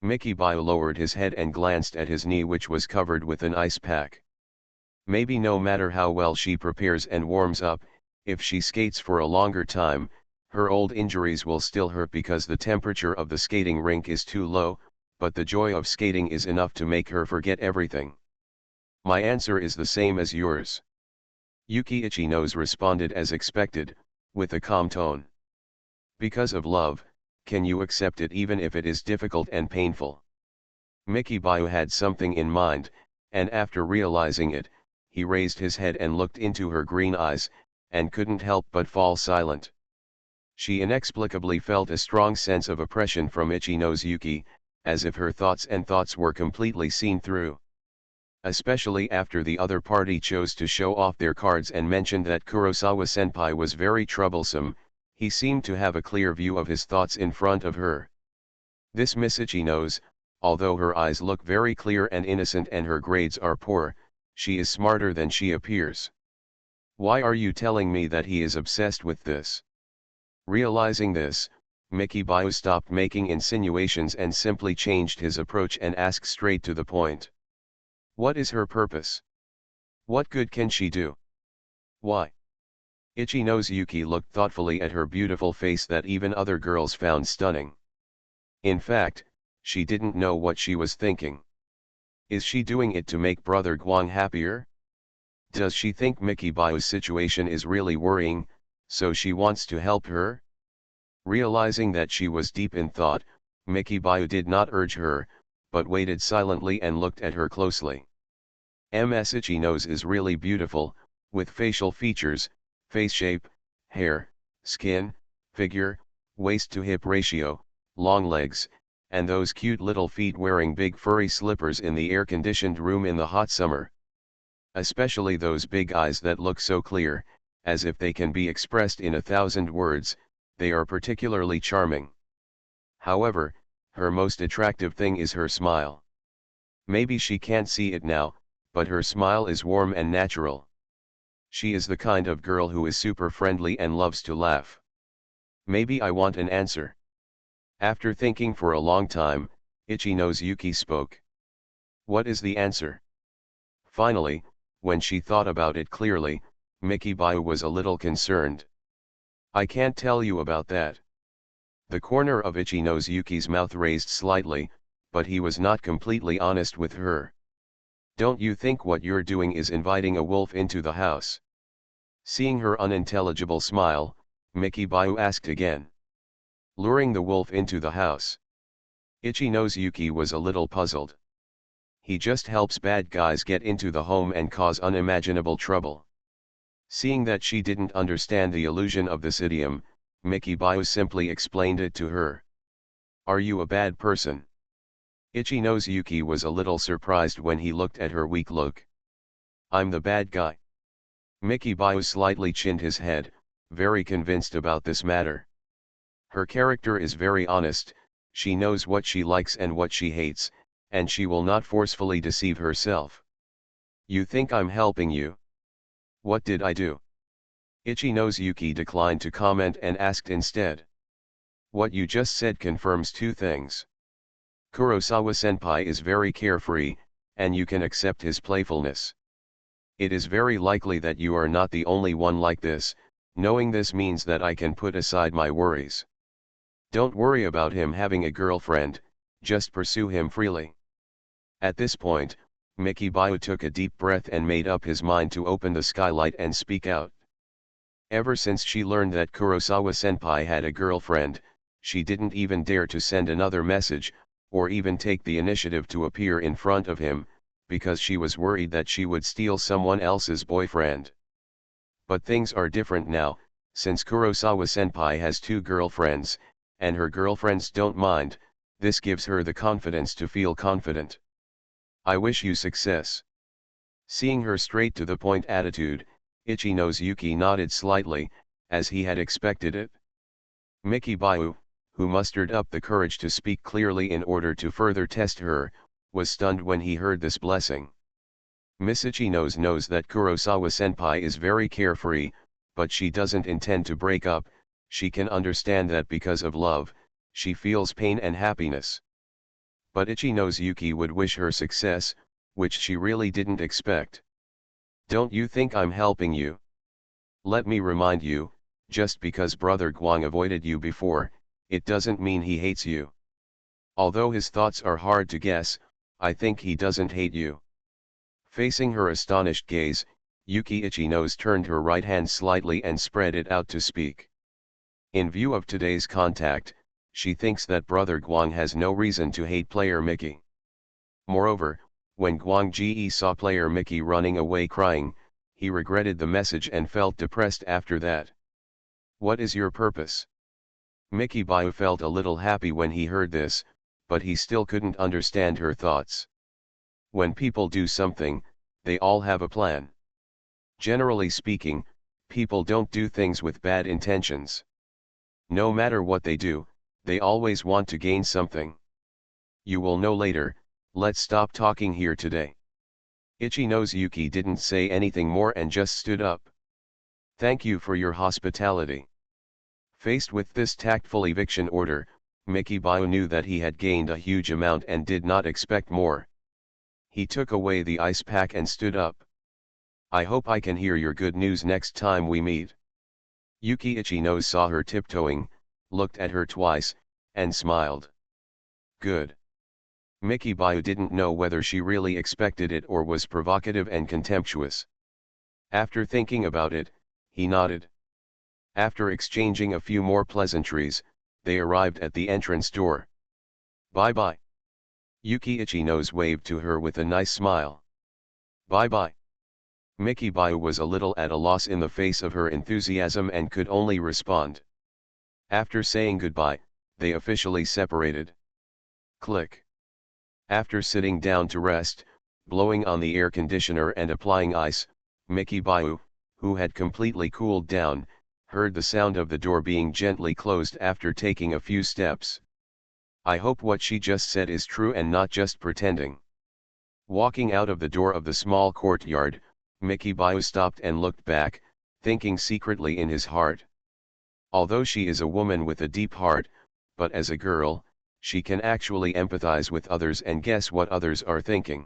Mikibayo lowered his head and glanced at his knee, which was covered with an ice pack. Maybe no matter how well she prepares and warms up, if she skates for a longer time, her old injuries will still hurt because the temperature of the skating rink is too low, but the joy of skating is enough to make her forget everything. My answer is the same as yours. Yuki Ichino's responded as expected, with a calm tone. Because of love, can you accept it even if it is difficult and painful? Mikibayo had something in mind, and after realizing it, he raised his head and looked into her green eyes, and couldn't help but fall silent. She inexplicably felt a strong sense of oppression from Ichino's Yuki, as if her thoughts were completely seen through. Especially after the other party chose to show off their cards and mentioned that Kurosawa-senpai was very troublesome, he seemed to have a clear view of his thoughts in front of her. This Miss Ichino's, although her eyes look very clear and innocent and her grades are poor, she is smarter than she appears. Why are you telling me that he is obsessed with this? Realizing this, Mikibayo stopped making insinuations and simply changed his approach and asked straight to the point. What is her purpose? What good can she do? Why? Itchy Nose Yuki looked thoughtfully at her beautiful face that even other girls found stunning. In fact, she didn't know what she was thinking. Is she doing it to make Brother Guang happier? Does she think Mickey Bio's situation is really worrying, so she wants to help her? Realizing that she was deep in thought, Mickey Bio did not urge her, but waited silently and looked at her closely. Ms. Itchy Nose is really beautiful, with facial features, face shape, hair, skin, figure, waist to hip ratio, long legs, and those cute little feet wearing big furry slippers in the air-conditioned room in the hot summer. Especially those big eyes that look so clear, as if they can be expressed in 1,000 words, they are particularly charming. However, her most attractive thing is her smile. Maybe she can't see it now, but her smile is warm and natural. She is the kind of girl who is super friendly and loves to laugh. Maybe I want an answer. After thinking for a long time, Itchy Nose Yuki spoke. What is the answer? Finally, when she thought about it clearly, Mickey Bio was a little concerned. I can't tell you about that. The corner of Itchy Nose Yuki's mouth raised slightly, but he was not completely honest with her. Don't you think what you're doing is inviting a wolf into the house? Seeing her unintelligible smile, Mickey Bio asked again. Luring the wolf into the house. Itchy Nose Yuki was a little puzzled. He just helps bad guys get into the home and cause unimaginable trouble. Seeing that she didn't understand the illusion of this idiom, Mickey Bio simply explained it to her. Are you a bad person? Itchy Nose Yuki was a little surprised when he looked at her weak look. I'm the bad guy. Mickey Bio slightly chinned his head, very convinced about this matter. Her character is very honest, she knows what she likes and what she hates, and she will not forcefully deceive herself. You think I'm helping you? What did I do? Itchy Nose Yuki declined to comment and asked instead. What you just said confirms two things. Kurosawa-senpai is very carefree, and you can accept his playfulness. It is very likely that you are not the only one like this. Knowing this means that I can put aside my worries. Don't worry about him having a girlfriend, just pursue him freely. At this point, Mickey Bio took a deep breath and made up his mind to open the skylight and speak out. Ever since she learned that Kurosawa-senpai had a girlfriend, she didn't even dare to send another message, or even take the initiative to appear in front of him, because she was worried that she would steal someone else's boyfriend. But things are different now, since Kurosawa-senpai has two girlfriends, and her girlfriends don't mind. This gives her the confidence to feel confident. I wish you success. Seeing her straight to the point attitude, Itchy Nose Yuki nodded slightly, as he had expected it. Mickey Bio, who mustered up the courage to speak clearly in order to further test her, was stunned when he heard this blessing. Miss Itchy Nose knows that Kurosawa-senpai is very carefree, but she doesn't intend to break up. She can understand that because of love, she feels pain and happiness. But Itchy Nose Yuki would wish her success, which she really didn't expect. Don't you think I'm helping you? Let me remind you, just because Brother Guang avoided you before, it doesn't mean he hates you. Although his thoughts are hard to guess, I think he doesn't hate you. Facing her astonished gaze, Yuki Itchy Nose turned her right hand slightly and spread it out to speak. In view of today's contact, she thinks that Brother Guang has no reason to hate player Mickey. Moreover, when Guang Ge saw player Mickey running away crying, he regretted the message and felt depressed after that. What is your purpose? Mickey Bio felt a little happy when he heard this, but he still couldn't understand her thoughts. When people do something, they all have a plan. Generally speaking, people don't do things with bad intentions. No matter what they do, they always want to gain something. You will know later. Let's stop talking here today. Itchy Nose Yuki didn't say anything more and just stood up. Thank you for your hospitality. Faced with this tactful eviction order, Mickey Bio knew that he had gained a huge amount and did not expect more. He took away the ice pack and stood up. I hope I can hear your good news next time we meet. Yuki Ichino saw her tiptoeing, looked at her twice, and smiled. Good. Miki Bayu didn't know whether she really expected it or was provocative and contemptuous. After thinking about it, he nodded. After exchanging a few more pleasantries, they arrived at the entrance door. Bye-bye. Yuki Ichino's waved to her with a nice smile. Bye-bye. Miki Bayu was a little at a loss in the face of her enthusiasm and could only respond. After saying goodbye, they officially separated. Click. After sitting down to rest, blowing on the air conditioner and applying ice, Miki Bayu, who had completely cooled down, heard the sound of the door being gently closed after taking a few steps. I hope what she just said is true and not just pretending. Walking out of the door of the small courtyard, Miki Bayu stopped and looked back, thinking secretly in his heart. Although she is a woman with a deep heart, but as a girl, she can actually empathize with others and guess what others are thinking.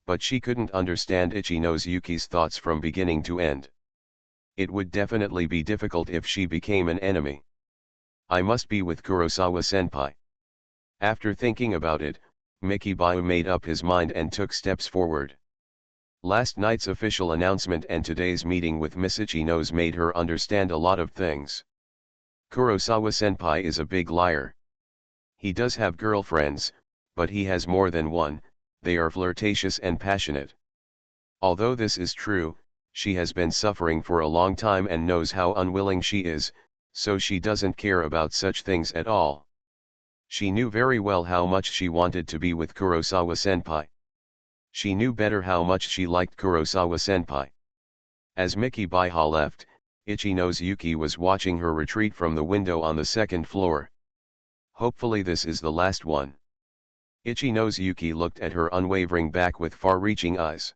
But she couldn't understand Ichino's Yuki's thoughts from beginning to end. It would definitely be difficult if she became an enemy. I must be with Kurosawa-senpai. After thinking about it, Miki Bayu made up his mind and took steps forward. Last night's official announcement and today's meeting with Miss Ichino's made her understand a lot of things. Kurosawa-senpai is a big liar. He does have girlfriends, but he has more than one. They are flirtatious and passionate. Although this is true, she has been suffering for a long time and knows how unwilling she is, so she doesn't care about such things at all. She knew very well how much she wanted to be with Kurosawa-senpai. She knew better how much she liked Kurosawa-senpai. As Miki Bayu left, Ichino's Yuki was watching her retreat from the window on the second floor. Hopefully this is the last one. Ichino's Yuki looked at her unwavering back with far-reaching eyes.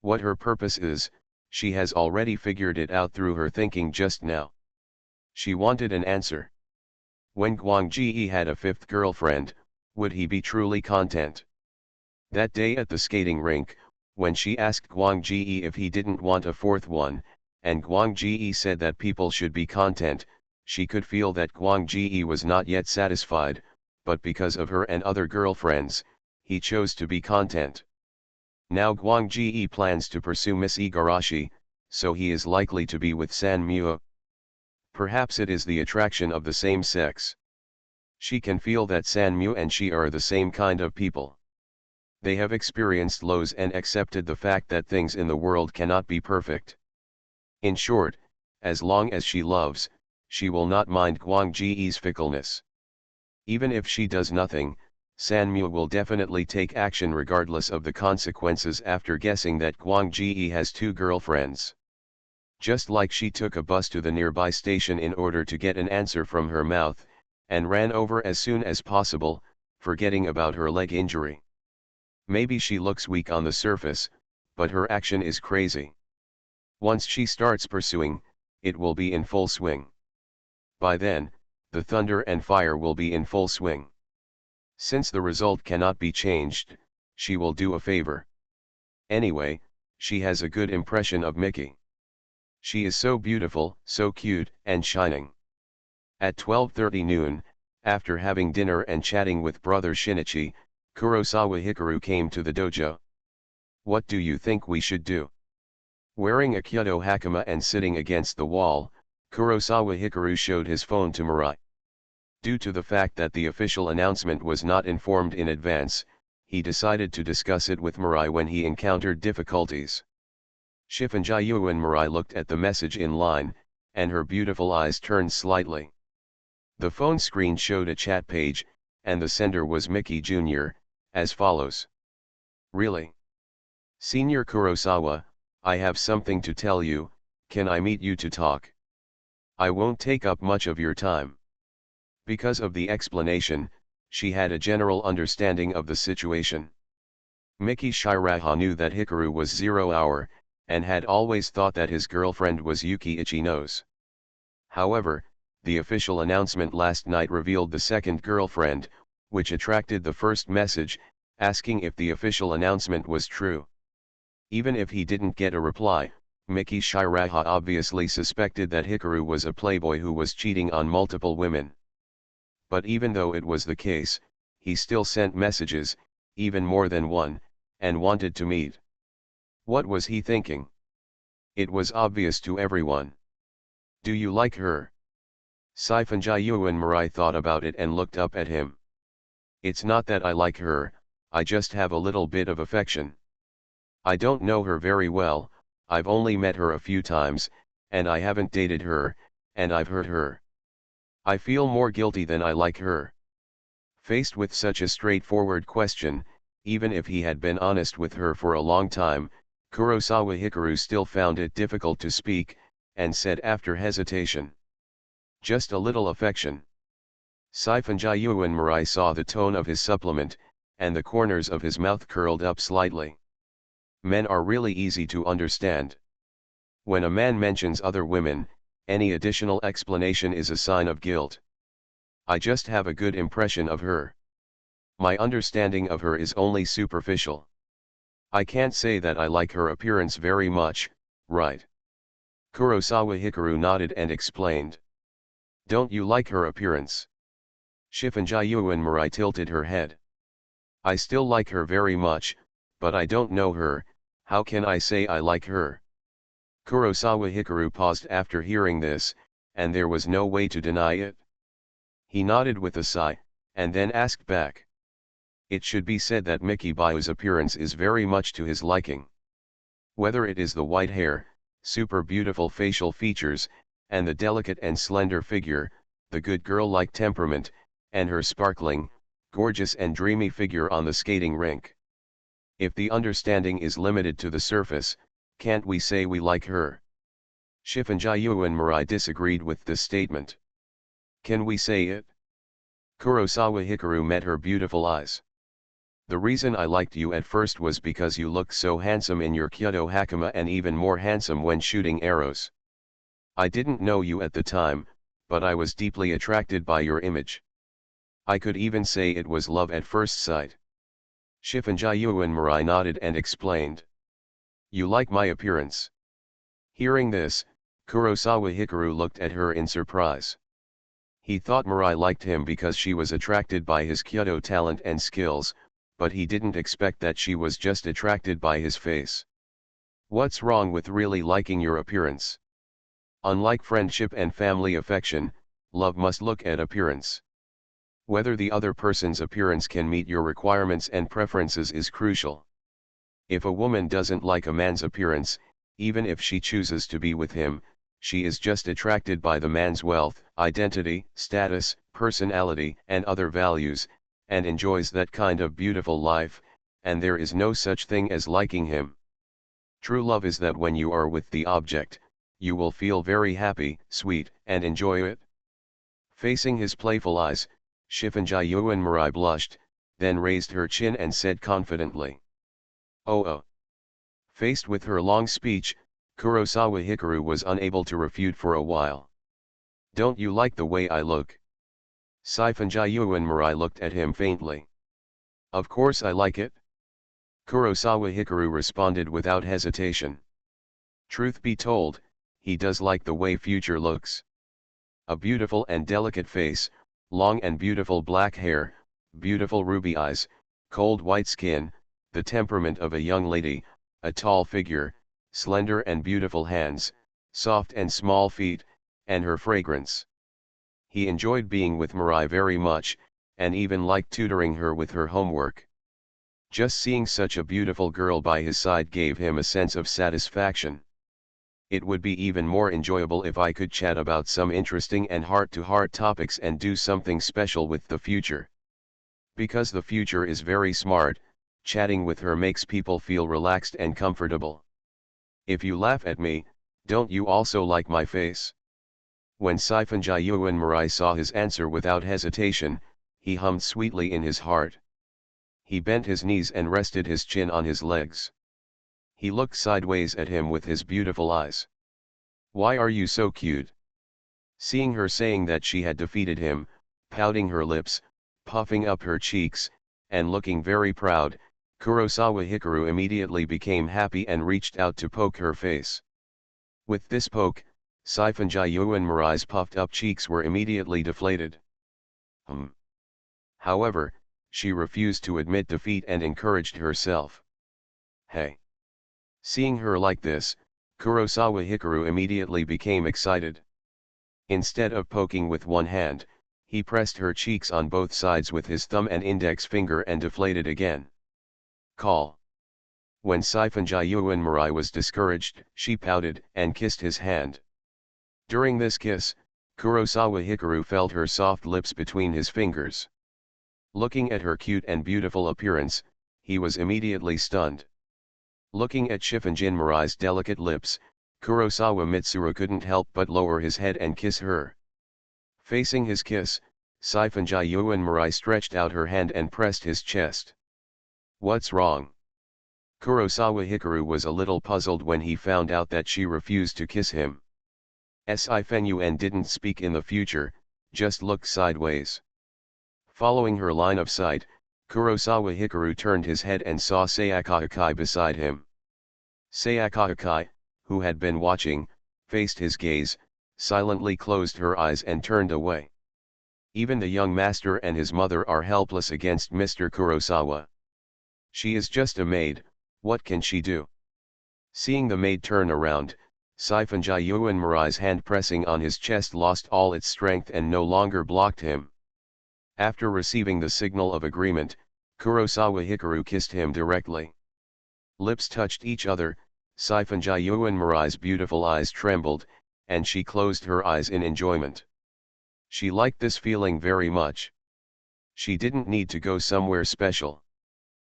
What her purpose is, she has already figured it out through her thinking just now. She wanted an answer. When Guangji had a fifth girlfriend, would he be truly content? That day at the skating rink, when she asked Guangji if he didn't want a fourth one, and Guangji said that people should be content, she could feel that Guangji was not yet satisfied, but because of her and other girlfriends, he chose to be content. Now Guangji plans to pursue Miss Igarashi, so he is likely to be with San Muo. Perhaps it is the attraction of the same sex. She can feel that San Muo and she are the same kind of people. They have experienced lows and accepted the fact that things in the world cannot be perfect. In short, as long as she loves, she will not mind Guangji's fickleness. Even if she does nothing, San Muo will definitely take action regardless of the consequences after guessing that Guangji has two girlfriends. Just like she took a bus to the nearby station in order to get an answer from her mouth, and ran over as soon as possible, forgetting about her leg injury. Maybe she looks weak on the surface, but her action is crazy. Once she starts pursuing, it will be in full swing. By then, the thunder and fire will be in full swing. Since the result cannot be changed, she will do a favor. Anyway, she has a good impression of Miki. She is so beautiful, so cute, and shining. At 12:30 noon, after having dinner and chatting with brother Shinichi, Kurosawa Hikaru came to the dojo. What do you think we should do? Wearing a Kyoto hakama and sitting against the wall, Kurosawa Hikaru showed his phone to Mirai. Due to the fact that the official announcement was not informed in advance, he decided to discuss it with Mirai when he encountered difficulties. Shifunjayu and Mirai looked at the message in line, and her beautiful eyes turned slightly. The phone screen showed a chat page, and the sender was Miki Jr., as follows. Really? Senior Kurosawa, I have something to tell you, can I meet you to talk? I won't take up much of your time. Because of the explanation, she had a general understanding of the situation. Miki Shiraha knew that Hikaru was 0 hour, and had always thought that his girlfriend was Yuki Ichino's. However, the official announcement last night revealed the second girlfriend, which attracted the first message, asking if the official announcement was true. Even if he didn't get a reply, Miki Shiraha obviously suspected that Hikaru was a playboy who was cheating on multiple women. But even though it was the case, he still sent messages, even more than one, and wanted to meet. What was he thinking? It was obvious to everyone. Do you like her? Saifanjayuan Marai thought about it and looked up at him. It's not that I like her, I just have a little bit of affection. I don't know her very well, I've only met her a few times, and I haven't dated her, and I've hurt her. I feel more guilty than I like her. Faced with such a straightforward question, even if he had been honest with her for a long time, Kurosawa Hikaru still found it difficult to speak, and said after hesitation. Just a little affection. Saifanjayuan Marai saw the tone of his supplement, and the corners of his mouth curled up slightly. Men are really easy to understand. When a man mentions other women, any additional explanation is a sign of guilt. I just have a good impression of her. My understanding of her is only superficial. I can't say that I like her appearance very much, right? Kurosawa Hikaru nodded and explained. Don't you like her appearance? Shifanjayuan Marai tilted her head. I still like her very much, but I don't know her, how can I say I like her? Kurosawa Hikaru paused after hearing this, and there was no way to deny it. He nodded with a sigh, and then asked back. It should be said that Miki Bayu's appearance is very much to his liking. Whether it is the white hair, super beautiful facial features, and the delicate and slender figure, the good girl-like temperament, and her sparkling, gorgeous and dreamy figure on the skating rink. If the understanding is limited to the surface, can't we say we like her? Shifanjayuan Marai disagreed with this statement. Can we say it? Kurosawa Hikaru met her beautiful eyes. The reason I liked you at first was because you looked so handsome in your Kyoto hakama and even more handsome when shooting arrows. I didn't know you at the time, but I was deeply attracted by your image. I could even say it was love at first sight. Shifanjayuan Marai nodded and explained. You like my appearance? Hearing this, Kurosawa Hikaru looked at her in surprise. He thought Marai liked him because she was attracted by his Kyoto talent and skills, but he didn't expect that she was just attracted by his face. What's wrong with really liking your appearance? Unlike friendship and family affection, love must look at appearance. Whether the other person's appearance can meet your requirements and preferences is crucial. If a woman doesn't like a man's appearance, even if she chooses to be with him, she is just attracted by the man's wealth, identity, status, personality, and other values, and enjoys that kind of beautiful life, and there is no such thing as liking him. True love is that when you are with the object, you will feel very happy, sweet, and enjoy it. Facing his playful eyes, Shifanjayuan Marai blushed, then raised her chin and said confidently. Oh. Faced with her long speech, Kurosawa Hikaru was unable to refute for a while. Don't you like the way I look? Saifanjayuan Marai looked at him faintly. Of course I like it. Kurosawa Hikaru responded without hesitation. Truth be told, he does like the way Future looks. A beautiful and delicate face, long and beautiful black hair, beautiful ruby eyes, cold white skin, the temperament of a young lady, a tall figure, slender and beautiful hands, soft and small feet, and her fragrance. He enjoyed being with Marai very much, and even liked tutoring her with her homework. Just seeing such a beautiful girl by his side gave him a sense of satisfaction. It would be even more enjoyable if I could chat about some interesting and heart-to-heart topics and do something special with the Future. Because the Future is very smart, chatting with her makes people feel relaxed and comfortable. If you laugh at me, don't you also like my face? When Saifanjayuan Marai saw his answer without hesitation, he hummed sweetly in his heart. He bent his knees and rested his chin on his legs. He looked sideways at him with his beautiful eyes. Why are you so cute? Seeing her saying that she had defeated him, pouting her lips, puffing up her cheeks, and looking very proud, Kurosawa Hikaru immediately became happy and reached out to poke her face. With this poke, Saifanjayuan Marai's puffed up cheeks were immediately deflated. However, she refused to admit defeat and encouraged herself. Hey! Seeing her like this, Kurosawa Hikaru immediately became excited. Instead of poking with one hand, he pressed her cheeks on both sides with his thumb and index finger and deflated again. Call. When Saifanjayuan Marai was discouraged, she pouted and kissed his hand. During this kiss, Kurosawa Hikaru felt her soft lips between his fingers. Looking at her cute and beautiful appearance, he was immediately stunned. Looking at Shifunjin Marai's delicate lips, Kurosawa Mitsuru couldn't help but lower his head and kiss her. Facing his kiss, Saifanjayuan Marai stretched out her hand and pressed his chest. What's wrong? Kurosawa Hikaru was a little puzzled when he found out that she refused to kiss him. Sifenuen didn't speak in the future, just looked sideways. Following her line of sight, Kurosawa Hikaru turned his head and saw Sayakahakai beside him. Sayakahakai, who had been watching, faced his gaze, silently closed her eyes and turned away. Even the young master and his mother are helpless against Mr. Kurosawa. She is just a maid, what can she do? Seeing the maid turn around, Saifanjayuan Marai's hand pressing on his chest lost all its strength and no longer blocked him. After receiving the signal of agreement, Kurosawa Hikaru kissed him directly. Lips touched each other, Saifanjayuan Marai's beautiful eyes trembled, and she closed her eyes in enjoyment. She liked this feeling very much. She didn't need to go somewhere special.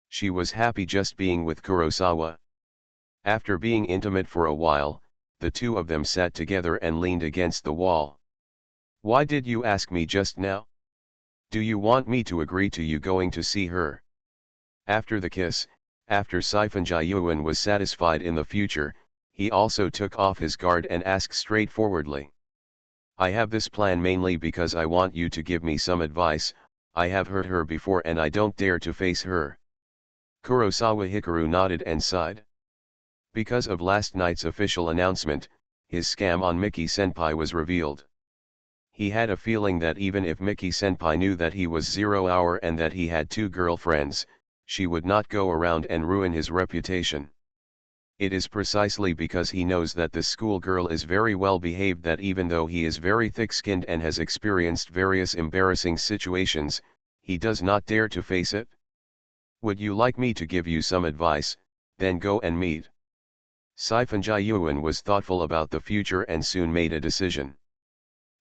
She was happy just being with Kurosawa. After being intimate for a while, the two of them sat together and leaned against the wall. Why did you ask me just now? Do you want me to agree to you going to see her? After the kiss, after Saifanjayuan was satisfied in the future, he also took off his guard and asked straightforwardly. I have this plan mainly because I want you to give me some advice. I have hurt her before and I don't dare to face her. Kurosawa Hikaru nodded and sighed. Because of last night's official announcement, his scam on Miki Senpai was revealed. He had a feeling that even if Miki Senpai knew that he was 0 hour and that he had 2 girlfriends, she would not go around and ruin his reputation. It is precisely because he knows that this schoolgirl is very well behaved that even though he is very thick-skinned and has experienced various embarrassing situations, he does not dare to face it. Would you like me to give you some advice, then go and meet? Saifanjayuan was thoughtful about the future and soon made a decision.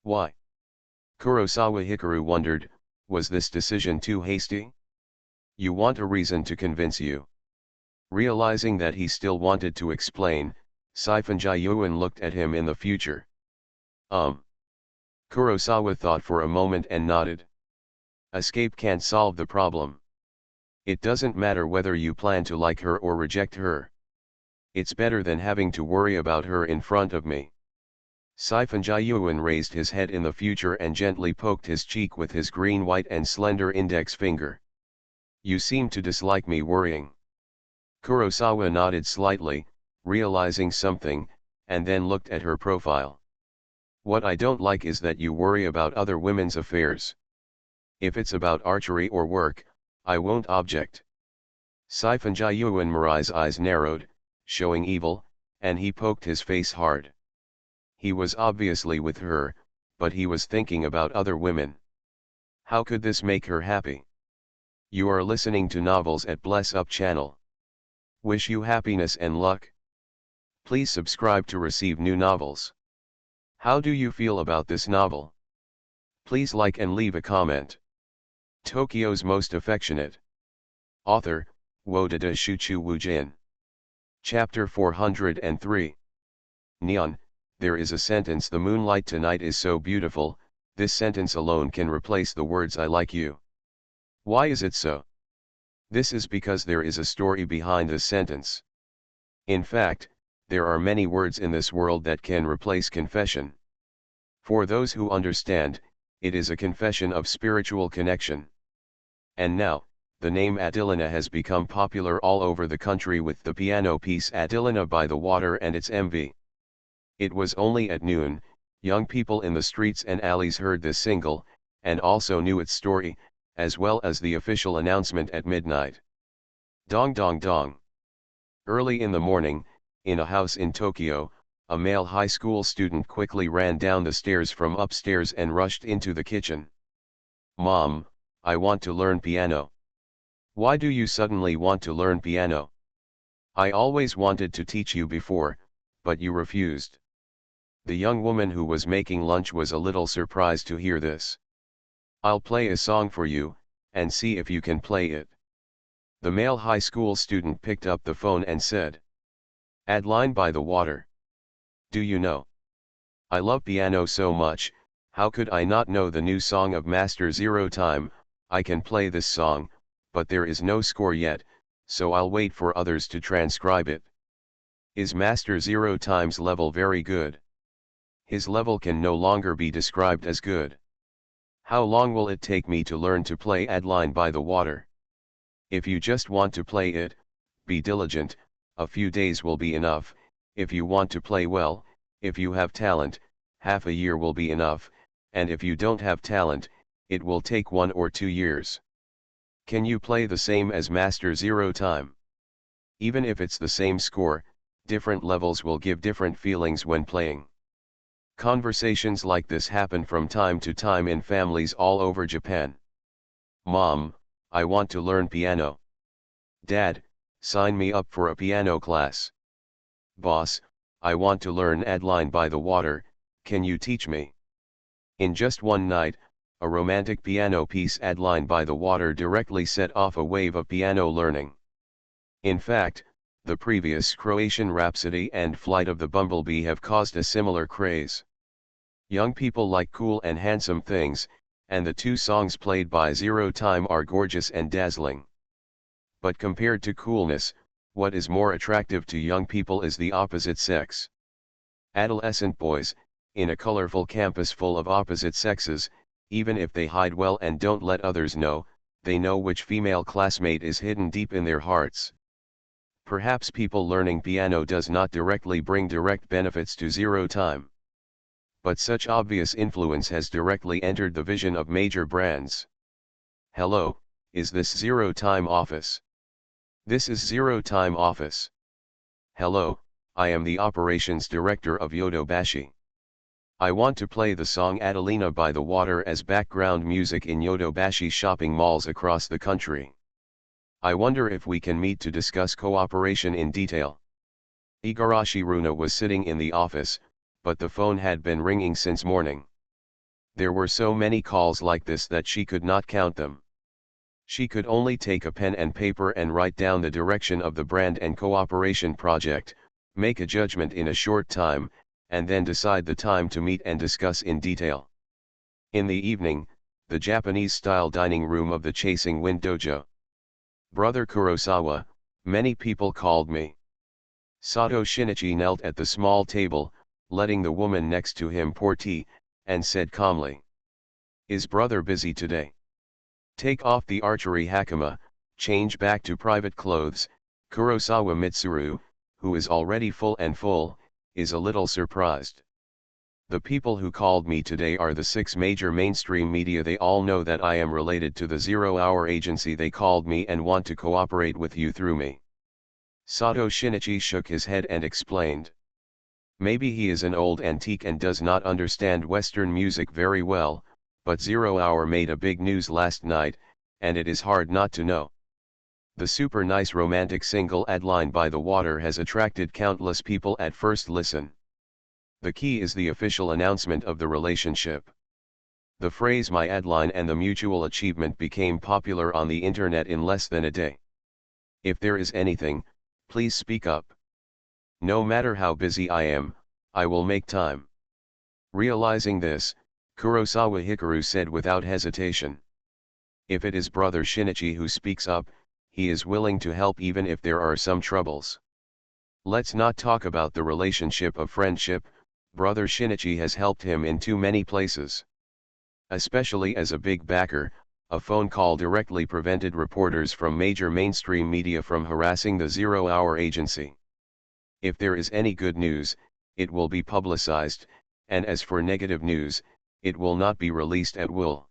Why? Kurosawa Hikaru wondered, was this decision too hasty? You want a reason to convince you. Realizing that he still wanted to explain, Saifanjayuan looked at him in the future. Kurosawa thought for a moment and nodded. Escape can't solve the problem. It doesn't matter whether you plan to like her or reject her. It's better than having to worry about her in front of me. Saifanjayuan raised his head in the future and gently poked his cheek with his green, white and slender index finger. You seem to dislike me worrying. Kurosawa nodded slightly, realizing something, and then looked at her profile. What I don't like is that you worry about other women's affairs. If it's about archery or work, I won't object. Saifanjayuan Marai's eyes narrowed, showing evil, and he poked his face hard. He was obviously with her, but he was thinking about other women. How could this make her happy? You are listening to Novels at Bless Up channel. Wish you happiness and luck. Please subscribe to receive new novels. How do you feel about this novel? Please like and leave a comment. Tokyo's Most Affectionate. Author, Wodada Shuchu Wujin. Chapter 403. Neon, there is a sentence: the moonlight tonight is so beautiful. This sentence alone can replace the words I like you. Why is it so? This is because there is a story behind this sentence. In fact, there are many words in this world that can replace confession. For those who understand, it is a confession of spiritual connection. And now, the name Adilina has become popular all over the country with the piano piece Adilina by The Water and its MV. It was only at noon, young people in the streets and alleys heard this single, and also knew its story, as well as the official announcement at midnight. Dong dong dong. Early in the morning, in a house in Tokyo, a male high school student quickly ran down the stairs from upstairs and rushed into the kitchen. "Mom, I want to learn piano." "Why do you suddenly want to learn piano?" "I always wanted to teach you before, but you refused." The young woman who was making lunch was a little surprised to hear this. "I'll play a song for you, and see if you can play it." The male high school student picked up the phone and said, "Adeline by the Water. Do you know? I love piano so much, how could I not know the new song of Master Zero Time? I can play this song, but there is no score yet, so I'll wait for others to transcribe it." "Is Master Zero Time's level very good?" "His level can no longer be described as good." "How long will it take me to learn to play Adeline by the Water?" "If you just want to play it, be diligent, a few days will be enough. If you want to play well, if you have talent, half a year will be enough, and if you don't have talent, it will take 1 or 2 years." "Can you play the same as Master Zero Time?" "Even if it's the same score, different levels will give different feelings when playing." Conversations like this happen from time to time in families all over Japan. "Mom, I want to learn piano." "Dad, sign me up for a piano class." "Boss, I want to learn Adeline by the Water, can you teach me?" In just one night, a romantic piano piece, Adeline by the Water, directly set off a wave of piano learning. In fact, the previous Croatian Rhapsody and Flight of the Bumblebee have caused a similar craze. Young people like cool and handsome things, and the two songs played by Zero Time are gorgeous and dazzling. But compared to coolness, what is more attractive to young people is the opposite sex. Adolescent boys, in a colorful campus full of opposite sexes, even if they hide well and don't let others know, they know which female classmate is hidden deep in their hearts. Perhaps people learning piano does not directly bring direct benefits to Zero Time. But such obvious influence has directly entered the vision of major brands. "Hello, is this Zero Time office?" "This is Zero Time office." "Hello, I am the operations director of Yodobashi. I want to play the song Adelina by the Water as background music in Yodobashi shopping malls across the country. I wonder if we can meet to discuss cooperation in detail." Igarashi Runa was sitting in the office, but the phone had been ringing since morning. There were so many calls like this that she could not count them. She could only take a pen and paper and write down the direction of the brand and cooperation project, make a judgment in a short time, and then decide the time to meet and discuss in detail. In the evening, the Japanese-style dining room of the Chasing Wind Dojo. "Brother Kurosawa, many people called me." Sato Shinichi knelt at the small table, letting the woman next to him pour tea, and said calmly, "Is brother busy today? Take off the archery hakama, change back to private clothes." Kurosawa Mitsuru, who is already full, is a little surprised. "The people who called me today are the 6 major mainstream media. They all know that I am related to the Zero Hour agency. They called me and want to cooperate with you through me." Sato Shinichi shook his head and explained. Maybe he is an old antique and does not understand Western music very well, but Zero Hour made a big news last night, and it is hard not to know. The super nice romantic single Adeline by the Water has attracted countless people at first listen. The key is the official announcement of the relationship. The phrase "my Adeline" and the mutual achievement became popular on the internet in less than a day. If there is anything, please speak up. No matter how busy I am, I will make time. Realizing this, Kurosawa Hikaru said without hesitation. If it is brother Shinichi who speaks up, he is willing to help even if there are some troubles. Let's not talk about the relationship of friendship, brother Shinichi has helped him in too many places. Especially as a big backer, a phone call directly prevented reporters from major mainstream media from harassing the Zero Hour agency. If there is any good news, it will be publicized, and as for negative news, it will not be released at will.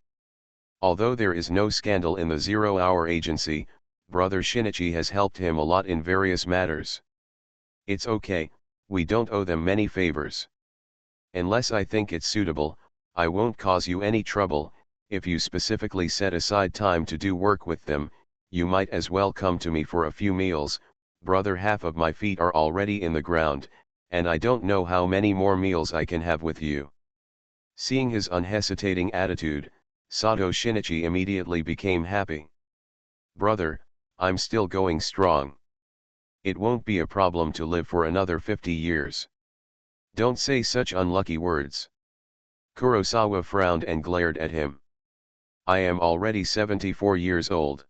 Although there is no scandal in the Zero Hour Agency, Brother Shinichi has helped him a lot in various matters. It's okay, we don't owe them many favors. Unless I think it's suitable, I won't cause you any trouble. If you specifically set aside time to do work with them, you might as well come to me for a few meals. Brother, half of my feet are already in the ground, and I don't know how many more meals I can have with you. Seeing his unhesitating attitude, Sato Shinichi immediately became happy. Brother, I'm still going strong. It won't be a problem to live for another 50 years. Don't say such unlucky words. Kurosawa frowned and glared at him. I am already 74 years old.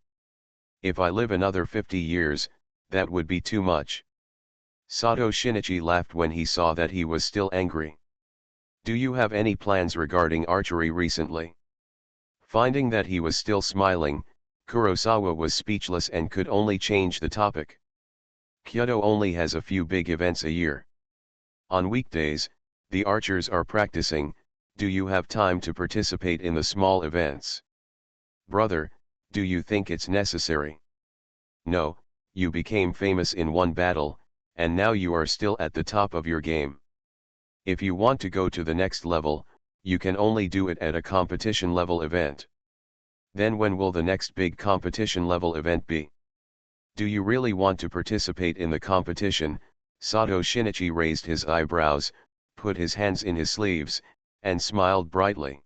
If I live another 50 years, that would be too much. Sato Shinichi laughed when he saw that he was still angry. Do you have any plans regarding archery recently? Finding that he was still smiling, Kurosawa was speechless and could only change the topic. Kyoto only has a few big events a year. On weekdays, the archers are practicing. Do you have time to participate in the small events? Brother, do you think it's necessary? No, you became famous in one battle, and now you are still at the top of your game. If you want to go to the next level, you can only do it at a competition level event. Then when will the next big competition level event be? Do you really want to participate in the competition? Sato Shinichi raised his eyebrows, put his hands in his sleeves, and smiled brightly.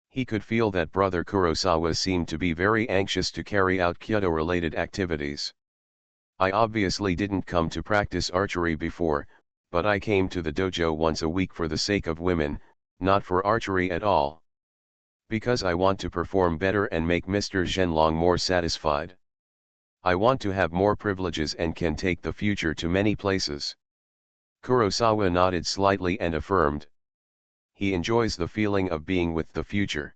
He could feel that Brother Kurosawa seemed to be very anxious to carry out Kyoto-related activities. I obviously didn't come to practice archery before, but I came to the dojo once a week for the sake of women, not for archery at all. Because I want to perform better and make Mr. Zhenlong more satisfied. I want to have more privileges and can take the future to many places. Kurosawa nodded slightly and affirmed. He enjoys the feeling of being with the future.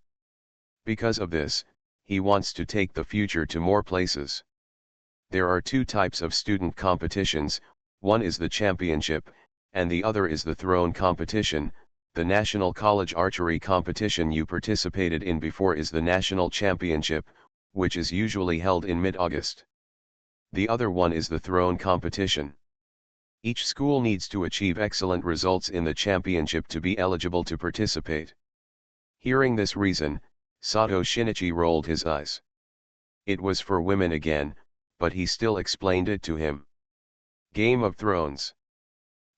Because of this, he wants to take the future to more places. There are two types of student competitions, one is the championship, and the other is the throne competition. The National College Archery competition you participated in before is the National Championship, which is usually held in mid-August. The other one is the throne competition. Each school needs to achieve excellent results in the championship to be eligible to participate. Hearing this reason, Sato Shinichi rolled his eyes. It was for women again, but he still explained it to him. Game of Thrones.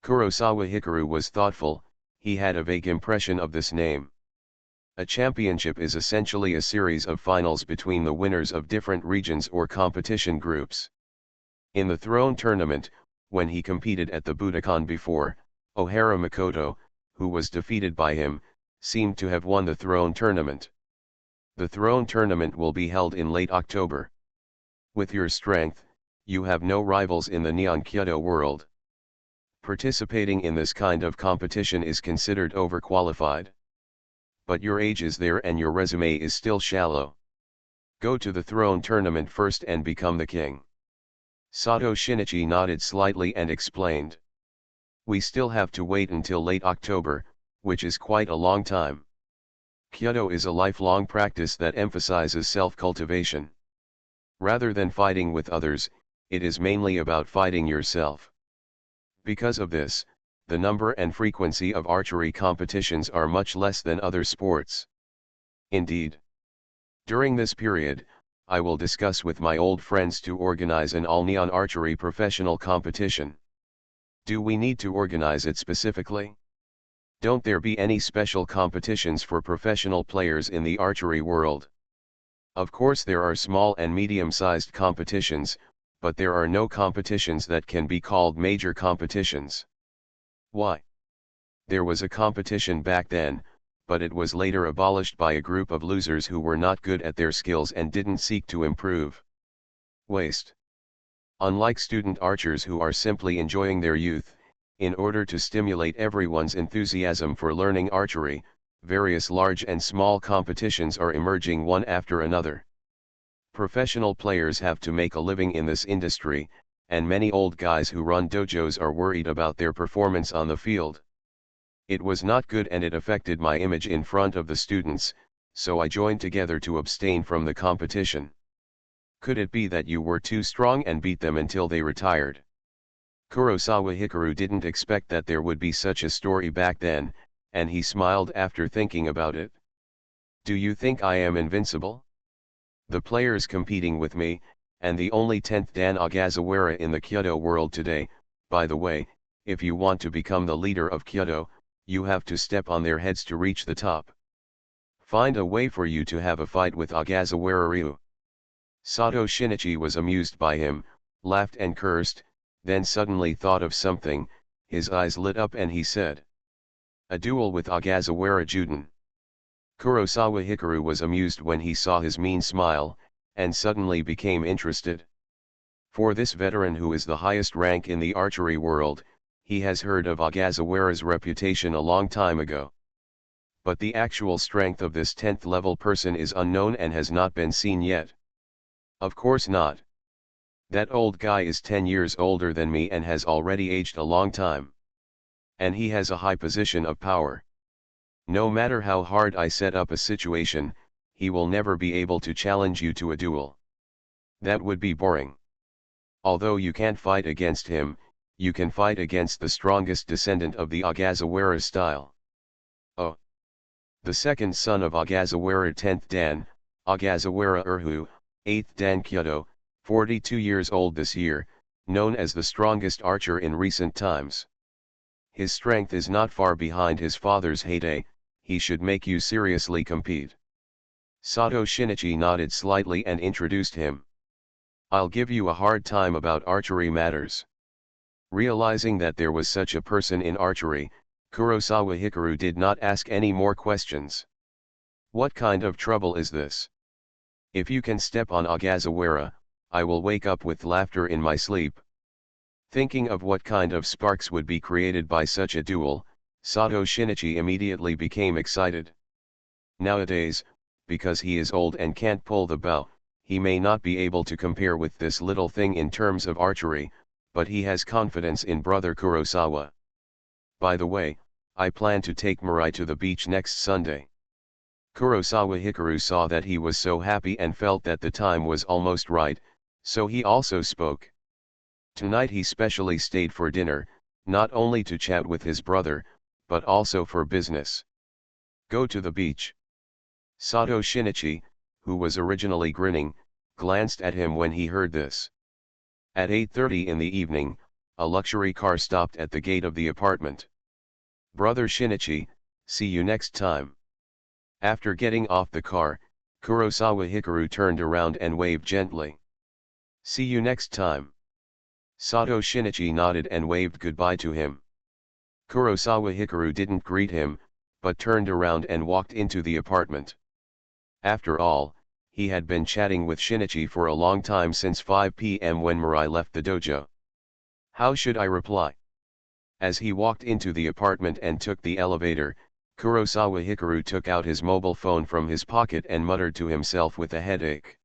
Kurosawa Hikaru was thoughtful. He had a vague impression of this name. A championship is essentially a series of finals between the winners of different regions or competition groups. In the Throne tournament, when he competed at the Budokan before, Ohara Makoto, who was defeated by him, seemed to have won the Throne tournament. The Throne tournament will be held in late October. With your strength, you have no rivals in the Neon Kyoto world. Participating in this kind of competition is considered overqualified. But your age is there and your resume is still shallow. Go to the Throne tournament first and become the king. Sato Shinichi nodded slightly and explained. We still have to wait until late October, which is quite a long time. Kyoto is a lifelong practice that emphasizes self-cultivation. Rather than fighting with others, it is mainly about fighting yourself. Because of this, the number and frequency of archery competitions are much less than other sports. Indeed. During this period, I will discuss with my old friends to organize an all-neon archery professional competition. Do we need to organize it specifically? Don't there be any special competitions for professional players in the archery world? Of course there are small and medium-sized competitions, but there are no competitions that can be called major competitions. Why? There was a competition back then, but it was later abolished by a group of losers who were not good at their skills and didn't seek to improve. Waste. Unlike student archers who are simply enjoying their youth, in order to stimulate everyone's enthusiasm for learning archery, various large and small competitions are emerging one after another. Professional players have to make a living in this industry, and many old guys who run dojos are worried about their performance on the field. It was not good and it affected my image in front of the students, so I joined together to abstain from the competition. Could it be that you were too strong and beat them until they retired? Kurosawa Hikaru didn't expect that there would be such a story back then, and he smiled after thinking about it. Do you think I am invincible? The players competing with me, and the only 10th Dan Ogasawara in the Kyoto world today. By the way, if you want to become the leader of Kyoto, you have to step on their heads to reach the top. Find a way for you to have a fight with Ogasawara Ryu. Sato Shinichi was amused by him, laughed and cursed, then suddenly thought of something, his eyes lit up and he said, "A duel with Ogasawara Juden." Kurosawa Hikaru was amused when he saw his mean smile, and suddenly became interested. For this veteran who is the highest rank in the archery world, he has heard of Ogasawara's reputation a long time ago. But the actual strength of this 10th level person is unknown and has not been seen yet. Of course not. That old guy is 10 years older than me and has already aged a long time. And he has a high position of power. No matter how hard I set up a situation, he will never be able to challenge you to a duel. That would be boring. Although you can't fight against him, you can fight against the strongest descendant of the Ogasawara style. Oh. The second son of Ogasawara 10th Dan, Ogasawara Urhu, 8th Dan Kyoto, 42 years old this year, known as the strongest archer in recent times. His strength is not far behind his father's heyday, he should make you seriously compete. Sato Shinichi nodded slightly and introduced him. I'll give you a hard time about archery matters. Realizing that there was such a person in archery, Kurosawa Hikaru did not ask any more questions. What kind of trouble is this? If you can step on Ogasawara, I will wake up with laughter in my sleep. Thinking of what kind of sparks would be created by such a duel, Sato Shinichi immediately became excited. Nowadays, because he is old and can't pull the bow, he may not be able to compare with this little thing in terms of archery, but he has confidence in brother Kurosawa. By the way, I plan to take Mirai to the beach next Sunday. Kurosawa Hikaru saw that he was so happy and felt that the time was almost right, so he also spoke. Tonight he specially stayed for dinner, not only to chat with his brother, but also for business. Go to the beach. Sato Shinichi, who was originally grinning, glanced at him when he heard this. At 8:30 in the evening, a luxury car stopped at the gate of the apartment. Brother Shinichi, see you next time. After getting off the car, Kurosawa Hikaru turned around and waved gently. See you next time. Sato Shinichi nodded and waved goodbye to him. Kurosawa Hikaru didn't greet him, but turned around and walked into the apartment. After all, he had been chatting with Shinichi for a long time since 5 p.m. when Mirai left the dojo. How should I reply? As he walked into the apartment and took the elevator, Kurosawa Hikaru took out his mobile phone from his pocket and muttered to himself with a headache.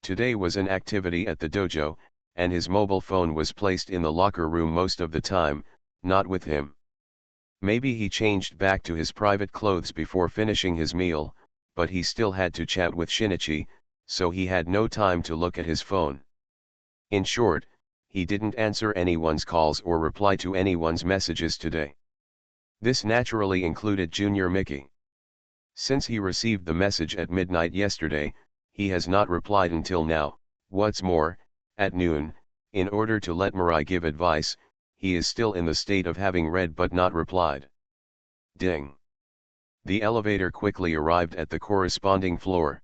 Today was an activity at the dojo, and his mobile phone was placed in the locker room most of the time, not with him. Maybe he changed back to his private clothes before finishing his meal, but he still had to chat with Shinichi, so he had no time to look at his phone. In short, he didn't answer anyone's calls or reply to anyone's messages today. This naturally included Junior Mickey. Since he received the message at midnight yesterday, he has not replied until now. What's more, at noon, in order to let Mirai give advice, he is still in the state of having read but not replied. Ding. The elevator quickly arrived at the corresponding floor.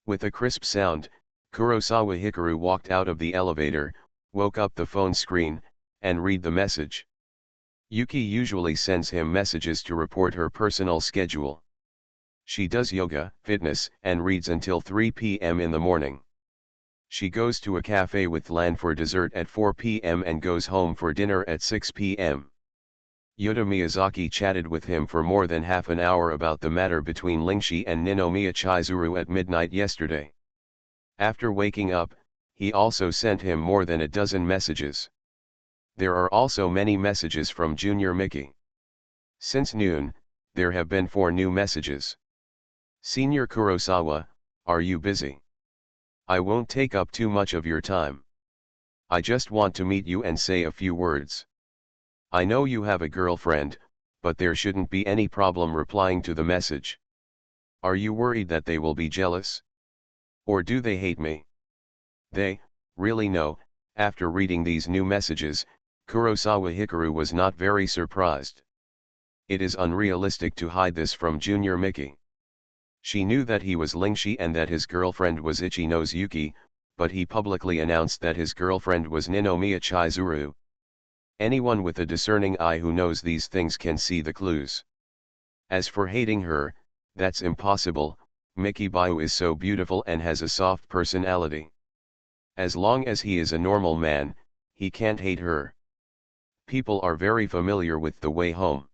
With a crisp sound, Kurosawa Hikaru walked out of the elevator, woke up the phone screen, and read the message. Yuki usually sends him messages to report her personal schedule. She does yoga, fitness, and reads until 3 p.m. in the morning. She goes to a cafe with Lan for dessert at 4 p.m. and goes home for dinner at 6 p.m. Yoda Miyazaki chatted with him for more than half an hour about the matter between Lingxi and Ninomiya Chizuru at midnight yesterday. After waking up, He also sent him more than a dozen messages. There are also many messages from Junior Mickey. Since noon, there have been 4 new messages. Senior Kurosawa, are you busy? I won't take up too much of your time. I just want to meet you and say a few words. I know you have a girlfriend, but there shouldn't be any problem replying to the message. Are you worried that they will be jealous? Or do they hate me? They, really no. After reading these new messages, Kurosawa Hikaru was not very surprised. It is unrealistic to hide this from Junior Mickey. She knew that he was Lingshi and that his girlfriend was Ichino's Yuki, but he publicly announced that his girlfriend was Ninomiya Chizuru. Anyone with a discerning eye who knows these things can see the clues. As for hating her, that's impossible. Mickey Bayu is so beautiful and has a soft personality. As long as he is a normal man, he can't hate her. People are very familiar with the way home.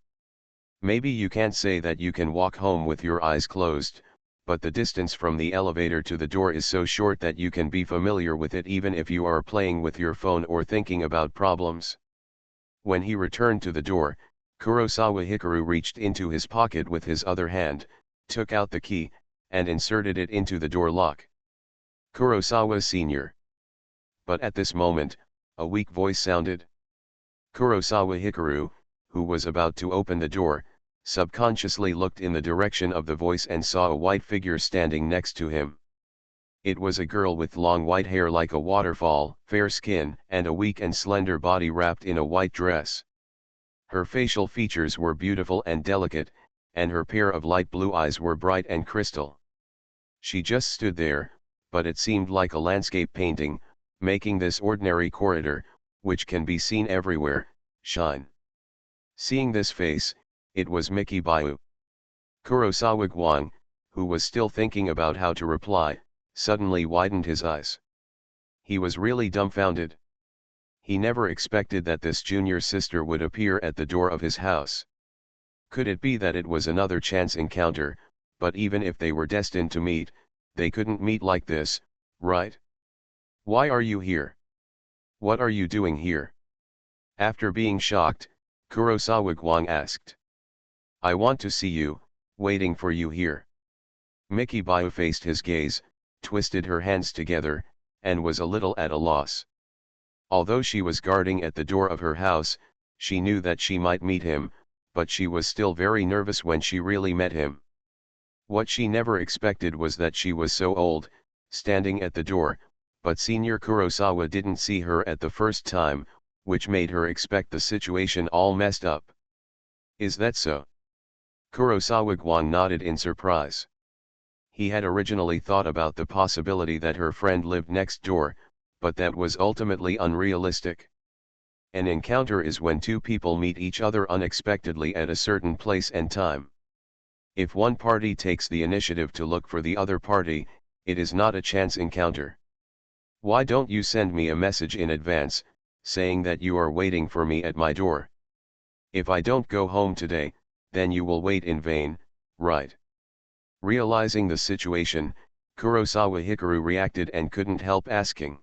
Maybe you can't say that you can walk home with your eyes closed, but the distance from the elevator to the door is so short that you can be familiar with it even if you are playing with your phone or thinking about problems. When he returned to the door, Kurosawa Hikaru reached into his pocket with his other hand, took out the key, and inserted it into the door lock. Kurosawa Sr. But at this moment, a weak voice sounded. Kurosawa Hikaru, who was about to open the door, subconsciously looked in the direction of the voice and saw a white figure standing next to him. It was a girl with long white hair like a waterfall, fair skin, and a weak and slender body wrapped in a white dress. Her facial features were beautiful and delicate, and her pair of light blue eyes were bright and crystal. She just stood there, but it seemed like a landscape painting, making this ordinary corridor, which can be seen everywhere, shine. Seeing this face, it was Mickey Bayu. Kurosawa Guang, who was still thinking about how to reply, suddenly widened his eyes. He was really dumbfounded. He never expected that this junior sister would appear at the door of his house. Could it be that it was another chance encounter, but even if they were destined to meet, they couldn't meet like this, right? Why are you here? What are you doing here? After being shocked, Kurosawa Guang asked. I want to see you, waiting for you here. Mickey Bayu faced his gaze, twisted her hands together, and was a little at a loss. Although she was guarding at the door of her house, she knew that she might meet him, but she was still very nervous when she really met him. What she never expected was that she was so old, standing at the door, but Senior Kurosawa didn't see her at the first time, which made her expect the situation all messed up. Is that so? Kurosawa Guang nodded in surprise. He had originally thought about the possibility that her friend lived next door, but that was ultimately unrealistic. An encounter is when two people meet each other unexpectedly at a certain place and time. If one party takes the initiative to look for the other party, it is not a chance encounter. Why don't you send me a message in advance, saying that you are waiting for me at my door? If I don't go home today, then you will wait in vain, right? Realizing the situation, Kurosawa Hikaru reacted and couldn't help asking.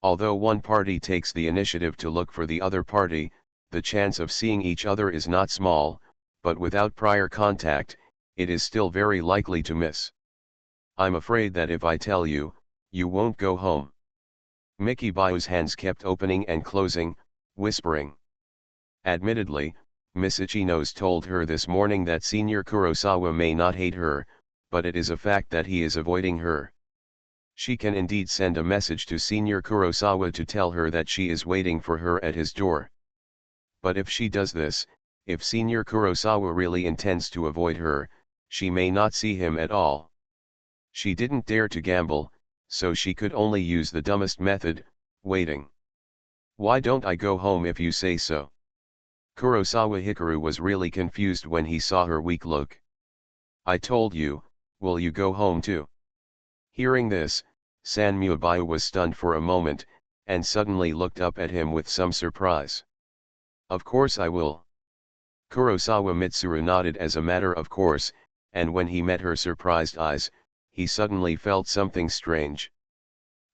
Although one party takes the initiative to look for the other party, the chance of seeing each other is not small, but without prior contact, it is still very likely to miss. I'm afraid that if I tell you, you won't go home. Mickey Bayu's hands kept opening and closing, whispering. Admittedly, Miss Ichino's told her this morning that Senior Kurosawa may not hate her, but it is a fact that he is avoiding her. She can indeed send a message to Senior Kurosawa to tell her that she is waiting for her at his door. But if she does this, if Senior Kurosawa really intends to avoid her, she may not see him at all. She didn't dare to gamble, so she could only use the dumbest method, waiting. Why don't I go home if you say so? Kurosawa Hikaru was really confused when he saw her weak look. I told you, will you go home too? Hearing this, Sanmyo Bayu was stunned for a moment, and suddenly looked up at him with some surprise. Of course I will. Kurosawa Mitsuru nodded as a matter of course, and when he met her surprised eyes, he suddenly felt something strange.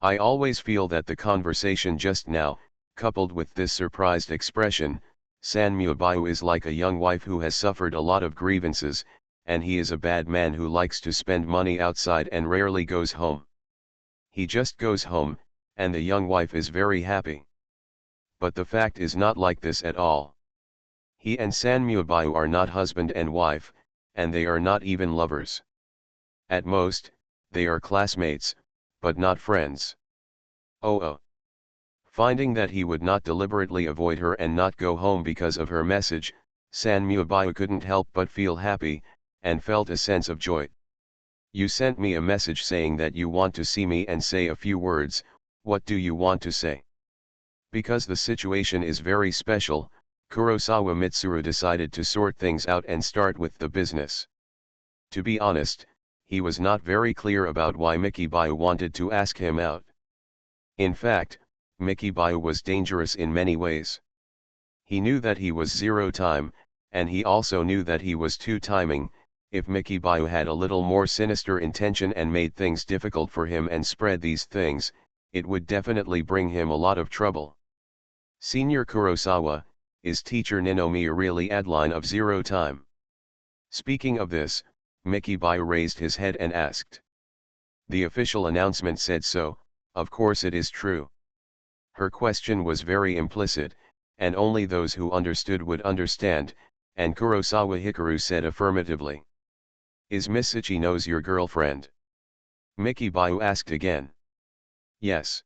I always feel that the conversation just now, coupled with this surprised expression, Sanmubayu is like a young wife who has suffered a lot of grievances, and he is a bad man who likes to spend money outside and rarely goes home. He just goes home, and the young wife is very happy. But the fact is not like this at all. He and Sanmubayu are not husband and wife, and they are not even lovers. At most, they are classmates, but not friends. Oh. Finding that he would not deliberately avoid her and not go home because of her message, Sanmubayu couldn't help but feel happy, and felt a sense of joy. You sent me a message saying that you want to see me and say a few words. What do you want to say? Because the situation is very special, Kurosawa Mitsuru decided to sort things out and start with the business. To be honest, he was not very clear about why Mikibayu wanted to ask him out. In fact, Mikibayu was dangerous in many ways. He knew that he was zero time, and he also knew that he was two timing. If Mikibayu had a little more sinister intention and made things difficult for him and spread these things, it would definitely bring him a lot of trouble. Senior Kurosawa, is teacher Ninomiya really Adeline of zero time? Speaking of this, Mikibayu raised his head and asked. The official announcement said so, of course it is true. Her question was very implicit, and only those who understood would understand, and Kurosawa Hikaru said affirmatively. Is Miss Ichino's your girlfriend? Mikibayu asked again. Yes.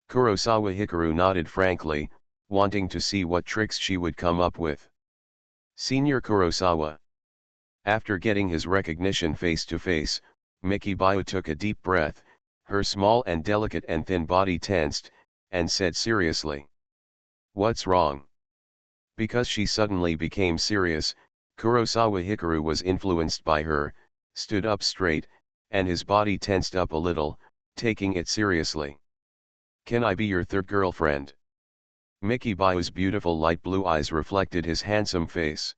Kurosawa Hikaru nodded frankly, wanting to see what tricks she would come up with. Senior Kurosawa. After getting his recognition face to face, Mikibayu took a deep breath, her small and delicate and thin body tensed, and said seriously. What's wrong? Because she suddenly became serious, Kurosawa Hikaru was influenced by her, stood up straight, and his body tensed up a little, taking it seriously. Can I be your third girlfriend? Mikibayu's beautiful light blue eyes reflected his handsome face.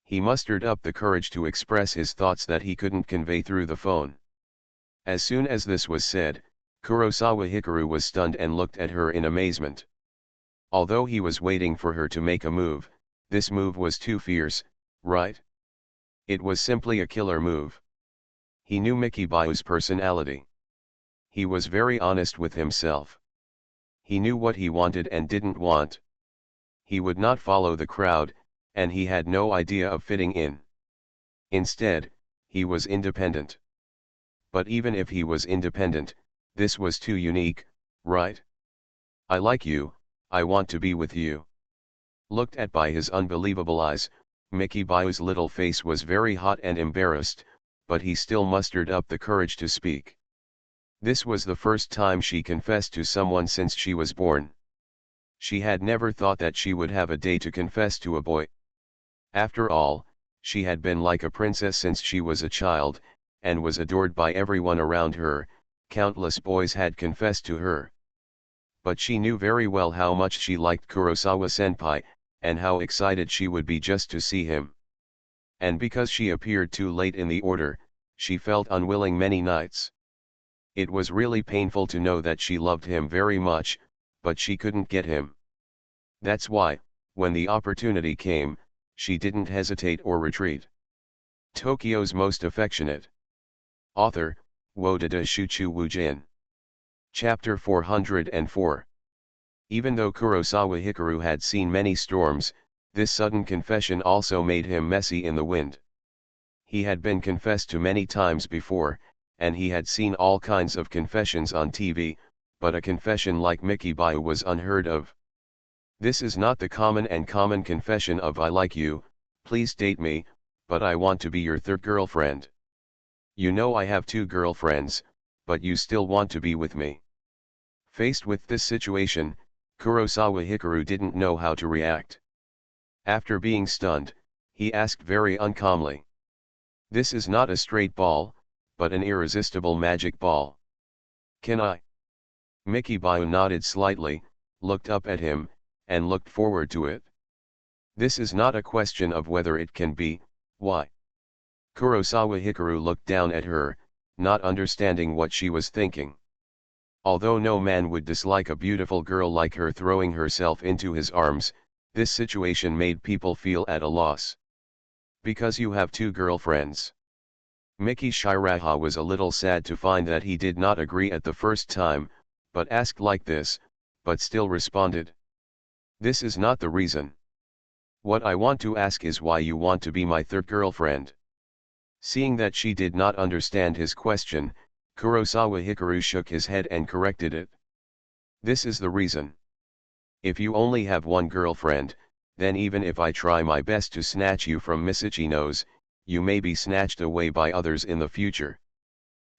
He mustered up the courage to express his thoughts that he couldn't convey through the phone. As soon as this was said, Kurosawa Hikaru was stunned and looked at her in amazement. Although he was waiting for her to make a move, this move was too fierce, right? It was simply a killer move. He knew Mikibayu's personality. He was very honest with himself. He knew what he wanted and didn't want. He would not follow the crowd, and he had no idea of fitting in. Instead, he was independent. But even if he was independent, this was too unique, right? I like you, I want to be with you. Looked at by his unbelievable eyes, Mikibayu's little face was very hot and embarrassed, but he still mustered up the courage to speak. This was the first time she confessed to someone since she was born. She had never thought that she would have a day to confess to a boy. After all, she had been like a princess since she was a child, and was adored by everyone around her. Countless boys had confessed to her. But she knew very well how much she liked Kurosawa-senpai, and how excited she would be just to see him. And because she appeared too late in the order, she felt unwilling many nights. It was really painful to know that she loved him very much, but she couldn't get him. That's why, when the opportunity came, she didn't hesitate or retreat. Tokyo's Most Affectionate. Author, Wodada Shuchu Wujin. Chapter 404. Even though Kurosawa Hikaru had seen many storms, this sudden confession also made him messy in the wind. He had been confessed to many times before, and he had seen all kinds of confessions on TV, but a confession like Mikibayu was unheard of. This is not the common confession of I like you, please date me, but I want to be your third girlfriend. You know I have two girlfriends, but you still want to be with me. Faced with this situation, Kurosawa Hikaru didn't know how to react. After being stunned, he asked very uncalmly. This is not a straight ball, but an irresistible magic ball. Can I? Mikibayu nodded slightly, looked up at him, and looked forward to it. This is not a question of whether it can be, why? Kurosawa Hikaru looked down at her, not understanding what she was thinking. Although no man would dislike a beautiful girl like her throwing herself into his arms, this situation made people feel at a loss. Because you have two girlfriends. Mickey Shiraha was a little sad to find that he did not agree at the first time, but asked like this, but still responded. This is not the reason. What I want to ask is why you want to be my third girlfriend. Seeing that she did not understand his question, Kurosawa Hikaru shook his head and corrected it. This is the reason. If you only have one girlfriend, then even if I try my best to snatch you from Misochino's, you may be snatched away by others in the future.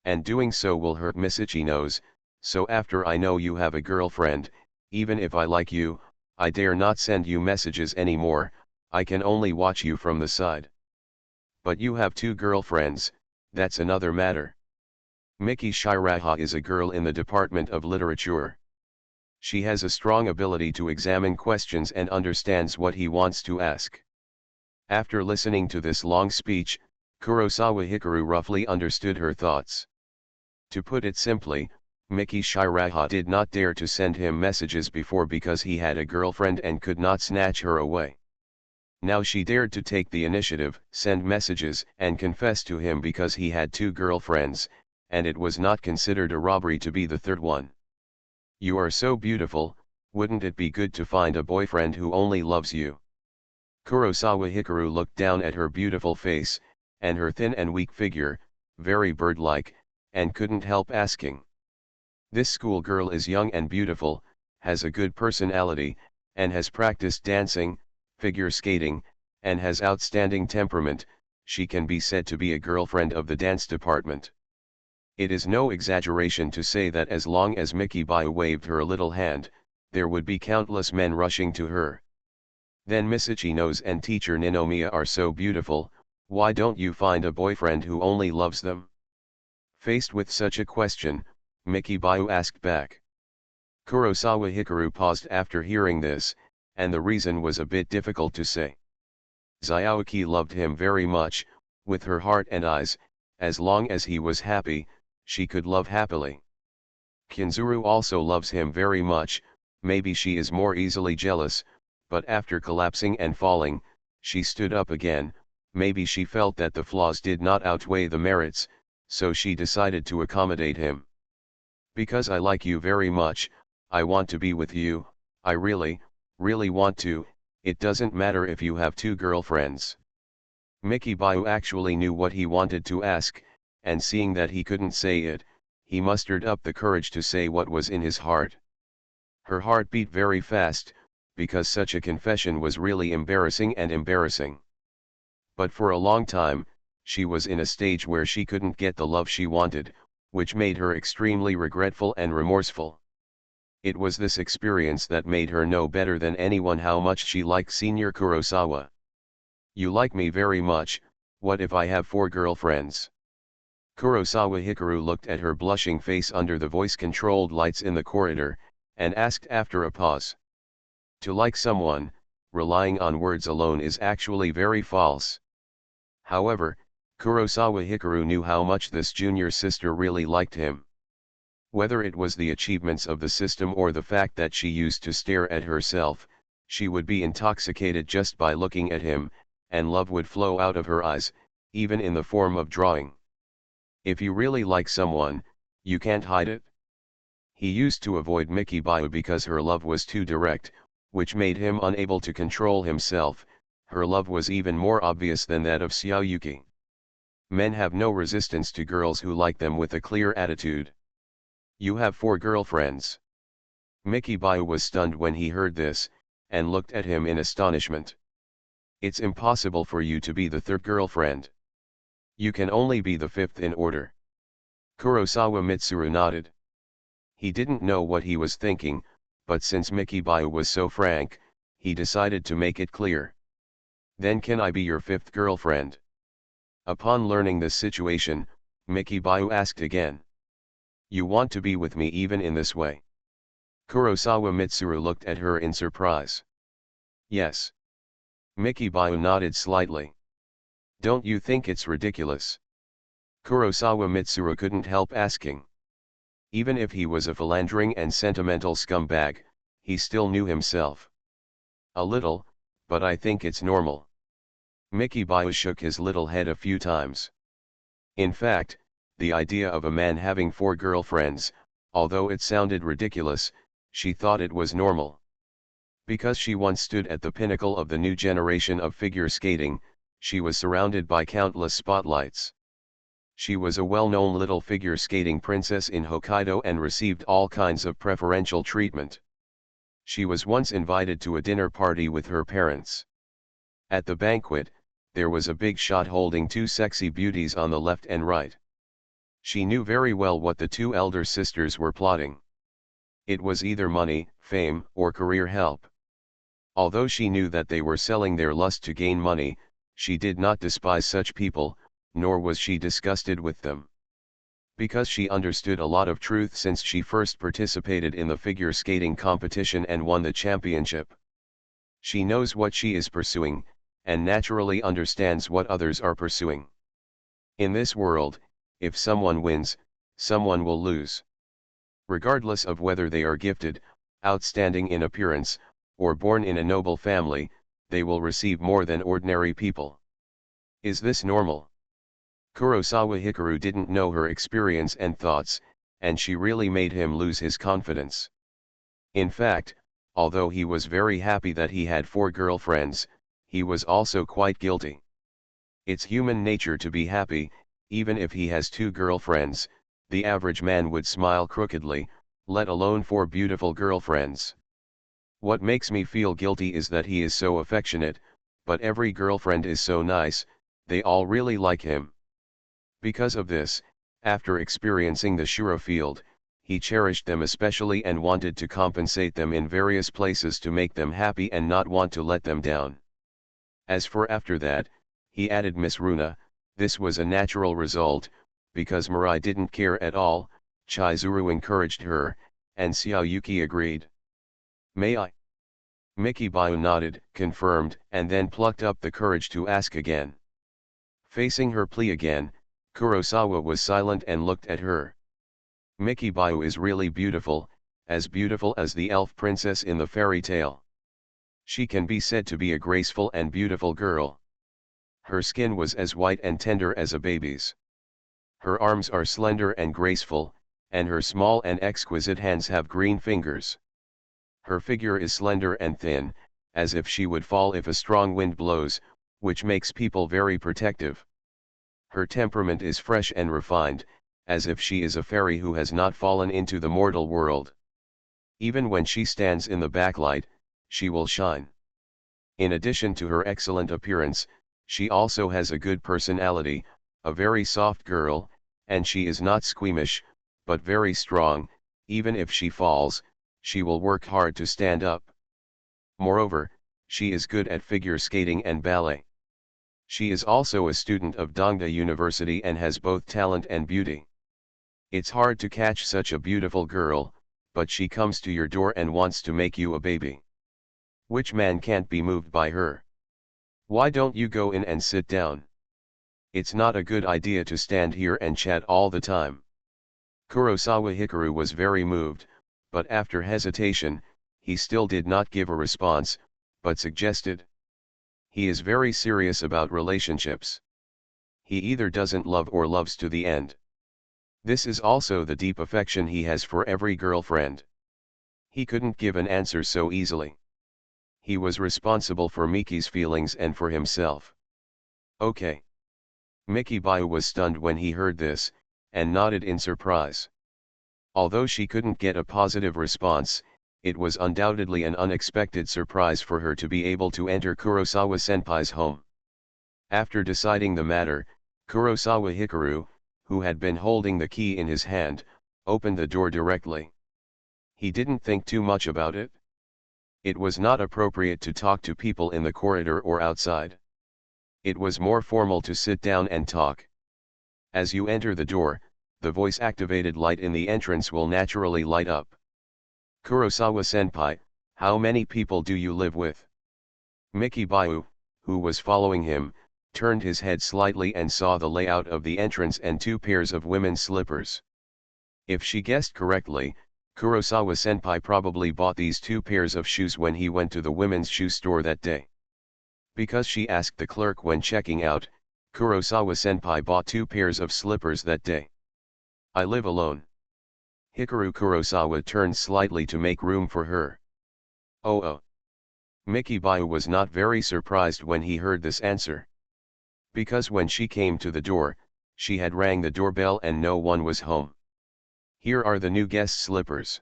And doing so will hurt Misochino's, so after I know you have a girlfriend, even if I like you, I dare not send you messages anymore, I can only watch you from the side. But you have two girlfriends, that's another matter. Miki Shiraha is a girl in the Department of Literature. She has a strong ability to examine questions and understands what he wants to ask. After listening to this long speech, Kurosawa Hikaru roughly understood her thoughts. To put it simply, Miki Shiraha did not dare to send him messages before because he had a girlfriend and could not snatch her away. Now she dared to take the initiative, send messages, and confess to him because he had two girlfriends, and it was not considered a robbery to be the third one. You are so beautiful, wouldn't it be good to find a boyfriend who only loves you? Kurosawa Hikaru looked down at her beautiful face, and her thin and weak figure, very bird-like, and couldn't help asking. This schoolgirl is young and beautiful, has a good personality, and has practiced dancing, figure skating, and has outstanding temperament. She can be said to be a girlfriend of the dance department. It is no exaggeration to say that as long as Miki Bai waved her little hand, there would be countless men rushing to her. Then Misochino's and teacher Ninomiya are so beautiful, why don't you find a boyfriend who only loves them? Faced with such a question, Miki Bai asked back. Kurosawa Hikaru paused after hearing this, and the reason was a bit difficult to say. Zyuoki loved him very much, with her heart and eyes, as long as he was happy, she could love happily. Kinzuru also loves him very much, maybe she is more easily jealous, but after collapsing and falling, she stood up again, maybe she felt that the flaws did not outweigh the merits, so she decided to accommodate him. Because I like you very much, I want to be with you, I really want to, it doesn't matter if you have two girlfriends. Miki Bai actually knew what he wanted to ask, and seeing that he couldn't say it, he mustered up the courage to say what was in his heart. Her heart beat very fast, because such a confession was really embarrassing. But for a long time, she was in a stage where she couldn't get the love she wanted, which made her extremely regretful and remorseful. It was this experience that made her know better than anyone how much she liked Senior Kurosawa. You like me very much, what if I have 4 girlfriends? Kurosawa Hikaru looked at her blushing face under the voice-controlled lights in the corridor, and asked after a pause. To like someone, relying on words alone is actually very false. However, Kurosawa Hikaru knew how much this junior sister really liked him. Whether it was the achievements of the system or the fact that she used to stare at herself, she would be intoxicated just by looking at him, and love would flow out of her eyes, even in the form of drawing. If you really like someone, you can't hide it. He used to avoid Miki Bai because her love was too direct, which made him unable to control himself. Her love was even more obvious than that of Xiaoyuki. Men have no resistance to girls who like them with a clear attitude. You have 4 girlfriends. Miki Bai was stunned when he heard this, and looked at him in astonishment. It's impossible for you to be the 3rd girlfriend. You can only be the 5th in order. Kurosawa Mitsuru nodded. He didn't know what he was thinking, but since Miki Bai was so frank, he decided to make it clear. Then can I be your 5th girlfriend? Upon learning this situation, Miki Bai asked again. You want to be with me even in this way? Kurosawa Mitsuru looked at her in surprise. Yes. Miki Bai nodded slightly. Don't you think it's ridiculous? Kurosawa Mitsuru couldn't help asking. Even if he was a philandering and sentimental scumbag, he still knew himself. A little, but I think it's normal. Mickey Bio shook his little head a few times. In fact, the idea of a man having 4 girlfriends, although it sounded ridiculous, she thought it was normal. Because she once stood at the pinnacle of the new generation of figure skating, she was surrounded by countless spotlights. She was a well-known little figure skating princess in Hokkaido and received all kinds of preferential treatment. She was once invited to a dinner party with her parents. At the banquet, there was a big shot holding 2 sexy beauties on the left and right. She knew very well what the 2 elder sisters were plotting. It was either money, fame, or career help. Although she knew that they were selling their lust to gain money, she did not despise such people, nor was she disgusted with them. Because she understood a lot of truth since she first participated in the figure skating competition and won the championship. She knows what she is pursuing, and naturally understands what others are pursuing. In this world, if someone wins, someone will lose. Regardless of whether they are gifted, outstanding in appearance, or born in a noble family, they will receive more than ordinary people. Is this normal? Kurosawa Hikaru didn't know her experience and thoughts, and she really made him lose his confidence. In fact, although he was very happy that he had 4 girlfriends, he was also quite guilty. It's human nature to be happy, even if he has 2 girlfriends, the average man would smile crookedly, let alone 4 beautiful girlfriends. What makes me feel guilty is that he is so affectionate, but every girlfriend is so nice, they all really like him. Because of this, after experiencing the Shura field, he cherished them especially and wanted to compensate them in various places to make them happy and not want to let them down. As for after that, he added Miss Runa, this was a natural result, because Mirai didn't care at all, Chizuru encouraged her, and Xiaoyuki agreed. May I? Mickey Bio nodded, confirmed, and then plucked up the courage to ask again. Facing her plea again, Kurosawa was silent and looked at her. Mickey Bio is really beautiful as the elf princess in the fairy tale. She can be said to be a graceful and beautiful girl. Her skin was as white and tender as a baby's. Her arms are slender and graceful, and her small and exquisite hands have green fingers. Her figure is slender and thin, as if she would fall if a strong wind blows, which makes people very protective. Her temperament is fresh and refined, as if she is a fairy who has not fallen into the mortal world. Even when she stands in the backlight, she will shine. In addition to her excellent appearance, she also has a good personality, a very soft girl, and she is not squeamish, but very strong. Even if she falls, she will work hard to stand up. Moreover, she is good at figure skating and ballet. She is also a student of Dongda University and has both talent and beauty. It's hard to catch such a beautiful girl, but she comes to your door and wants to make you a baby. Which man can't be moved by her? Why don't you go in and sit down? It's not a good idea to stand here and chat all the time. Kurosawa Hikaru was very moved, but after hesitation, he still did not give a response, but suggested. He is very serious about relationships. He either doesn't love or loves to the end. This is also the deep affection he has for every girlfriend. He couldn't give an answer so easily. He was responsible for Miki's feelings and for himself. Okay. Mickey Bio was stunned when he heard this, and nodded in surprise. Although she couldn't get a positive response, it was undoubtedly an unexpected surprise for her to be able to enter Kurosawa-senpai's home. After deciding the matter, Kurosawa Hikaru, who had been holding the key in his hand, opened the door directly. He didn't think too much about it. It was not appropriate to talk to people in the corridor or outside. It was more formal to sit down and talk. As you enter the door, the voice-activated light in the entrance will naturally light up. Kurosawa-senpai, how many people do you live with? Mickey Bio, who was following him, turned his head slightly and saw the layout of the entrance and 2 pairs of women's slippers. If she guessed correctly, Kurosawa-senpai probably bought these two pairs of shoes when he went to the women's shoe store that day. Because she asked the clerk when checking out, Kurosawa-senpai bought two pairs of slippers that day. I live alone. Hikaru Kurosawa turned slightly to make room for her. Oh. Miki Bayu was not very surprised when he heard this answer. Because when she came to the door, she had rang the doorbell and no one was home. Here are the new guest slippers.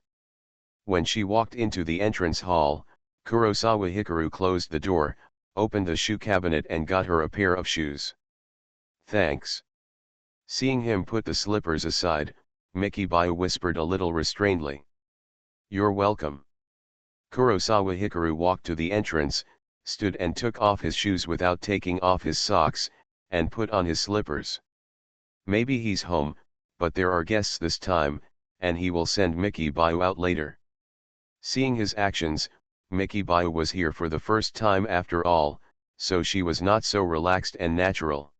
When she walked into the entrance hall, Kurosawa Hikaru closed the door, opened the shoe cabinet and got her a pair of shoes. Thanks. Seeing him put the slippers aside, Miki Bayu whispered a little restrainedly. You're welcome. Kurosawa Hikaru walked to the entrance, stood and took off his shoes without taking off his socks, and put on his slippers. Maybe he's home, but there are guests this time, and he will send Miki Bayu out later. Seeing his actions, Miki Bayu was here for the first time after all, so she was not so relaxed and natural.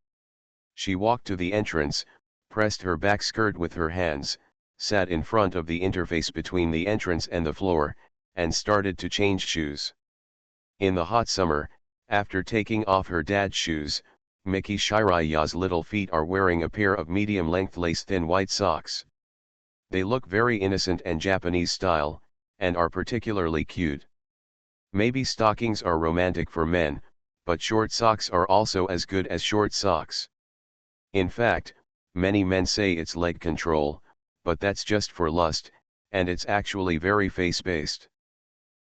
She walked to the entrance, pressed her back skirt with her hands, sat in front of the interface between the entrance and the floor, and started to change shoes. In the hot summer, after taking off her dad's shoes, Miki Shiraya's little feet are wearing a pair of medium-length lace-thin white socks. They look very innocent and Japanese style, and are particularly cute. Maybe stockings are romantic for men, but short socks are also as good as short socks. In fact, many men say it's leg control, but that's just for lust, and it's actually very face-based.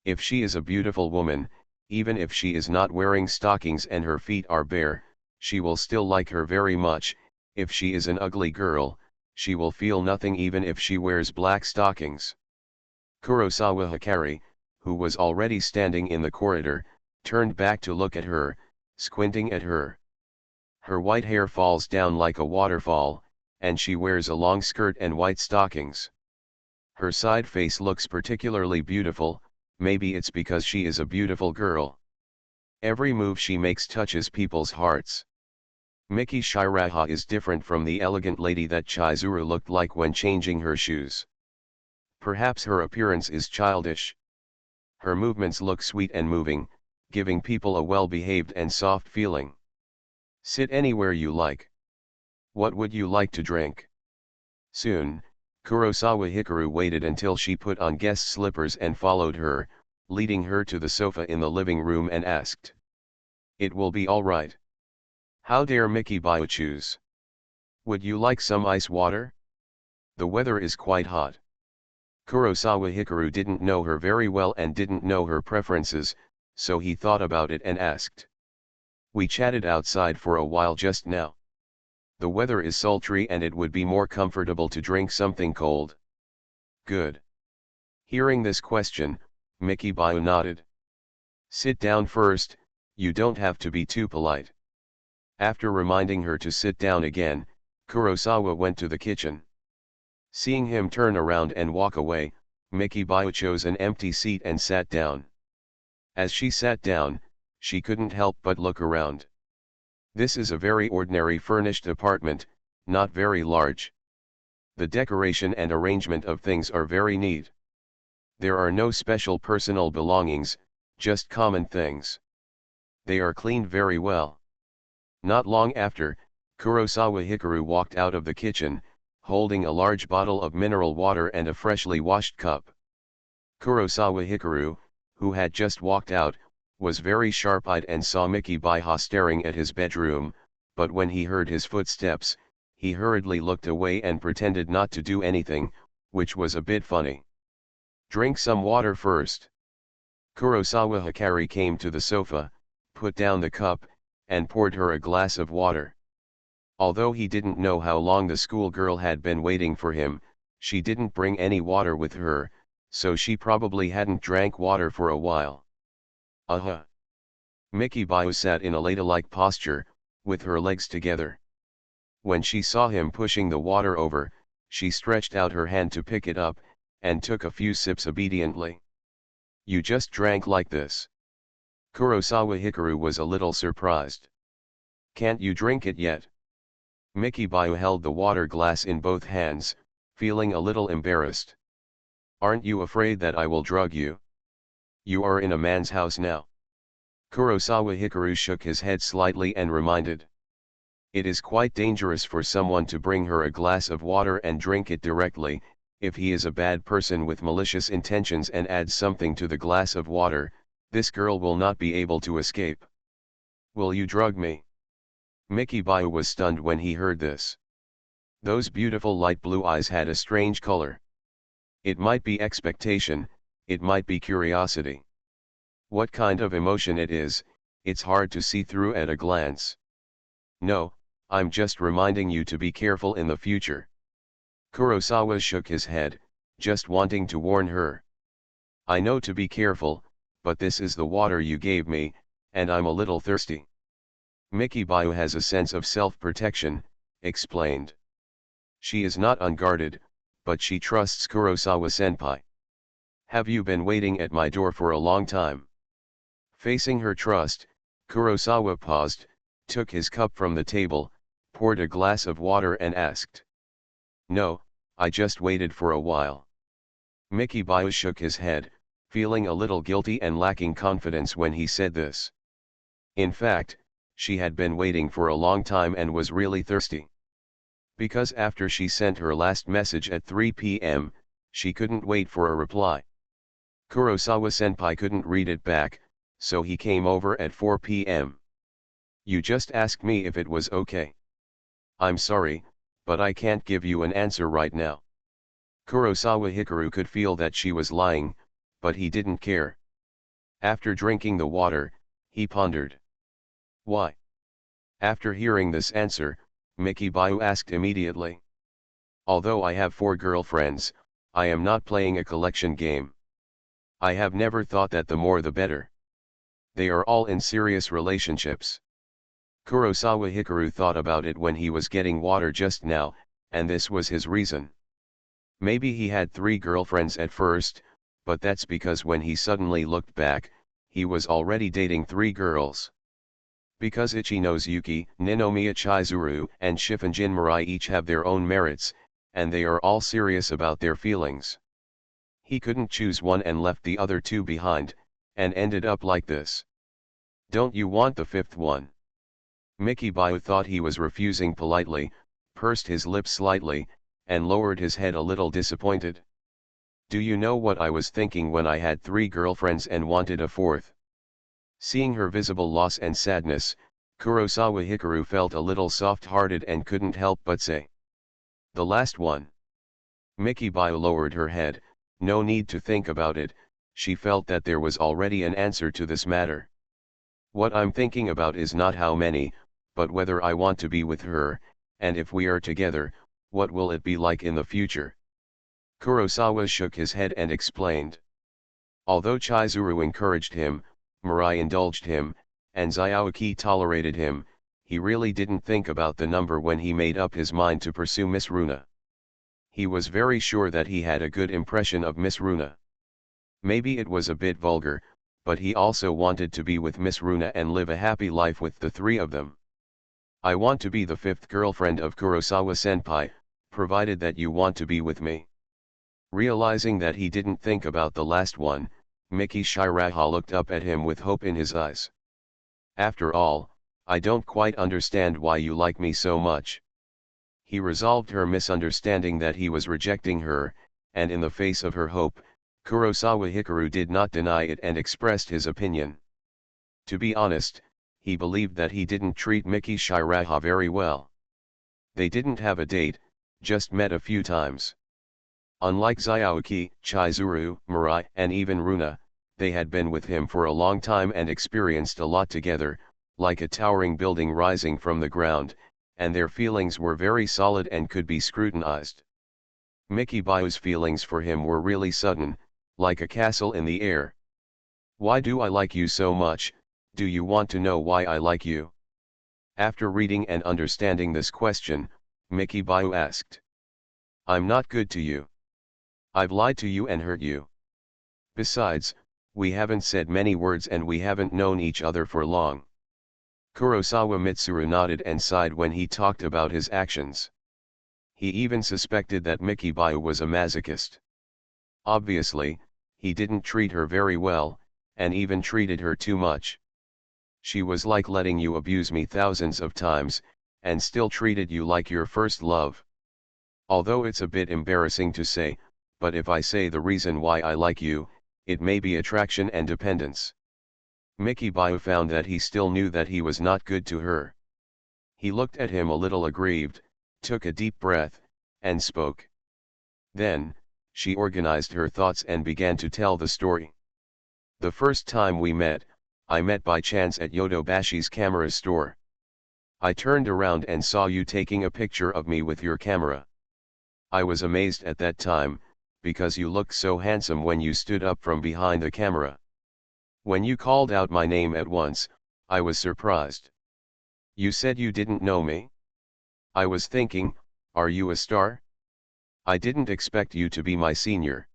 If she is a beautiful woman, even if she is not wearing stockings and her feet are bare, she will still like her very much. If she is an ugly girl, she will feel nothing even if she wears black stockings. Kurosawa Hikari, who was already standing in the corridor, turned back to look at her, squinting at her. Her white hair falls down like a waterfall, and she wears a long skirt and white stockings. Her side face looks particularly beautiful, maybe it's because she is a beautiful girl. Every move she makes touches people's hearts. Miki Shiraha is different from the elegant lady that Chizuru looked like when changing her shoes. Perhaps her appearance is childish. Her movements look sweet and moving, giving people a well-behaved and soft feeling. Sit anywhere you like. What would you like to drink? Soon, Kurosawa Hikaru waited until she put on guest slippers and followed her, leading her to the sofa in the living room and asked. It will be all right. How dare Miki Bayu choose? Would you like some ice water? The weather is quite hot. Kurosawa Hikaru didn't know her very well and didn't know her preferences, so he thought about it and asked. We chatted outside for a while just now. The weather is sultry and it would be more comfortable to drink something cold. Good. Hearing this question, Miki Bayu nodded. Sit down first, you don't have to be too polite. After reminding her to sit down again, Kurosawa went to the kitchen. Seeing him turn around and walk away, Miki Bayu chose an empty seat and sat down. As she sat down, she couldn't help but look around. This is a very ordinary furnished apartment, not very large. The decoration and arrangement of things are very neat. There are no special personal belongings, just common things. They are cleaned very well. Not long after, Kurosawa Hikaru walked out of the kitchen, holding a large bottle of mineral water and a freshly washed cup. Kurosawa Hikaru, who had just walked out, was very sharp-eyed and saw Miki Bayu staring at his bedroom, but when he heard his footsteps, he hurriedly looked away and pretended not to do anything, which was a bit funny. Drink some water first. Kurosawa Hikari came to the sofa, put down the cup, and poured her a glass of water. Although he didn't know how long the schoolgirl had been waiting for him, she didn't bring any water with her, so she probably hadn't drank water for a while. Miki Bayu sat in a ladle-like posture, with her legs together. When she saw him pushing the water over, she stretched out her hand to pick it up, and took a few sips obediently. You just drank like this? Kurosawa Hikaru was a little surprised. Can't you drink it yet? Miki Bayu held the water glass in both hands, feeling a little embarrassed. Aren't you afraid that I will drug you? You are in a man's house now. Kurosawa Hikaru shook his head slightly and reminded. It is quite dangerous for someone to bring her a glass of water and drink it directly. If he is a bad person with malicious intentions and adds something to the glass of water, this girl will not be able to escape. Will you drug me? Miki Bayu was stunned when he heard this. Those beautiful light blue eyes had a strange color. It might be expectation, it might be curiosity. What kind of emotion it is, it's hard to see through at a glance. No, I'm just reminding you to be careful in the future. Kurosawa shook his head, just wanting to warn her. I know to be careful, but this is the water you gave me, and I'm a little thirsty. Miki Bayu has a sense of self-protection, explained. She is not unguarded, but she trusts Kurosawa-senpai. Have you been waiting at my door for a long time? Facing her trust, Kurosawa paused, took his cup from the table, poured a glass of water and asked. No, I just waited for a while. Miki Bayu shook his head, feeling a little guilty and lacking confidence when he said this. In fact, she had been waiting for a long time and was really thirsty. Because after she sent her last message at 3 p.m., she couldn't wait for a reply. Kurosawa-senpai couldn't read it back, so he came over at 4 p.m. You just asked me if it was okay. I'm sorry, but I can't give you an answer right now. Kurosawa Hikaru could feel that she was lying, but he didn't care. After drinking the water, he pondered. Why? After hearing this answer, Miki Bayu asked immediately. Although I have 4 girlfriends, I am not playing a collection game. I have never thought that the more the better. They are all in serious relationships. Kurosawa Hikaru thought about it when he was getting water just now, and this was his reason. Maybe he had 3 girlfriends at first, but that's because when he suddenly looked back, he was already dating 3 girls. Because Ichinomizuki, Ninomiya Chizuru, and Shifunjin Mirai each have their own merits, and they are all serious about their feelings. He couldn't choose one and left the other 2 behind, and ended up like this. Don't you want the 5th one? Miki Bayu thought he was refusing politely, pursed his lips slightly, and lowered his head a little disappointed. Do you know what I was thinking when I had 3 girlfriends and wanted a 4th? Seeing her visible loss and sadness, Kurosawa Hikaru felt a little soft-hearted and couldn't help but say. The last one. Miki Bayu lowered her head, no need to think about it, she felt that there was already an answer to this matter. What I'm thinking about is not how many, but whether I want to be with her, and if we are together, what will it be like in the future? Kurosawa shook his head and explained. Although Chizuru encouraged him, Mirai indulged him, and Zyuoki tolerated him, he really didn't think about the number when he made up his mind to pursue Miss Runa. He was very sure that he had a good impression of Miss Runa. Maybe it was a bit vulgar, but he also wanted to be with Miss Runa and live a happy life with the 3 of them. I want to be the 5th girlfriend of Kurosawa-senpai, provided that you want to be with me. Realizing that he didn't think about the last one, Miki Shiraha looked up at him with hope in his eyes. After all, I don't quite understand why you like me so much. He resolved her misunderstanding that he was rejecting her, and in the face of her hope, Kurosawa Hikaru did not deny it and expressed his opinion. To be honest, he believed that he didn't treat Miki Shiraha very well. They didn't have a date, just met a few times. Unlike Zyuoki, Chizuru, Mirai, and even Runa, they had been with him for a long time and experienced a lot together, like a towering building rising from the ground, and their feelings were very solid and could be scrutinized. Miki Bayu's feelings for him were really sudden, like a castle in the air. Why do I like you so much? Do you want to know why I like you? After reading and understanding this question, Miki Bayu asked. I'm not good to you. I've lied to you and hurt you. Besides, we haven't said many words and we haven't known each other for long. Kurosawa Mitsuru nodded and sighed when he talked about his actions. He even suspected that Mickey Bayu was a masochist. Obviously, he didn't treat her very well, and even treated her too much. She was like letting you abuse me thousands of times, and still treated you like your first love. Although it's a bit embarrassing to say, but if I say the reason why I like you, it may be attraction and dependence. Mickey Bayu found that he still knew that he was not good to her. He looked at him a little aggrieved, took a deep breath, and spoke. Then, she organized her thoughts and began to tell the story. The first time we met, I met by chance at Yodobashi's camera store. I turned around and saw you taking a picture of me with your camera. I was amazed at that time, because you looked so handsome when you stood up from behind the camera. When you called out my name at once, I was surprised. You said you didn't know me? I was thinking, are you a star? I didn't expect you to be my senior.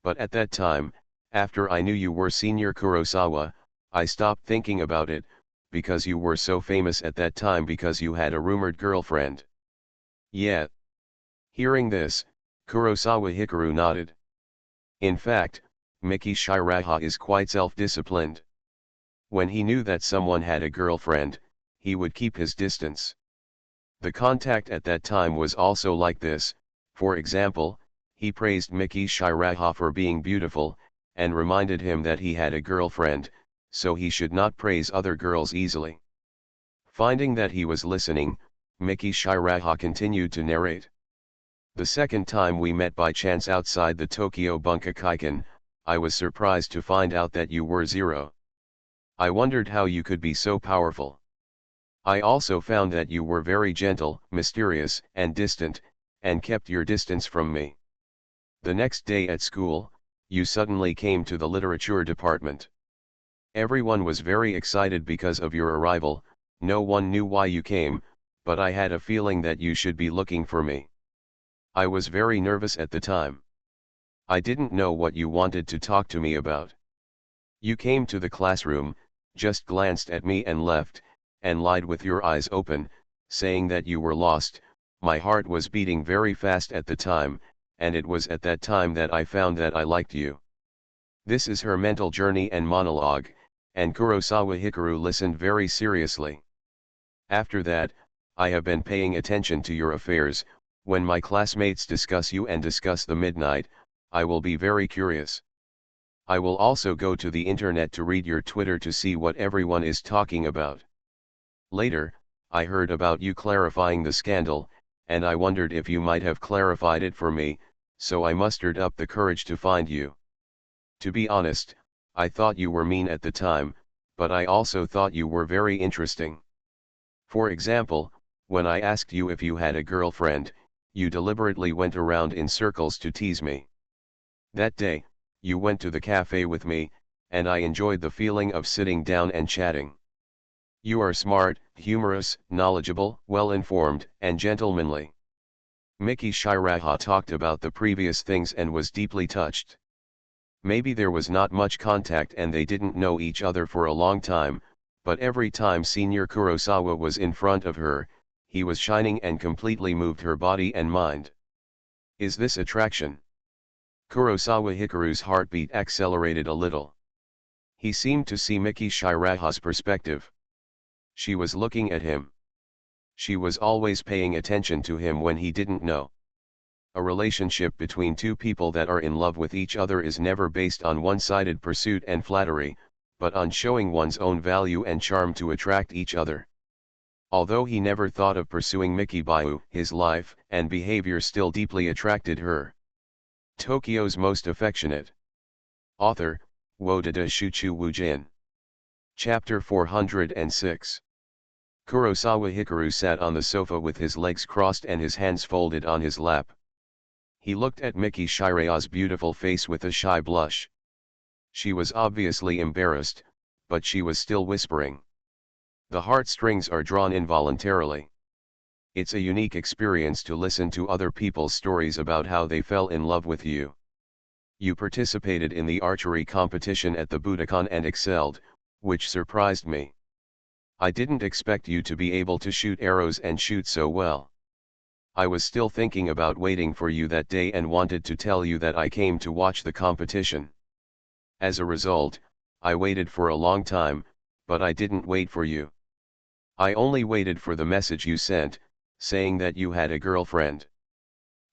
But at that time, after I knew you were Senior Kurosawa, I stopped thinking about it, because you were so famous at that time because you had a rumored girlfriend. Yeah. Hearing this, Kurosawa Hikaru nodded. In fact, Miki Shiraha is quite self-disciplined. When he knew that someone had a girlfriend, he would keep his distance. The contact at that time was also like this. For example, he praised Miki Shiraha for being beautiful, and reminded him that he had a girlfriend, so he should not praise other girls easily. Finding that he was listening, Miki Shiraha continued to narrate. The second time we met by chance outside the Tokyo Bunkakaikan, I was surprised to find out that you were Zero. I wondered how you could be so powerful. I also found that you were very gentle, mysterious, and distant, and kept your distance from me. The next day at school, you suddenly came to the literature department. Everyone was very excited because of your arrival. No one knew why you came, but I had a feeling that you should be looking for me. I was very nervous at the time. I didn't know what you wanted to talk to me about. You came to the classroom, just glanced at me and left, and lied with your eyes open, saying that you were lost. My heart was beating very fast at the time, and it was at that time that I found that I liked you. This is her mental journey and monologue, and Kurosawa Hikaru listened very seriously. After that, I have been paying attention to your affairs. When my classmates discuss you and discuss the midnight, I will be very curious. I will also go to the internet to read your Twitter to see what everyone is talking about. Later, I heard about you clarifying the scandal, and I wondered if you might have clarified it for me, so I mustered up the courage to find you. To be honest, I thought you were mean at the time, but I also thought you were very interesting. For example, when I asked you if you had a girlfriend, you deliberately went around in circles to tease me. That day, you went to the cafe with me, and I enjoyed the feeling of sitting down and chatting. You are smart, humorous, knowledgeable, well-informed, and gentlemanly. Miki Shiraha talked about the previous things and was deeply touched. Maybe there was not much contact and they didn't know each other for a long time, but every time Senior Kurosawa was in front of her, he was shining and completely moved her body and mind. Is this attraction? Kurosawa Hikaru's heartbeat accelerated a little. He seemed to see Miki Shiraha's perspective. She was looking at him. She was always paying attention to him when he didn't know. A relationship between two people that are in love with each other is never based on one-sided pursuit and flattery, but on showing one's own value and charm to attract each other. Although he never thought of pursuing Miki Bayu, his life and behavior still deeply attracted her. Tokyo's Most Affectionate. Author, Wodada Shuchu Wujin. Chapter 406. Kurosawa Hikaru sat on the sofa with his legs crossed and his hands folded on his lap. He looked at Miki Shiraya's beautiful face with a shy blush. She was obviously embarrassed, but she was still whispering. The heartstrings are drawn involuntarily. It's a unique experience to listen to other people's stories about how they fell in love with you. You participated in the archery competition at the Budokan and excelled, which surprised me. I didn't expect you to be able to shoot arrows and shoot so well. I was still thinking about waiting for you that day and wanted to tell you that I came to watch the competition. As a result, I waited for a long time, but I didn't wait for you. I only waited for the message you sent, saying that you had a girlfriend.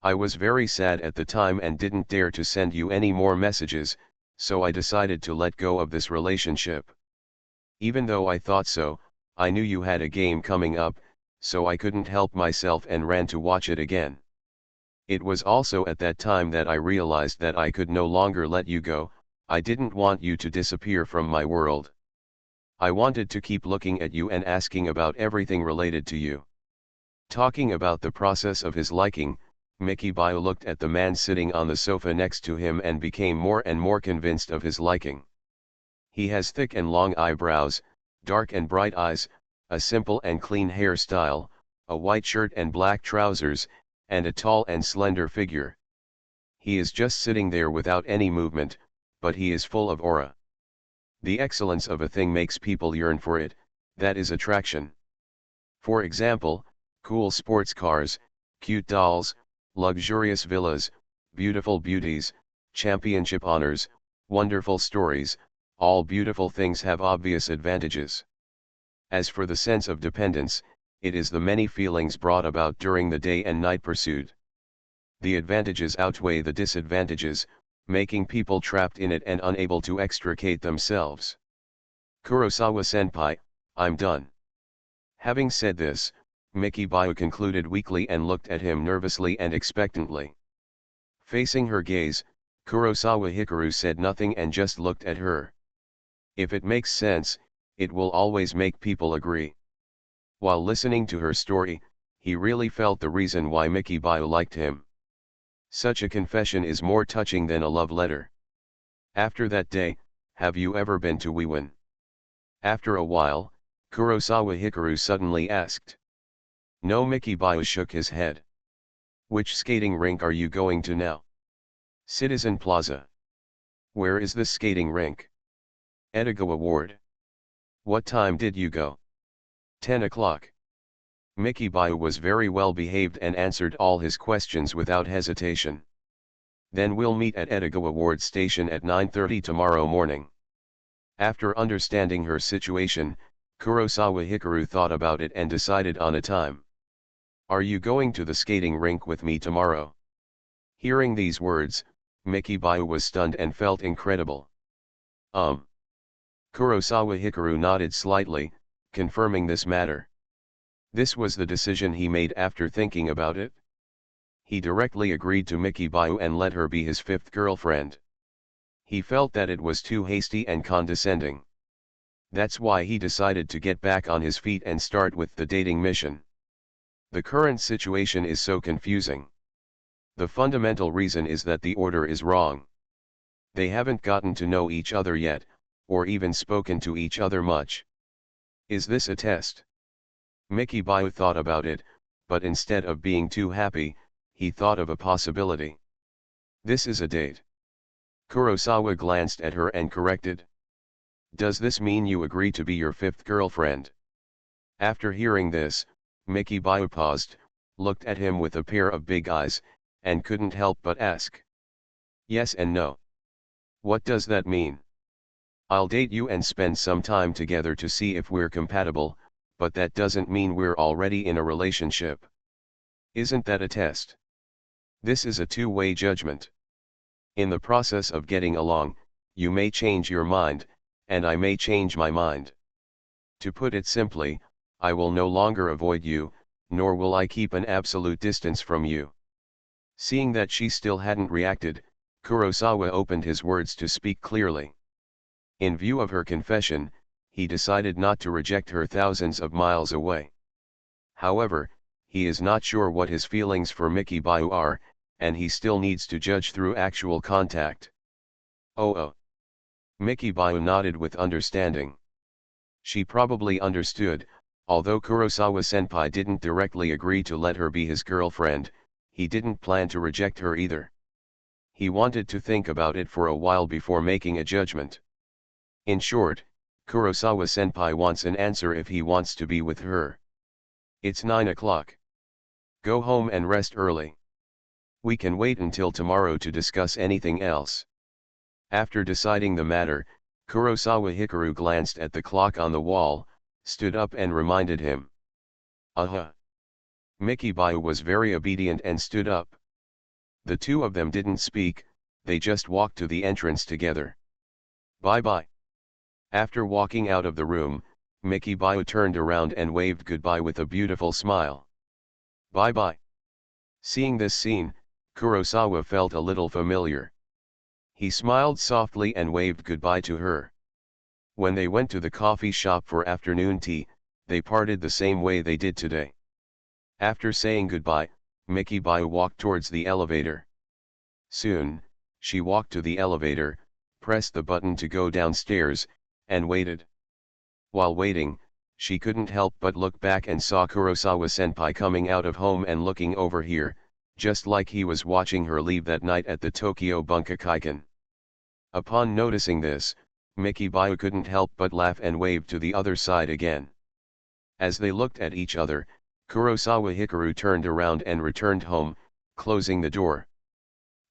I was very sad at the time and didn't dare to send you any more messages, so I decided to let go of this relationship. Even though I thought so, I knew you had a game coming up, so I couldn't help myself and ran to watch it again. It was also at that time that I realized that I could no longer let you go. I didn't want you to disappear from my world. I wanted to keep looking at you and asking about everything related to you. Talking about the process of his liking, Mickey Bio looked at the man sitting on the sofa next to him and became more and more convinced of his liking. He has thick and long eyebrows, dark and bright eyes, a simple and clean hairstyle, a white shirt and black trousers, and a tall and slender figure. He is just sitting there without any movement, but he is full of aura. The excellence of a thing makes people yearn for it, that is attraction. For example, cool sports cars, cute dolls, luxurious villas, beautiful beauties, championship honors, wonderful stories, all beautiful things have obvious advantages. As for the sense of dependence, it is the many feelings brought about during the day and night pursuit. The advantages outweigh the disadvantages, making people trapped in it and unable to extricate themselves. Kurosawa-senpai, I'm done. Having said this, Mickey Bio concluded weakly and looked at him nervously and expectantly. Facing her gaze, Kurosawa Hikaru said nothing and just looked at her. If it makes sense, it will always make people agree. While listening to her story, he really felt the reason why Mickey Bio liked him. Such a confession is more touching than a love letter. After that day, have you ever been to Wiwan? After a while, Kurosawa Hikaru suddenly asked. No, Mickey Bio shook his head. Which skating rink are you going to now? Citizen Plaza. Where is this skating rink? Edogawa Ward. What time did you go? 10 o'clock. Mickey Bio was very well behaved and answered all his questions without hesitation. Then we'll meet at Edogawa Ward Station at 9:30 tomorrow morning. After understanding her situation, Kurosawa Hikaru thought about it and decided on a time. Are you going to the skating rink with me tomorrow? Hearing these words, Mickey Bio was stunned and felt incredible. Kurosawa Hikaru nodded slightly, confirming this matter. This was the decision he made after thinking about it. He directly agreed to Mickey Bio and let her be his fifth girlfriend. He felt that it was too hasty and condescending. That's why he decided to get back on his feet and start with the dating mission. The current situation is so confusing. The fundamental reason is that the order is wrong. They haven't gotten to know each other yet, or even spoken to each other much. Is this a test? Mickey Bio thought about it, but instead of being too happy, he thought of a possibility. This is a date. Kurosawa glanced at her and corrected. Does this mean you agree to be your fifth girlfriend? After hearing this, Mickey Bio paused, looked at him with a pair of big eyes, and couldn't help but ask. Yes and no. What does that mean? I'll date you and spend some time together to see if we're compatible, but that doesn't mean we're already in a relationship. Isn't that a test? This is a two-way judgment. In the process of getting along, you may change your mind, and I may change my mind. To put it simply, I will no longer avoid you, nor will I keep an absolute distance from you. Seeing that she still hadn't reacted, Kurosawa opened his words to speak clearly. In view of her confession, he decided not to reject her thousands of miles away. However, he is not sure what his feelings for Mickey Bio are, and he still needs to judge through actual contact. Oh. Mickey Bio nodded with understanding. She probably understood, although Kurosawa-senpai didn't directly agree to let her be his girlfriend, he didn't plan to reject her either. He wanted to think about it for a while before making a judgment. In short, Kurosawa-senpai wants an answer if he wants to be with her. It's 9 o'clock. Go home and rest early. We can wait until tomorrow to discuss anything else. After deciding the matter, Kurosawa Hikaru glanced at the clock on the wall, stood up and reminded him. Mikibayu was very obedient and stood up. The two of them didn't speak, they just walked to the entrance together. Bye-bye. After walking out of the room, Mikibayu turned around and waved goodbye with a beautiful smile. Bye-bye. Seeing this scene, Kurosawa felt a little familiar. He smiled softly and waved goodbye to her. When they went to the coffee shop for afternoon tea, they parted the same way they did today. After saying goodbye, Mikibayu walked towards the elevator. Soon, she walked to the elevator, pressed the button to go downstairs, and waited. While waiting, she couldn't help but look back and saw Kurosawa-senpai coming out of home and looking over here, just like he was watching her leave that night at the Tokyo Bunkakaikan. Upon noticing this, Mikibayu couldn't help but laugh and wave to the other side again. As they looked at each other, Kurosawa Hikaru turned around and returned home, closing the door.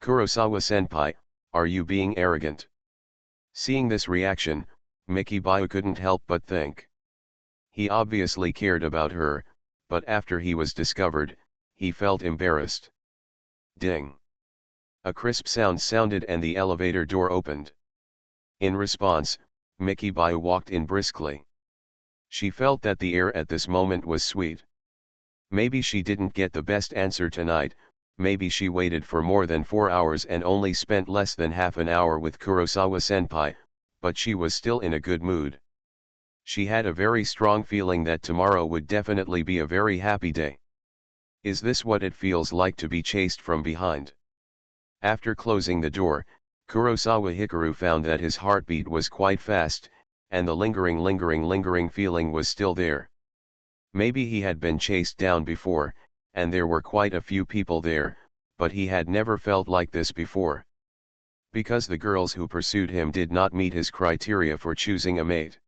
Kurosawa-senpai, are you being arrogant? Seeing this reaction, Mikibayu couldn't help but think. He obviously cared about her, but after he was discovered, he felt embarrassed. Ding! A crisp sound sounded and the elevator door opened. In response, Mikibayu walked in briskly. She felt that the air at this moment was sweet. Maybe she didn't get the best answer tonight, maybe she waited for more than 4 hours and only spent less than half an hour with Kurosawa-senpai, but she was still in a good mood. She had a very strong feeling that tomorrow would definitely be a very happy day. Is this what it feels like to be chased from behind? After closing the door, Kurosawa Hikaru found that his heartbeat was quite fast, and the lingering feeling was still there. Maybe he had been chased down before, and there were quite a few people there, but he had never felt like this before. Because the girls who pursued him did not meet his criteria for choosing a mate.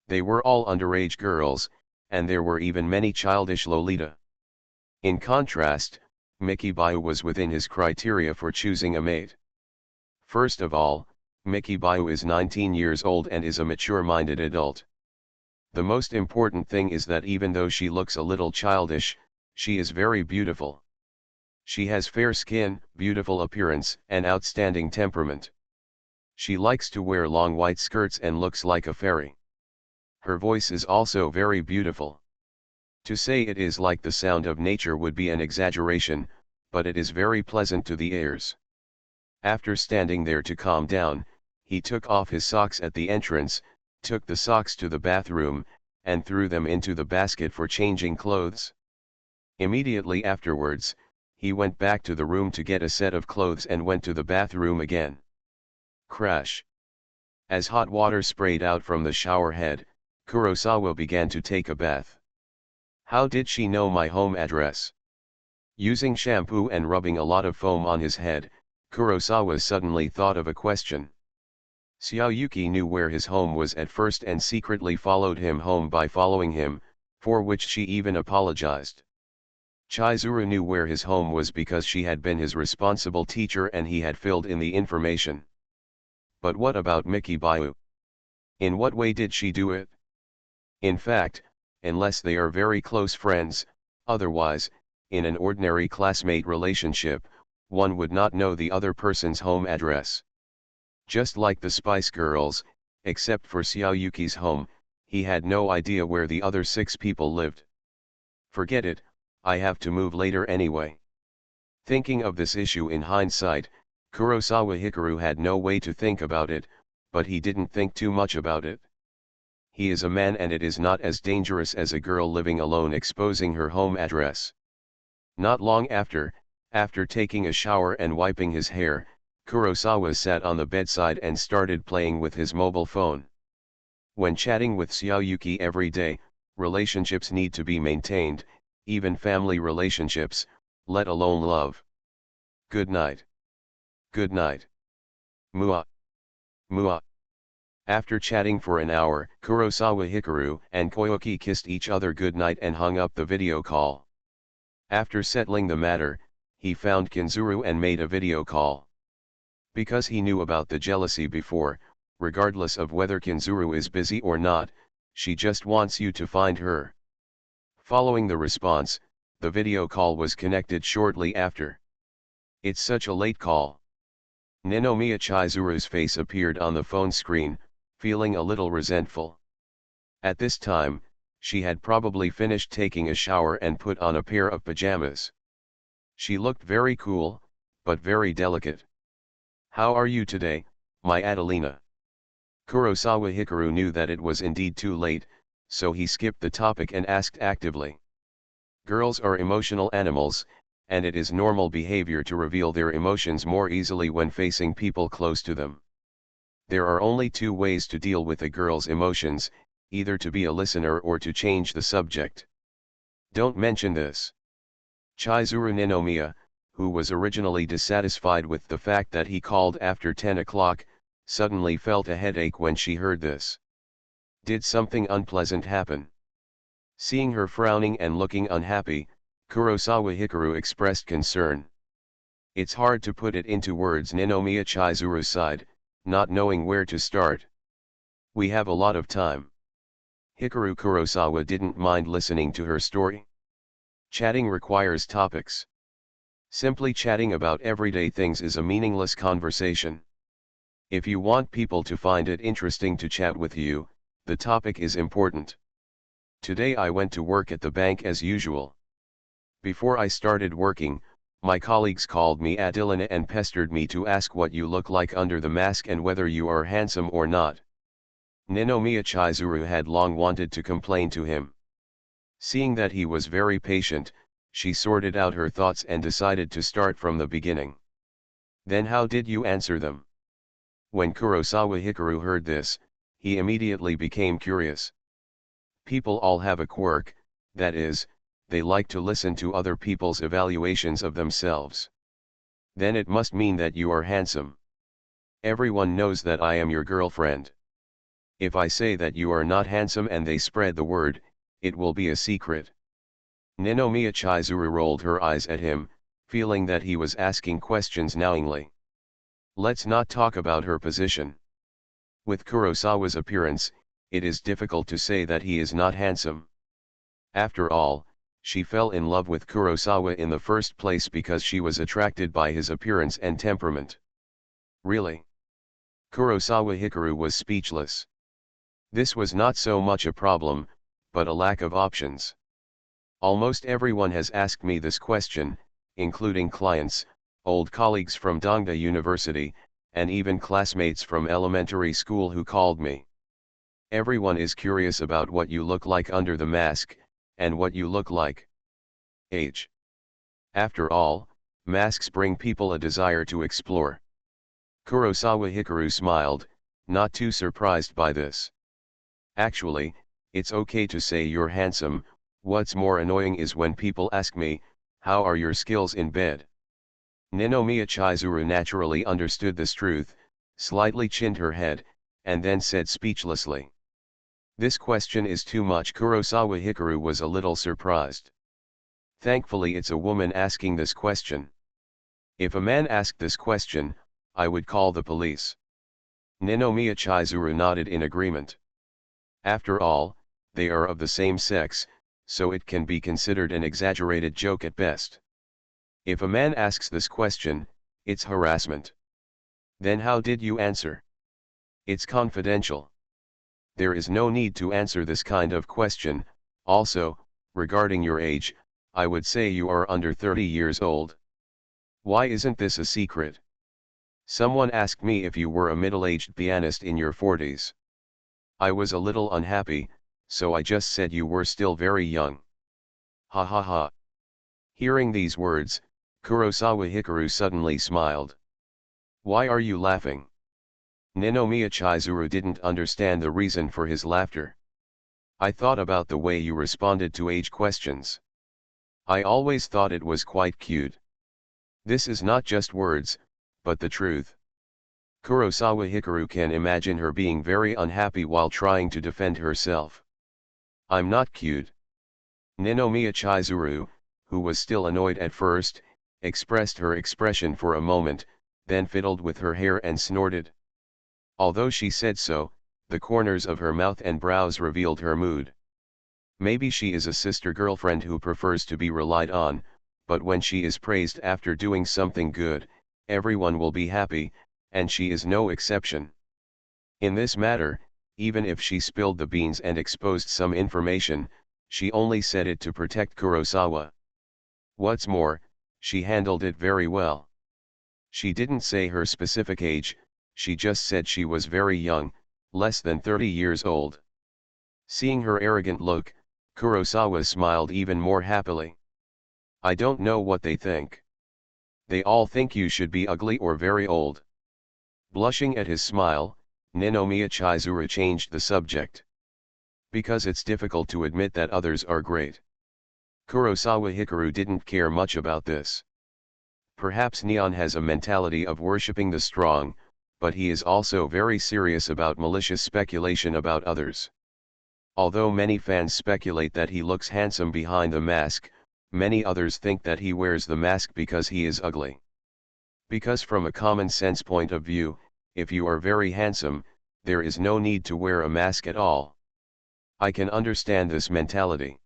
They were all underage girls, and there were even many childish Lolita. In contrast, Mikibayu was within his criteria for choosing a mate. First of all, Mikibayu is 19 years old and is a mature-minded adult. The most important thing is that even though she looks a little childish, she is very beautiful. She has fair skin, beautiful appearance, and outstanding temperament. She likes to wear long white skirts and looks like a fairy. Her voice is also very beautiful. To say it is like the sound of nature would be an exaggeration, but it is very pleasant to the ears. After standing there to calm down, he took off his socks at the entrance, took the socks to the bathroom, and threw them into the basket for changing clothes. Immediately afterwards, he went back to the room to get a set of clothes and went to the bathroom again. Crash! As hot water sprayed out from the shower head, Kurosawa began to take a bath. How did she know my home address? Using shampoo and rubbing a lot of foam on his head, Kurosawa suddenly thought of a question. Xiaoyuki knew where his home was at first and secretly followed him home by following him, for which she even apologized. Chizuru knew where his home was because she had been his responsible teacher and he had filled in the information. But what about Mikibayu? In what way did she do it? In fact, unless they are very close friends, otherwise, in an ordinary classmate relationship, one would not know the other person's home address. Just like the Spice Girls, except for Xiaoyuki's home, he had no idea where the other 6 people lived. Forget it, I have to move later anyway. Thinking of this issue in hindsight, Kurosawa Hikaru had no way to think about it, but he didn't think too much about it. He is a man and it is not as dangerous as a girl living alone exposing her home address. Not long after taking a shower and wiping his hair, Kurosawa sat on the bedside and started playing with his mobile phone. When chatting with Xiaoyuki every day, relationships need to be maintained, even family relationships, let alone love. Good night. Good night. Mua. Mua. After chatting for an hour, Kurosawa Hikaru and Koyuki kissed each other good night and hung up the video call. After settling the matter, he found Kinzuru and made a video call. Because he knew about the jealousy before, regardless of whether Kinzuru is busy or not, she just wants you to find her. Following the response, the video call was connected shortly after. It's such a late call. Ninomiya Chizuru's face appeared on the phone screen, feeling a little resentful. At this time, she had probably finished taking a shower and put on a pair of pajamas. She looked very cool, but very delicate. "How are you today, my Adelina?" Kurosawa Hikaru knew that it was indeed too late, so he skipped the topic and asked actively. Girls are emotional animals, and it is normal behavior to reveal their emotions more easily when facing people close to them. There are only two ways to deal with a girl's emotions, either to be a listener or to change the subject. Don't mention this. Chizuru Ninomiya, who was originally dissatisfied with the fact that he called after 10 o'clock, suddenly felt a headache when she heard this. Did something unpleasant happen? Seeing her frowning and looking unhappy, Kurosawa Hikaru expressed concern. It's hard to put it into words, Ninomiya Chizuru sighed, not knowing where to start. We have a lot of time. Hikaru Kurosawa didn't mind listening to her story. Chatting requires topics. Simply chatting about everyday things is a meaningless conversation. If you want people to find it interesting to chat with you, the topic is important. Today I went to work at the bank as usual. Before I started working, my colleagues called me Adelina and pestered me to ask what you look like under the mask and whether you are handsome or not. Ninomiya Chizuru had long wanted to complain to him. Seeing that he was very patient, she sorted out her thoughts and decided to start from the beginning. Then how did you answer them? When Kurosawa Hikaru heard this, he immediately became curious. People all have a quirk, that is, they like to listen to other people's evaluations of themselves. Then it must mean that you are handsome. Everyone knows that I am your girlfriend. If I say that you are not handsome and they spread the word, it will be a secret. Ninomiya Chizuru rolled her eyes at him, feeling that he was asking questions knowingly. Let's not talk about her position. With Kurosawa's appearance, it is difficult to say that he is not handsome. After all, she fell in love with Kurosawa in the first place because she was attracted by his appearance and temperament. Really? Kurosawa Hikaru was speechless. This was not so much a problem, but a lack of options. Almost everyone has asked me this question, including clients, old colleagues from Dongda University, and even classmates from elementary school who called me. Everyone is curious about what you look like under the mask, and what you look like. Age. After all, masks bring people a desire to explore. Kurosawa Hikaru smiled, not too surprised by this. Actually, it's okay to say you're handsome. What's more annoying is when people ask me, how are your skills in bed? Ninomiya Chizuru naturally understood this truth, slightly chinned her head, and then said speechlessly. This question is too much. Kurosawa Hikaru was a little surprised. Thankfully it's a woman asking this question. If a man asked this question, I would call the police. Ninomiya Chizuru nodded in agreement. After all, they are of the same sex, so it can be considered an exaggerated joke at best. If a man asks this question, it's harassment. Then how did you answer? It's confidential. There is no need to answer this kind of question. Also, regarding your age, I would say you are under 30 years old. Why isn't this a secret? Someone asked me if you were a middle-aged pianist in your 40s. I was a little unhappy, so I just said you were still very young. Ha ha ha. Hearing these words, Kurosawa Hikaru suddenly smiled. Why are you laughing? Ninomiya Chizuru didn't understand the reason for his laughter. I thought about the way you responded to age questions. I always thought it was quite cute. This is not just words, but the truth. Kurosawa Hikaru can imagine her being very unhappy while trying to defend herself. I'm not cute. Ninomiya Chizuru, who was still annoyed at first, expressed her expression for a moment, then fiddled with her hair and snorted. Although she said so, the corners of her mouth and brows revealed her mood. Maybe she is a sister girlfriend who prefers to be relied on, but when she is praised after doing something good, everyone will be happy, and she is no exception. In this matter, even if she spilled the beans and exposed some information, she only said it to protect Kurosawa. What's more, she handled it very well. She didn't say her specific age, she just said she was very young, less than 30 years old. Seeing her arrogant look, Kurosawa smiled even more happily. I don't know what they think. They all think you should be ugly or very old. Blushing at his smile, Ninomiya Chizuru changed the subject. Because it's difficult to admit that others are great. Kurosawa Hikaru didn't care much about this. Perhaps Neon has a mentality of worshipping the strong, but he is also very serious about malicious speculation about others. Although many fans speculate that he looks handsome behind the mask, many others think that he wears the mask because he is ugly. Because from a common sense point of view, if you are very handsome, there is no need to wear a mask at all. I can understand this mentality.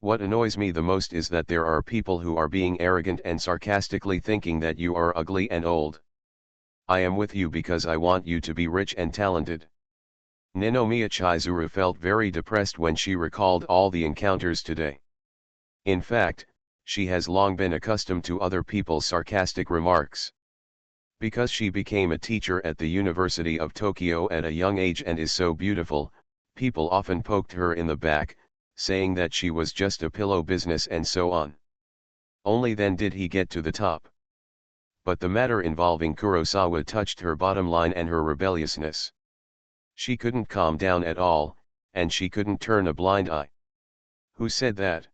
What annoys me the most is that there are people who are being arrogant and sarcastically thinking that you are ugly and old. I am with you because I want you to be rich and talented. Ninomiya Chizuru felt very depressed when she recalled all the encounters today. In fact, she has long been accustomed to other people's sarcastic remarks. Because she became a teacher at the University of Tokyo at a young age and is so beautiful, people often poked her in the back, saying that she was just a pillow business and so on. Only then did he get to the top. But the matter involving Kurosawa touched her bottom line and her rebelliousness. She couldn't calm down at all, and she couldn't turn a blind eye. Who said that?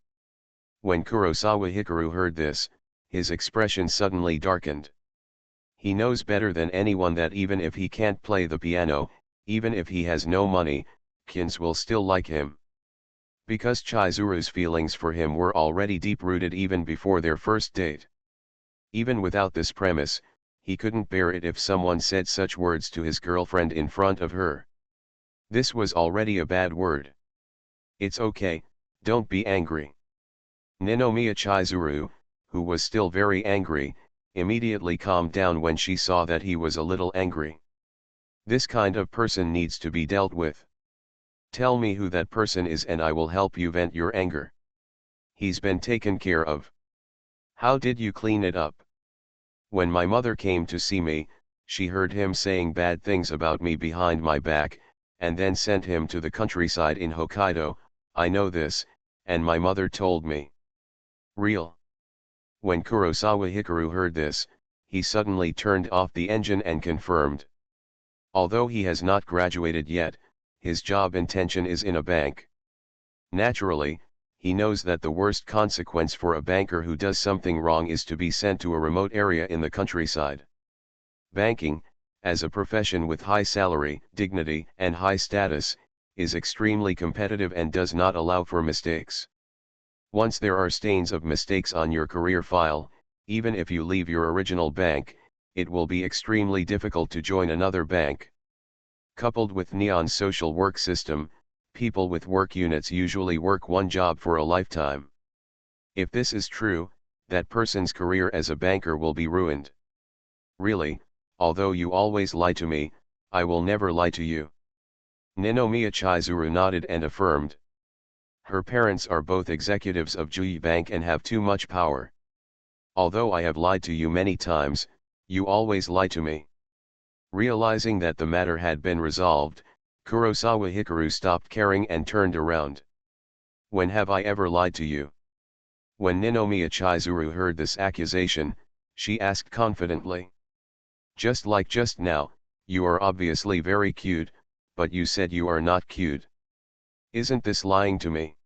When Kurosawa Hikaru heard this, his expression suddenly darkened. He knows better than anyone that even if he can't play the piano, even if he has no money, Kins will still like him. Because Chizuru's feelings for him were already deep-rooted even before their first date. Even without this premise, he couldn't bear it if someone said such words to his girlfriend in front of her. This was already a bad word. It's okay, don't be angry. Ninomiya Chizuru, who was still very angry, immediately calmed down when she saw that he was a little angry. This kind of person needs to be dealt with. Tell me who that person is and I will help you vent your anger. He's been taken care of. How did you clean it up? When my mother came to see me, she heard him saying bad things about me behind my back, and then sent him to the countryside in Hokkaido. I know this, and my mother told me. Real. When Kurosawa Hikaru heard this, he suddenly turned off the engine and confirmed. Although he has not graduated yet, his job intention is in a bank. Naturally, he knows that the worst consequence for a banker who does something wrong is to be sent to a remote area in the countryside. Banking, as a profession with high salary, dignity, and high status, is extremely competitive and does not allow for mistakes. Once there are stains of mistakes on your career file, even if you leave your original bank, it will be extremely difficult to join another bank. Coupled with Neon's social work system, people with work units usually work one job for a lifetime. If this is true, that person's career as a banker will be ruined. Really, although you always lie to me, I will never lie to you. Ninomiya Chizuru nodded and affirmed. Her parents are both executives of Jui Bank and have too much power. Although I have lied to you many times, you always lie to me. Realizing that the matter had been resolved, Kurosawa Hikaru stopped caring and turned around. When have I ever lied to you? When Ninomiya Chizuru heard this accusation, she asked confidently. Just like just now, you are obviously very cute, but you said you are not cute. Isn't this lying to me?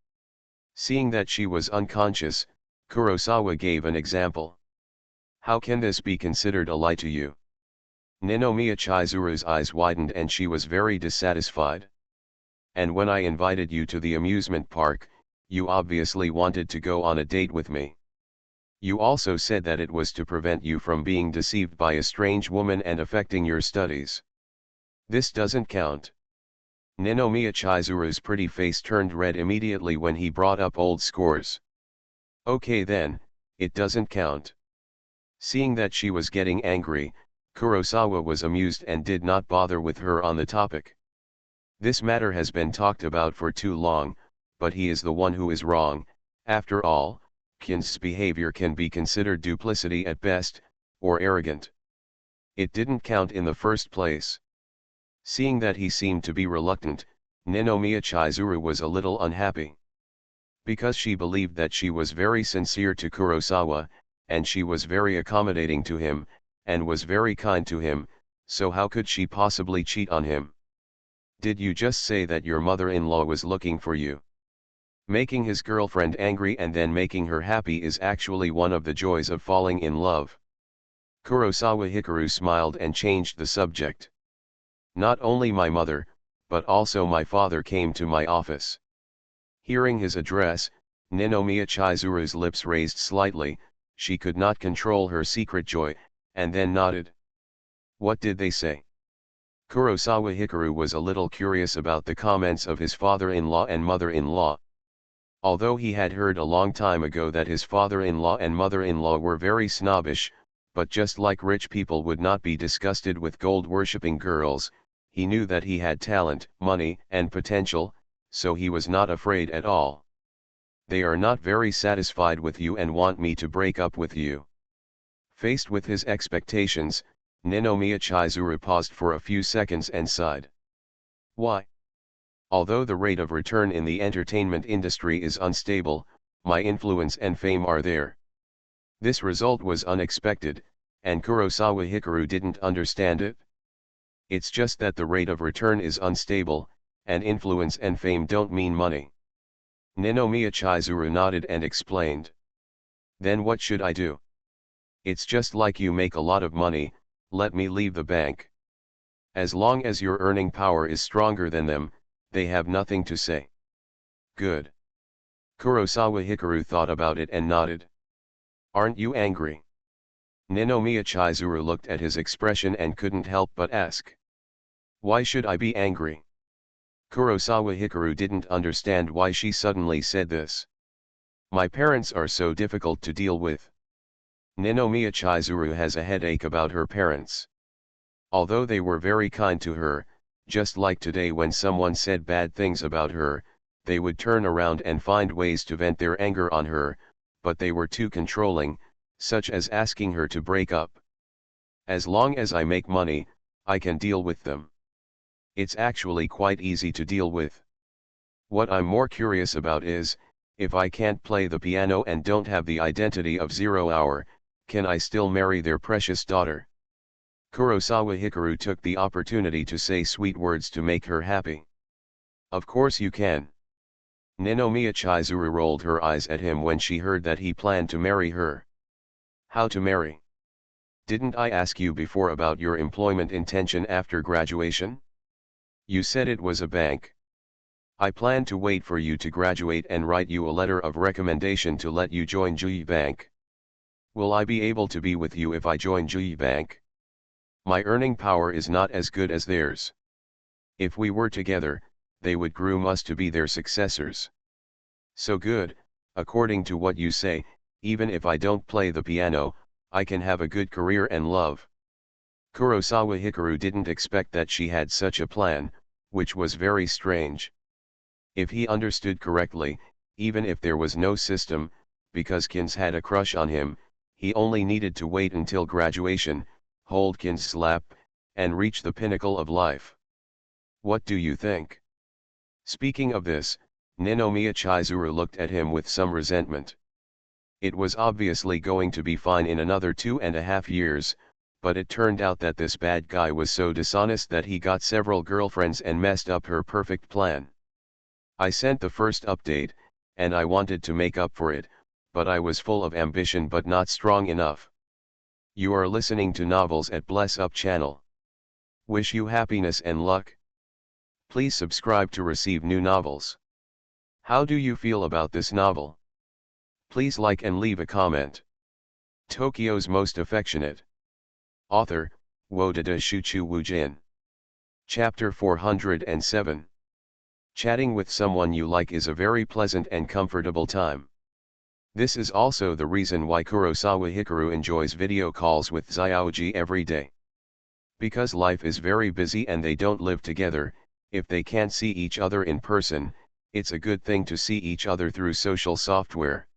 Seeing that she was unconscious, Kurosawa gave an example. How can this be considered a lie to you? Ninomiya Chizuru's eyes widened and she was very dissatisfied. And when I invited you to the amusement park, you obviously wanted to go on a date with me. You also said that it was to prevent you from being deceived by a strange woman and affecting your studies. This doesn't count. Ninomiya Chizuru's pretty face turned red immediately when he brought up old scores. Okay then, it doesn't count. Seeing that she was getting angry, Kurosawa was amused and did not bother with her on the topic. This matter has been talked about for too long, but he is the one who is wrong. After all, Kin's behavior can be considered duplicity at best, or arrogant. It didn't count in the first place. Seeing that he seemed to be reluctant, Ninomiya Chizuru was a little unhappy. Because she believed that she was very sincere to Kurosawa, and she was very accommodating to him, and was very kind to him, so how could she possibly cheat on him? Did you just say that your mother-in-law was looking for you? Making his girlfriend angry and then making her happy is actually one of the joys of falling in love. Kurosawa Hikaru smiled and changed the subject. Not only my mother, but also my father came to my office. Hearing his address, Ninomiya Chizuru's lips raised slightly, she could not control her secret joy, and then nodded. What did they say? Kurosawa Hikaru was a little curious about the comments of his father-in-law and mother-in-law. Although he had heard a long time ago that his father-in-law and mother-in-law were very snobbish, but just like rich people would not be disgusted with gold-worshipping girls, he knew that he had talent, money, and potential, so he was not afraid at all. They are not very satisfied with you and want me to break up with you. Faced with his expectations, Ninomiya Chizuru paused for a few seconds and sighed. Why? Although the rate of return in the entertainment industry is unstable, my influence and fame are there. This result was unexpected, and Kurosawa Hikaru didn't understand it. It's just that the rate of return is unstable, and influence and fame don't mean money. Ninomiya Chizuru nodded and explained. Then what should I do? It's just like you make a lot of money, let me leave the bank. As long as your earning power is stronger than them, they have nothing to say. Good. Kurosawa Hikaru thought about it and nodded. Aren't you angry? Ninomiya Chizuru looked at his expression and couldn't help but ask. Why should I be angry? Kurosawa Hikaru didn't understand why she suddenly said this. My parents are so difficult to deal with. Ninomiya Chizuru has a headache about her parents. Although they were very kind to her, just like today when someone said bad things about her, they would turn around and find ways to vent their anger on her, but they were too controlling, such as asking her to break up. As long as I make money, I can deal with them. It's actually quite easy to deal with. What I'm more curious about is, if I can't play the piano and don't have the identity of 0 Hour, can I still marry their precious daughter? Kurosawa Hikaru took the opportunity to say sweet words to make her happy. Of course you can. Ninomiya Chizuru rolled her eyes at him when she heard that he planned to marry her. How to marry? Didn't I ask you before about your employment intention after graduation? You said it was a bank. I plan to wait for you to graduate and write you a letter of recommendation to let you join Jui Bank. Will I be able to be with you if I join Jui Bank? My earning power is not as good as theirs. If we were together, they would groom us to be their successors. So good, according to what you say, even if I don't play the piano, I can have a good career and love. Kurosawa Hikaru didn't expect that she had such a plan, which was very strange. If he understood correctly, even if there was no system, because Kins had a crush on him, he only needed to wait until graduation, hold Kins' slap, and reach the pinnacle of life. What do you think? Speaking of this, Ninomiya Chizuru looked at him with some resentment. It was obviously going to be fine in another 2.5 years, but it turned out that this bad guy was so dishonest that he got several girlfriends and messed up her perfect plan. I sent the first update, and I wanted to make up for it, but I was full of ambition but not strong enough. You are listening to Novels at Bless Up channel. Wish you happiness and luck. Please subscribe to receive new novels. How do you feel about this novel? Please like and leave a comment. Tokyo's Most Affectionate. Author, Wodada Shuchu Wujin. Chapter 407. Chatting with someone you like is a very pleasant and comfortable time. This is also the reason why Kurosawa Hikaru enjoys video calls with Xiaoji every day. Because life is very busy and they don't live together, if they can't see each other in person, it's a good thing to see each other through social software.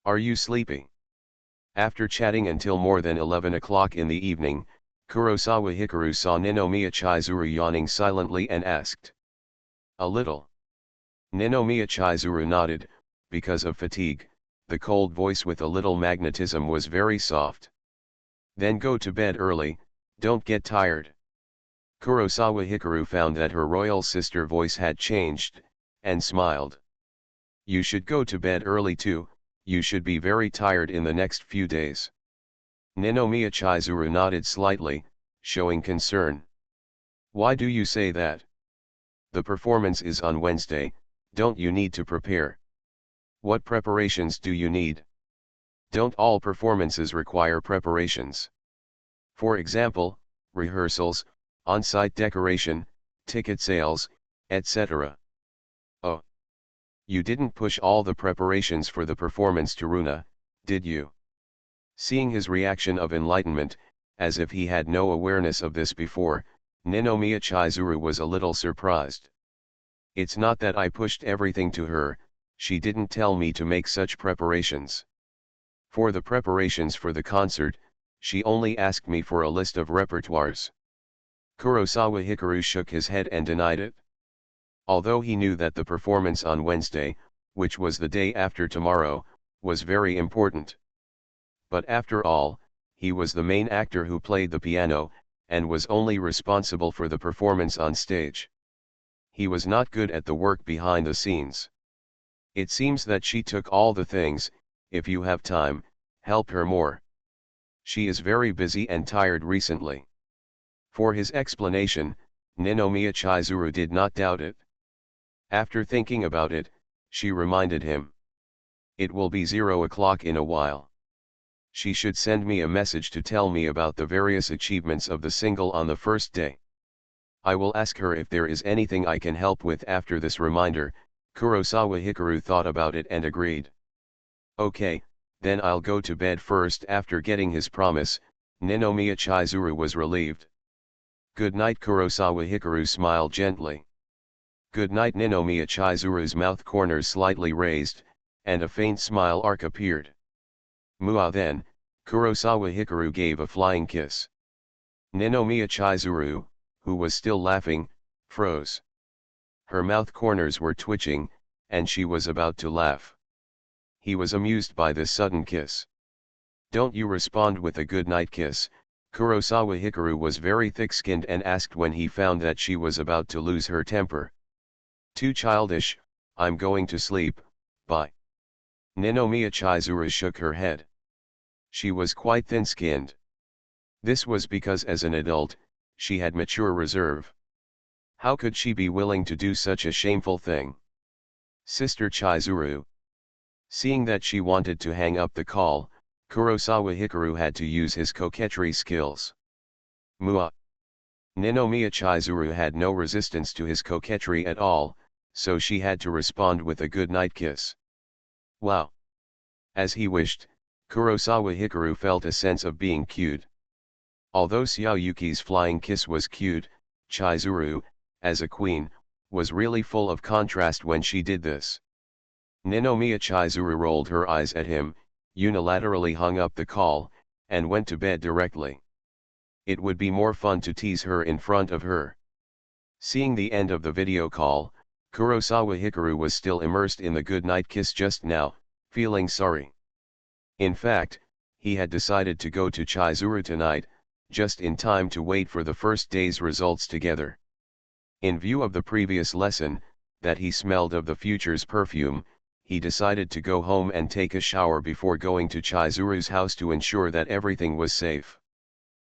Are you sleepy? After chatting until more than 11 o'clock in the evening, Kurosawa Hikaru saw Ninomiya Chizuru yawning silently and asked. A little. Ninomiya Chizuru nodded. Because of fatigue, the cold voice with a little magnetism was very soft. Then go to bed early, don't get tired. Kurosawa Hikaru found that her royal sister voice had changed, and smiled. You should go to bed early too, you should be very tired in the next few days. Ninomiya Chizuru nodded slightly, showing concern. Why do you say that? The performance is on Wednesday, don't you need to prepare? What preparations do you need? Don't all performances require preparations? For example, rehearsals, on-site decoration, ticket sales, etc. Oh. You didn't push all the preparations for the performance to Runa, did you? Seeing his reaction of enlightenment, as if he had no awareness of this before, Ninomiya Chizuru was a little surprised. It's not that I pushed everything to her, she didn't tell me to make such preparations. For the preparations for the concert, she only asked me for a list of repertoires. Kurosawa Hikaru shook his head and denied it. Although he knew that the performance on Wednesday, which was the day after tomorrow, was very important. But after all, he was the main actor who played the piano, and was only responsible for the performance on stage. He was not good at the work behind the scenes. It seems that she took all the things. If you have time, help her more. She is very busy and tired recently. For his explanation, Ninomiya Chizuru did not doubt it. After thinking about it, she reminded him. It will be 0 o'clock in a while. She should send me a message to tell me about the various achievements of the single on the first day. I will ask her if there is anything I can help with after this reminder. Kurosawa Hikaru thought about it and agreed. Okay, then I'll go to bed first. After getting his promise, Ninomiya Chizuru was relieved. Good night. Kurosawa Hikaru smiled gently. Good night. Ninomiya Chizuru's mouth corners slightly raised, and a faint smile arc appeared. Mua. Then, Kurosawa Hikaru gave a flying kiss. Ninomiya Chizuru, who was still laughing, froze. Her mouth corners were twitching, and she was about to laugh. He was amused by this sudden kiss. Don't you respond with a good night kiss? Kurosawa Hikaru was very thick-skinned and asked when he found that she was about to lose her temper. Too childish, I'm going to sleep, bye. Ninomiya Chizuru shook her head. She was quite thin-skinned. This was because as an adult, she had mature reserve. How could she be willing to do such a shameful thing? Sister Chizuru. Seeing that she wanted to hang up the call, Kurosawa Hikaru had to use his coquetry skills. Mua. Ninomiya Chizuru had no resistance to his coquetry at all, so she had to respond with a good night kiss. Wow. As he wished, Kurosawa Hikaru felt a sense of being cute. Although Xiaoyuki's flying kiss was cute, Chizuru, as a queen, was really full of contrast when she did this. Ninomiya Chizuru rolled her eyes at him, unilaterally hung up the call, and went to bed directly. It would be more fun to tease her in front of her. Seeing the end of the video call, Kurosawa Hikaru was still immersed in the good night kiss just now, feeling sorry. In fact, he had decided to go to Chizuru tonight, just in time to wait for the first day's results together. In view of the previous lesson, that he smelled of the future's perfume, he decided to go home and take a shower before going to Chizuru's house to ensure that everything was safe.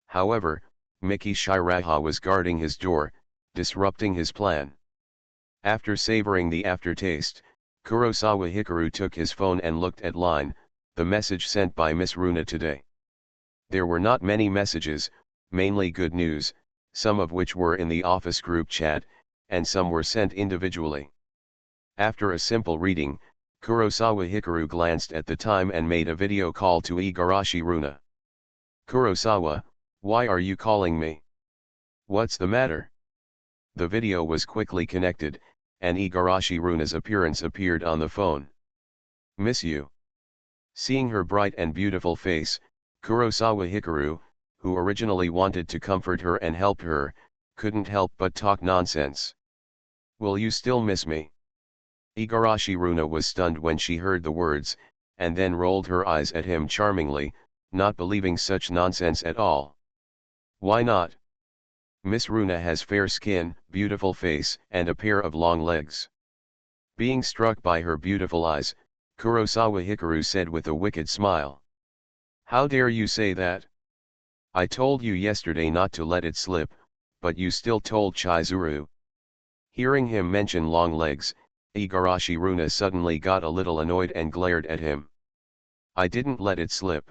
However, Miki Shiraha was guarding his door, disrupting his plan. After savoring the aftertaste, Kurosawa Hikaru took his phone and looked at line, The message sent by Miss Runa today. There were not many messages, mainly good news, some of which were in the office group chat, and some were sent individually. After a simple reading, Kurosawa Hikaru glanced at the time and made a video call to Igarashi Runa. "Kurosawa, why are you calling me? What's the matter?" The video was quickly connected, and Igarashi Runa's appearance appeared on the phone. "Miss you." Seeing her bright and beautiful face, Kurosawa Hikaru, who originally wanted to comfort her and help her, couldn't help but talk nonsense. "Will you still miss me?" Igarashi Runa was stunned when she heard the words, and then rolled her eyes at him charmingly, not believing such nonsense at all. "Why not? Miss Runa has fair skin, beautiful face, and a pair of long legs." Being struck by her beautiful eyes, Kurosawa Hikaru said with a wicked smile. "How dare you say that? I told you yesterday not to let it slip, but you still told Chizuru." Hearing him mention long legs, Igarashi Runa suddenly got a little annoyed and glared at him. "I didn't let it slip."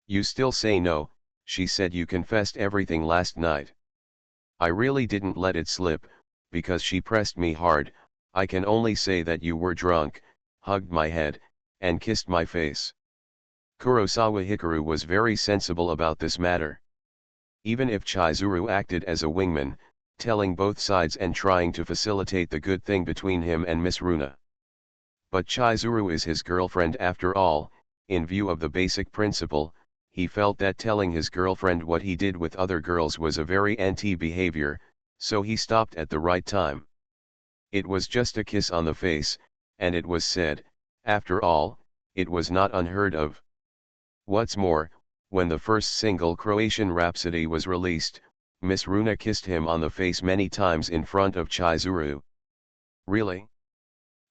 "You still say no," she said. "You confessed everything last night." "I really didn't let it slip, because she pressed me hard. I can only say that you were drunk, hugged my head, and kissed my face." Kurosawa Hikaru was very sensible about this matter. Even if Chizuru acted as a wingman, telling both sides and trying to facilitate the good thing between him and Miss Runa. But Chizuru is his girlfriend after all. In view of the basic principle, he felt that telling his girlfriend what he did with other girls was a very anti-behavior, so he stopped at the right time. It was just a kiss on the face, and it was said, after all, it was not unheard of. What's more, when the first single Croatian Rhapsody was released, Miss Runa kissed him on the face many times in front of Chizuru. "Really?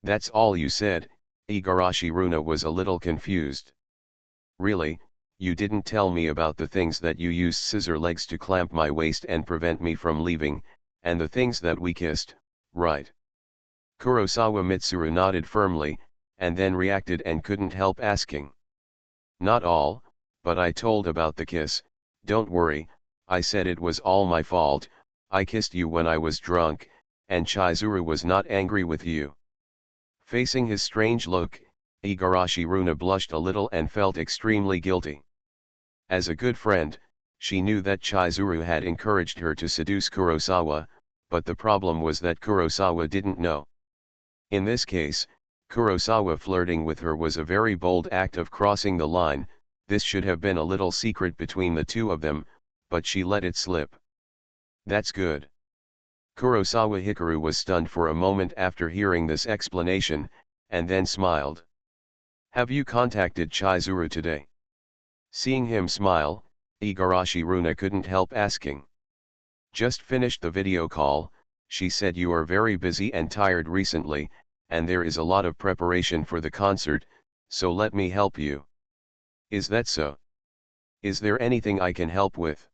That's all you said?" Igarashi Runa was a little confused. "Really, you didn't tell me about the things that you used scissor legs to clamp my waist and prevent me from leaving, and the things that we kissed, right?" Kurosawa Mitsuru nodded firmly, and then reacted and couldn't help asking. "Not all, but I told about the kiss. Don't worry, I said it was all my fault. I kissed you when I was drunk, and Chizuru was not angry with you." Facing his strange look, Igarashi Runa blushed a little and felt extremely guilty. As a good friend, she knew that Chizuru had encouraged her to seduce Kurosawa, but the problem was that Kurosawa didn't know. In this case, Kurosawa flirting with her was a very bold act of crossing the line. This should have been a little secret between the two of them, but she let it slip. "That's good." Kurosawa Hikaru was stunned for a moment after hearing this explanation, and then smiled. "Have you contacted Chizuru today?" Seeing him smile, Igarashi Runa couldn't help asking. "Just finished the video call," she said. "You are very busy and tired recently, and there is a lot of preparation for the concert, so let me help you." "Is that so? Is there anything I can help with?"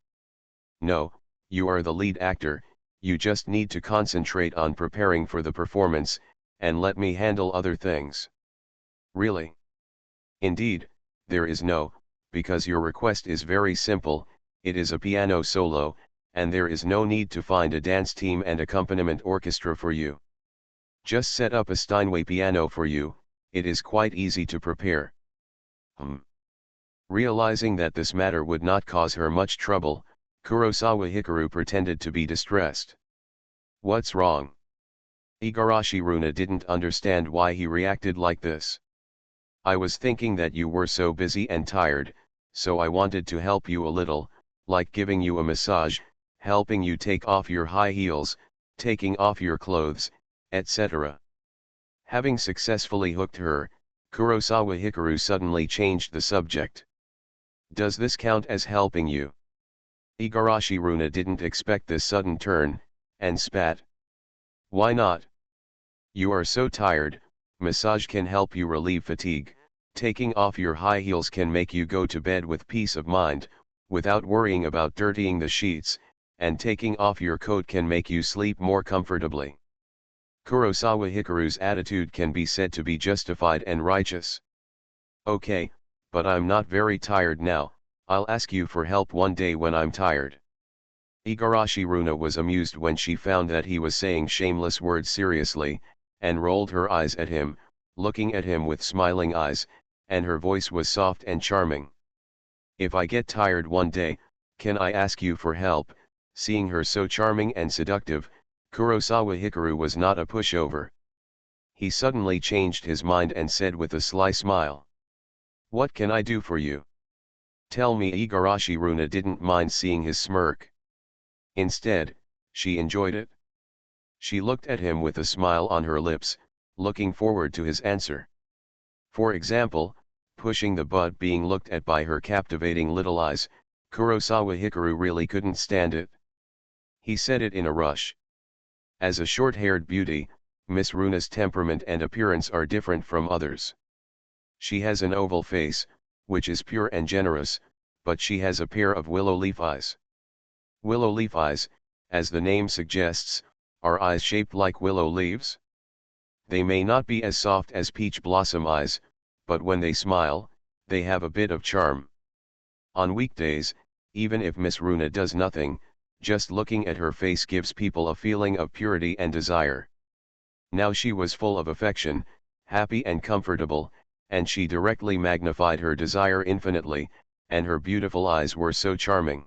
"No, you are the lead actor, you just need to concentrate on preparing for the performance, and let me handle other things." "Really?" "Indeed, there is no, because your request is very simple. It is a piano solo, and there is no need to find a dance team and accompaniment orchestra for you. Just set up a Steinway piano for you, it is quite easy to prepare." Realizing that this matter would not cause her much trouble, Kurosawa Hikaru pretended to be distressed. "What's wrong?" Igarashi Runa didn't understand why he reacted like this. "I was thinking that you were so busy and tired, so I wanted to help you a little, like giving you a massage, helping you take off your high heels, taking off your clothes, etc." Having successfully hooked her, Kurosawa Hikaru suddenly changed the subject. "Does this count as helping you?" Igarashi Runa didn't expect this sudden turn, and spat. "Why not? You are so tired, massage can help you relieve fatigue, taking off your high heels can make you go to bed with peace of mind, without worrying about dirtying the sheets, and taking off your coat can make you sleep more comfortably." Kurosawa Hikaru's attitude can be said to be justified and righteous. "Okay, but I'm not very tired now. I'll ask you for help one day when I'm tired. Igarashi Runa was amused when she found that he was saying shameless words seriously, and rolled her eyes at him, looking at him with smiling eyes, and her voice was soft and charming. If I get tired one day, can I ask you for help? Seeing her so charming and seductive, Kurosawa Hikaru was not a pushover. He suddenly changed his mind and said with a sly smile, "What can I do for you?" Tell me. Igarashi Runa didn't mind seeing his smirk. Instead, she enjoyed it. She looked at him with a smile on her lips, looking forward to his answer. For example, pushing the butt being looked at by her captivating little eyes, Kurosawa Hikaru really couldn't stand it. He said it in a rush. As a short-haired beauty, Miss Runa's temperament and appearance are different from others. She has an oval face, which is pure and generous, but she has a pair of willow leaf eyes. Willow leaf eyes, as the name suggests, are eyes shaped like willow leaves. They may not be as soft as peach blossom eyes, but when they smile, they have a bit of charm. On weekdays, even if Miss Runa does nothing, just looking at her face gives people a feeling of purity and desire. Now she was full of affection, happy and comfortable, and she directly magnified her desire infinitely, and her beautiful eyes were so charming.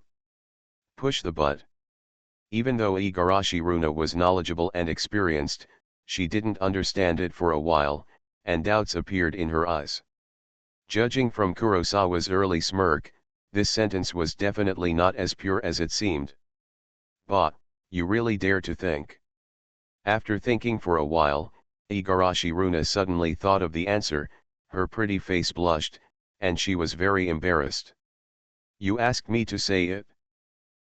Push the butt. Even though Igarashi Runa was knowledgeable and experienced, she didn't understand it for a while, and doubts appeared in her eyes. Judging from Kurosawa's early smirk, this sentence was definitely not as pure as it seemed. But, you really dare to think? After thinking for a while, Igarashi Runa suddenly thought of the answer, her pretty face blushed, and she was very embarrassed. You asked me to say it?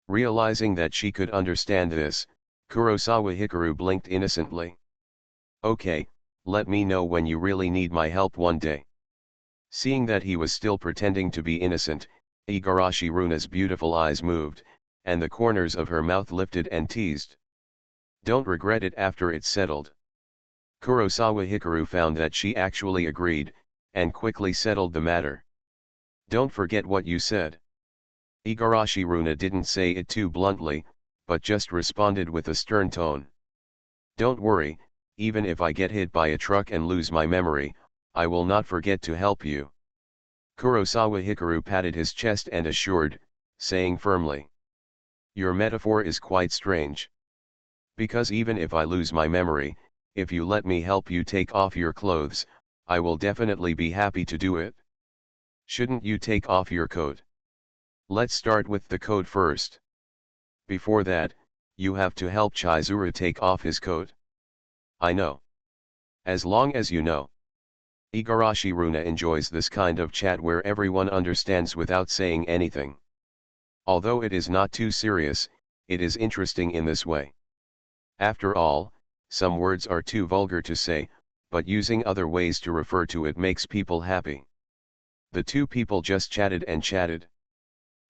Realizing that she could understand this, Kurosawa Hikaru blinked innocently. Okay, let me know when you really need my help one day. Seeing that he was still pretending to be innocent, Igarashi Runa's beautiful eyes moved, and the corners of her mouth lifted and teased. Don't regret it after it's settled. Kurosawa Hikaru found that she actually agreed, and quickly settled the matter. Don't forget what you said. Igarashi Runa didn't say it too bluntly, but just responded with a stern tone. Don't worry, even if I get hit by a truck and lose my memory, I will not forget to help you. Kurosawa Hikaru patted his chest and assured, saying firmly. Your metaphor is quite strange. Because even if I lose my memory, if you let me help you take off your clothes, I will definitely be happy to do it. Shouldn't you take off your coat? Let's start with the coat first. Before that, you have to help Chizuru take off his coat. I know. As long as you know. Igarashi Runa enjoys this kind of chat where everyone understands without saying anything. Although it is not too serious, it is interesting in this way. After all, some words are too vulgar to say, but using other ways to refer to it makes people happy. The two people just chatted and chatted.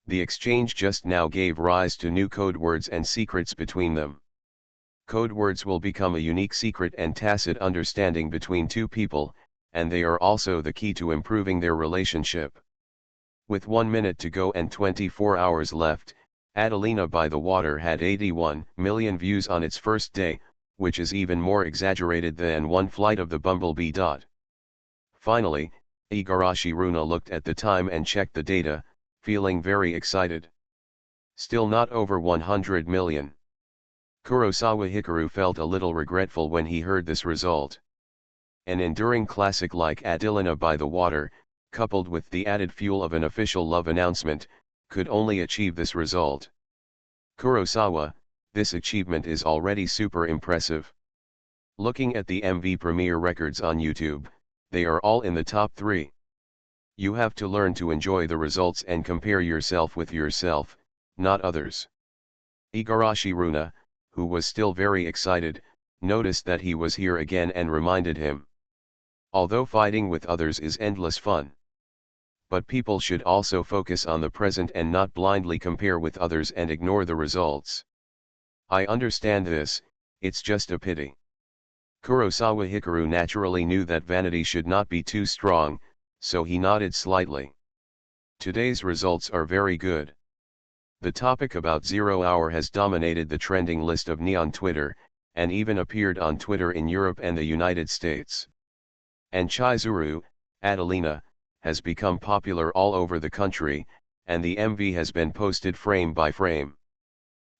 The exchange just now gave rise to new code words and secrets between them. Code words will become a unique secret and tacit understanding between two people, and they are also the key to improving their relationship. With 1 minute to go and 24 hours left, Adelina by the Water had 81 million views on its first day, which is even more exaggerated than one flight of the Bumblebee. Finally, Igarashi Runa looked at the time and checked the data, feeling very excited. Still not over 100 million. Kurosawa Hikaru felt a little regretful when he heard this result. An enduring classic like Adelina by the Water, coupled with the added fuel of an official love announcement, could only achieve this result. Kurosawa, this achievement is already super impressive. Looking at the MV premiere records on YouTube, they are all in the top 3. You have to learn to enjoy the results and compare yourself with yourself, not others. Igarashi Runa, who was still very excited, noticed that he was here again and reminded him. Although fighting with others is endless fun. But people should also focus on the present and not blindly compare with others and ignore the results. I understand this, it's just a pity. Kurosawa Hikaru naturally knew that vanity should not be too strong, so he nodded slightly. Today's results are very good. The topic about 0 hour has dominated the trending list of Neon Twitter, and even appeared on Twitter in Europe and the United States. And Chizuru, Adelina, has become popular all over the country, and the MV has been posted frame by frame.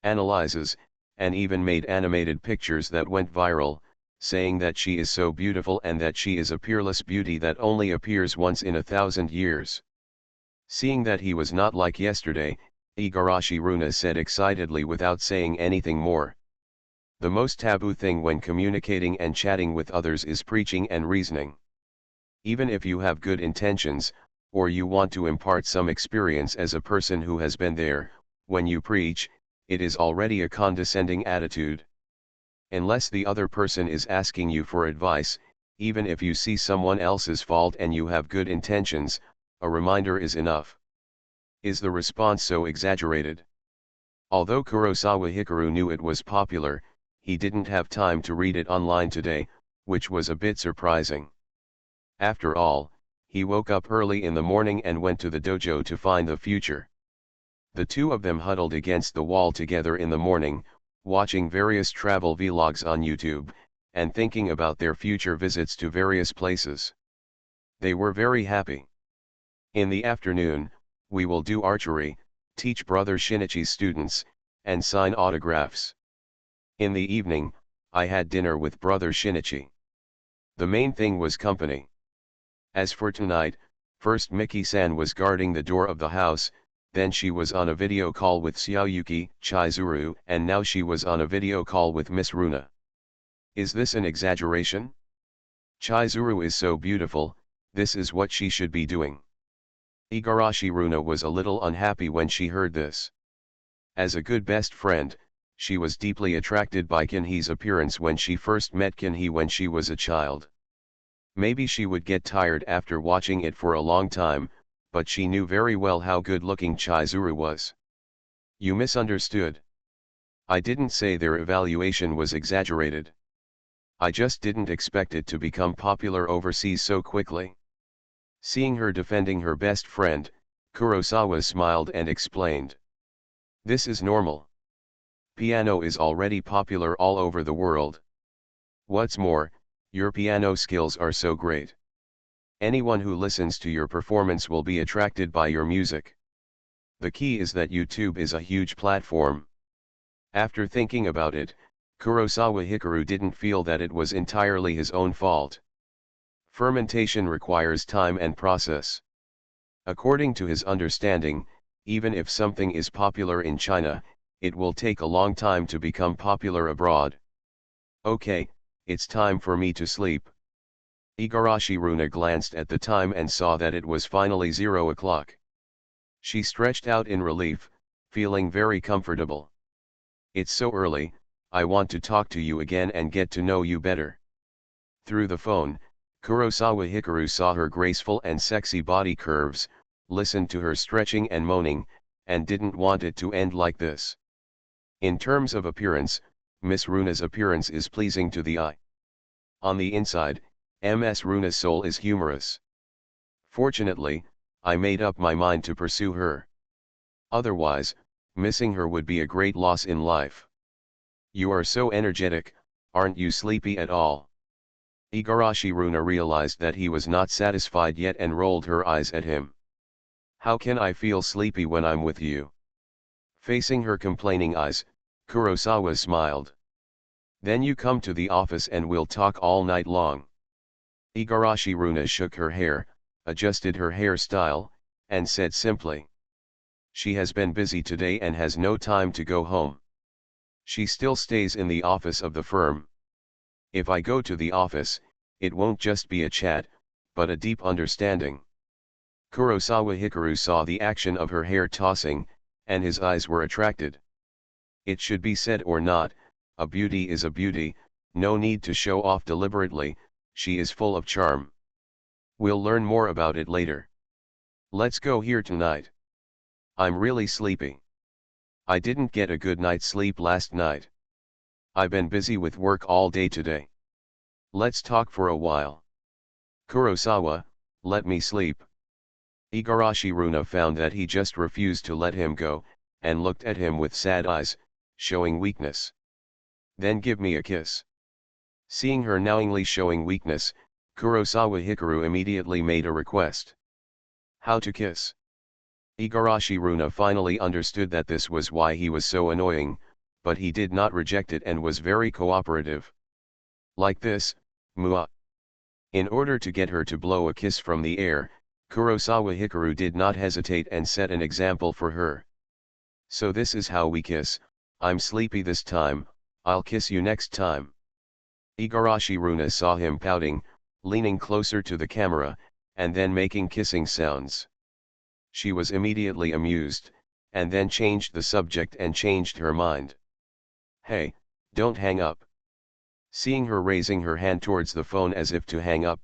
Analyzes, and even made animated pictures that went viral, saying that she is so beautiful and that she is a peerless beauty that only appears once in 1,000 years. Seeing that he was not like yesterday, Igarashi Runa said excitedly without saying anything more. The most taboo thing when communicating and chatting with others is preaching and reasoning. Even if you have good intentions, or you want to impart some experience as a person who has been there, when you preach, it is already a condescending attitude. Unless the other person is asking you for advice, even if you see someone else's fault and you have good intentions, a reminder is enough. Is the response so exaggerated? Although Kurosawa Hikaru knew it was popular, he didn't have time to read it online today, which was a bit surprising. After all, he woke up early in the morning and went to the dojo to find the future. The two of them huddled against the wall together in the morning, watching various travel vlogs on YouTube, and thinking about their future visits to various places. They were very happy. In the afternoon, we will do archery, teach Brother Shinichi's students, and sign autographs. In the evening, I had dinner with Brother Shinichi. The main thing was company. As for tonight, first Miki-san was guarding the door of the house, then she was on a video call with Xiaoyuki, Chizuru, and now she was on a video call with Miss Runa. Is this an exaggeration? Chizuru is so beautiful, this is what she should be doing. Igarashi Runa was a little unhappy when she heard this. As a good best friend, she was deeply attracted by Kinhe's appearance when she first met Kinhe when she was a child. Maybe she would get tired after watching it for a long time, but she knew very well how good-looking Chizuru was. You misunderstood. I didn't say their evaluation was exaggerated. I just didn't expect it to become popular overseas so quickly. Seeing her defending her best friend, Kurosawa smiled and explained. This is normal. Piano is already popular all over the world. What's more, your piano skills are so great. Anyone who listens to your performance will be attracted by your music. The key is that YouTube is a huge platform. After thinking about it, Kurosawa Hikaru didn't feel that it was entirely his own fault. Fermentation requires time and process. According to his understanding, even if something is popular in China, it will take a long time to become popular abroad. Okay, it's time for me to sleep. Igarashi Runa glanced at the time and saw that it was finally 0 o'clock. She stretched out in relief, feeling very comfortable. It's so early, I want to talk to you again and get to know you better. Through the phone, Kurosawa Hikaru saw her graceful and sexy body curves, listened to her stretching and moaning, and didn't want it to end like this. In terms of appearance, Miss Runa's appearance is pleasing to the eye. On the inside, Ms. Runa's soul is humorous. Fortunately, I made up my mind to pursue her. Otherwise, missing her would be a great loss in life. You are so energetic, aren't you sleepy at all? Igarashi Runa realized that he was not satisfied yet and rolled her eyes at him. How can I feel sleepy when I'm with you? Facing her complaining eyes, Kurosawa smiled. Then you come to the office and we'll talk all night long. Igarashi Runa shook her hair, adjusted her hairstyle, and said simply. She has been busy today and has no time to go home. She still stays in the office of the firm. If I go to the office, it won't just be a chat, but a deep understanding. Kurosawa Hikaru saw the action of her hair tossing, and his eyes were attracted. It should be said or not, a beauty is a beauty, no need to show off deliberately, she is full of charm. We'll learn more about it later. Let's go here tonight. I'm really sleepy. I didn't get a good night's sleep last night. I've been busy with work all day today. Let's talk for a while. Kurosawa, Let me sleep. Igarashi Runa found that he just refused to let him go, and looked at him with sad eyes, showing weakness. Then give me a kiss. Seeing her knowingly showing weakness, Kurosawa Hikaru immediately made a request. How to kiss? Igarashi Runa finally understood that this was why he was so annoying, but he did not reject it and was very cooperative. Like this, mua. In order to get her to blow a kiss from the air, Kurosawa Hikaru did not hesitate and set an example for her. So this is how we kiss. I'm sleepy this time, I'll kiss you next time. Igarashi Runa saw him pouting, leaning closer to the camera, and then making kissing sounds. She was immediately amused, and then changed the subject and changed her mind. Hey, don't hang up. Seeing her raising her hand towards the phone as if to hang up,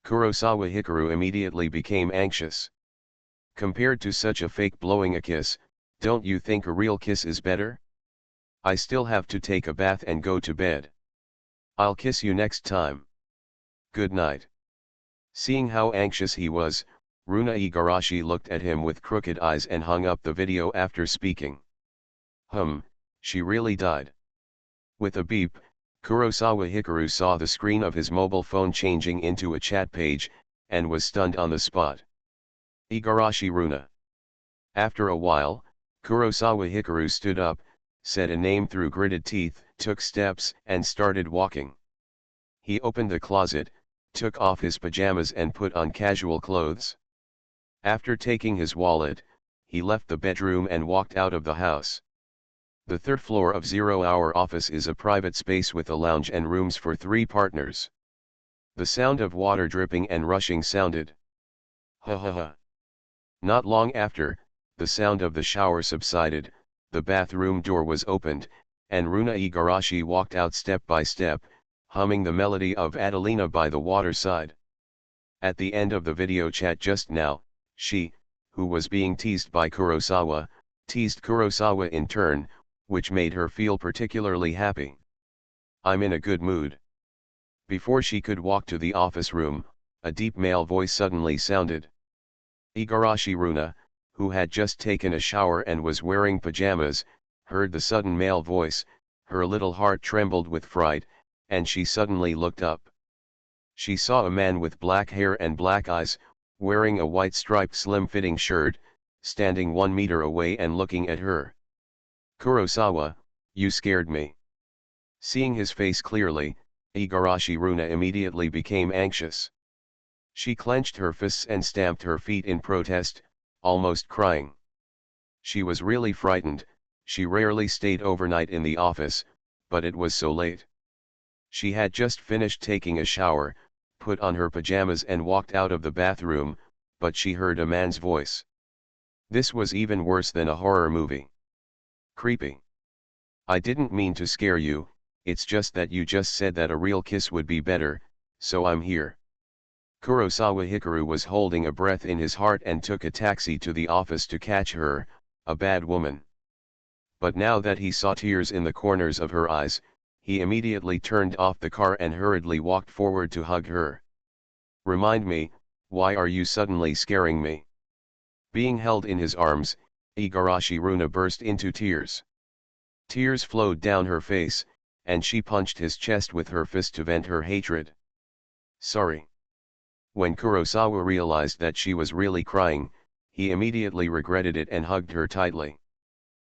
Kurosawa Hikaru immediately became anxious. Compared to such a fake blowing a kiss, don't you think a real kiss is better? I still have to take a bath and go to bed. I'll kiss you next time. Good night. Seeing how anxious he was, Runa Igarashi looked at him with crooked eyes and hung up the video after speaking. She really died. With a beep, Kurosawa Hikaru saw the screen of his mobile phone changing into a chat page, and was stunned on the spot. Igarashi Runa. After a while, Kurosawa Hikaru stood up, said a name through gritted teeth, took steps and started walking. He opened the closet, took off his pajamas and put on casual clothes. After taking his wallet, he left the bedroom and walked out of the house. The third floor of Zero Hour Office is a private space with a lounge and rooms for 3 partners. The sound of water dripping and rushing sounded. Ha ha ha. Not long after, the sound of the shower subsided, the bathroom door was opened, and Runa Igarashi walked out step by step, humming the melody of Adelina by the waterside. At the end of the video chat just now, she, who was being teased by Kurosawa, teased Kurosawa in turn, which made her feel particularly happy. I'm in a good mood. Before she could walk to the office room, a deep male voice suddenly sounded. Igarashi Runa, who had just taken a shower and was wearing pajamas, heard the sudden male voice, her little heart trembled with fright, and she suddenly looked up. She saw a man with black hair and black eyes, wearing a white striped slim-fitting shirt, standing 1 meter away and looking at her. Kurosawa, you scared me. Seeing his face clearly, Igarashi Runa immediately became anxious. She clenched her fists and stamped her feet in protest, almost crying. She was really frightened. She rarely stayed overnight in the office, but it was so late. She had just finished taking a shower, put on her pajamas and walked out of the bathroom, but she heard a man's voice. This was even worse than a horror movie. Creepy. I didn't mean to scare you, it's just that you just said that a real kiss would be better, so I'm here. Kurosawa Hikaru was holding a breath in his heart and took a taxi to the office to catch her, a bad woman. But now that he saw tears in the corners of her eyes, he immediately turned off the car and hurriedly walked forward to hug her. Remind me, why are you suddenly scaring me? Being held in his arms, Igarashi Runa burst into tears. Tears flowed down her face, and she punched his chest with her fist to vent her hatred. Sorry. When Kurosawa realized that she was really crying, he immediately regretted it and hugged her tightly.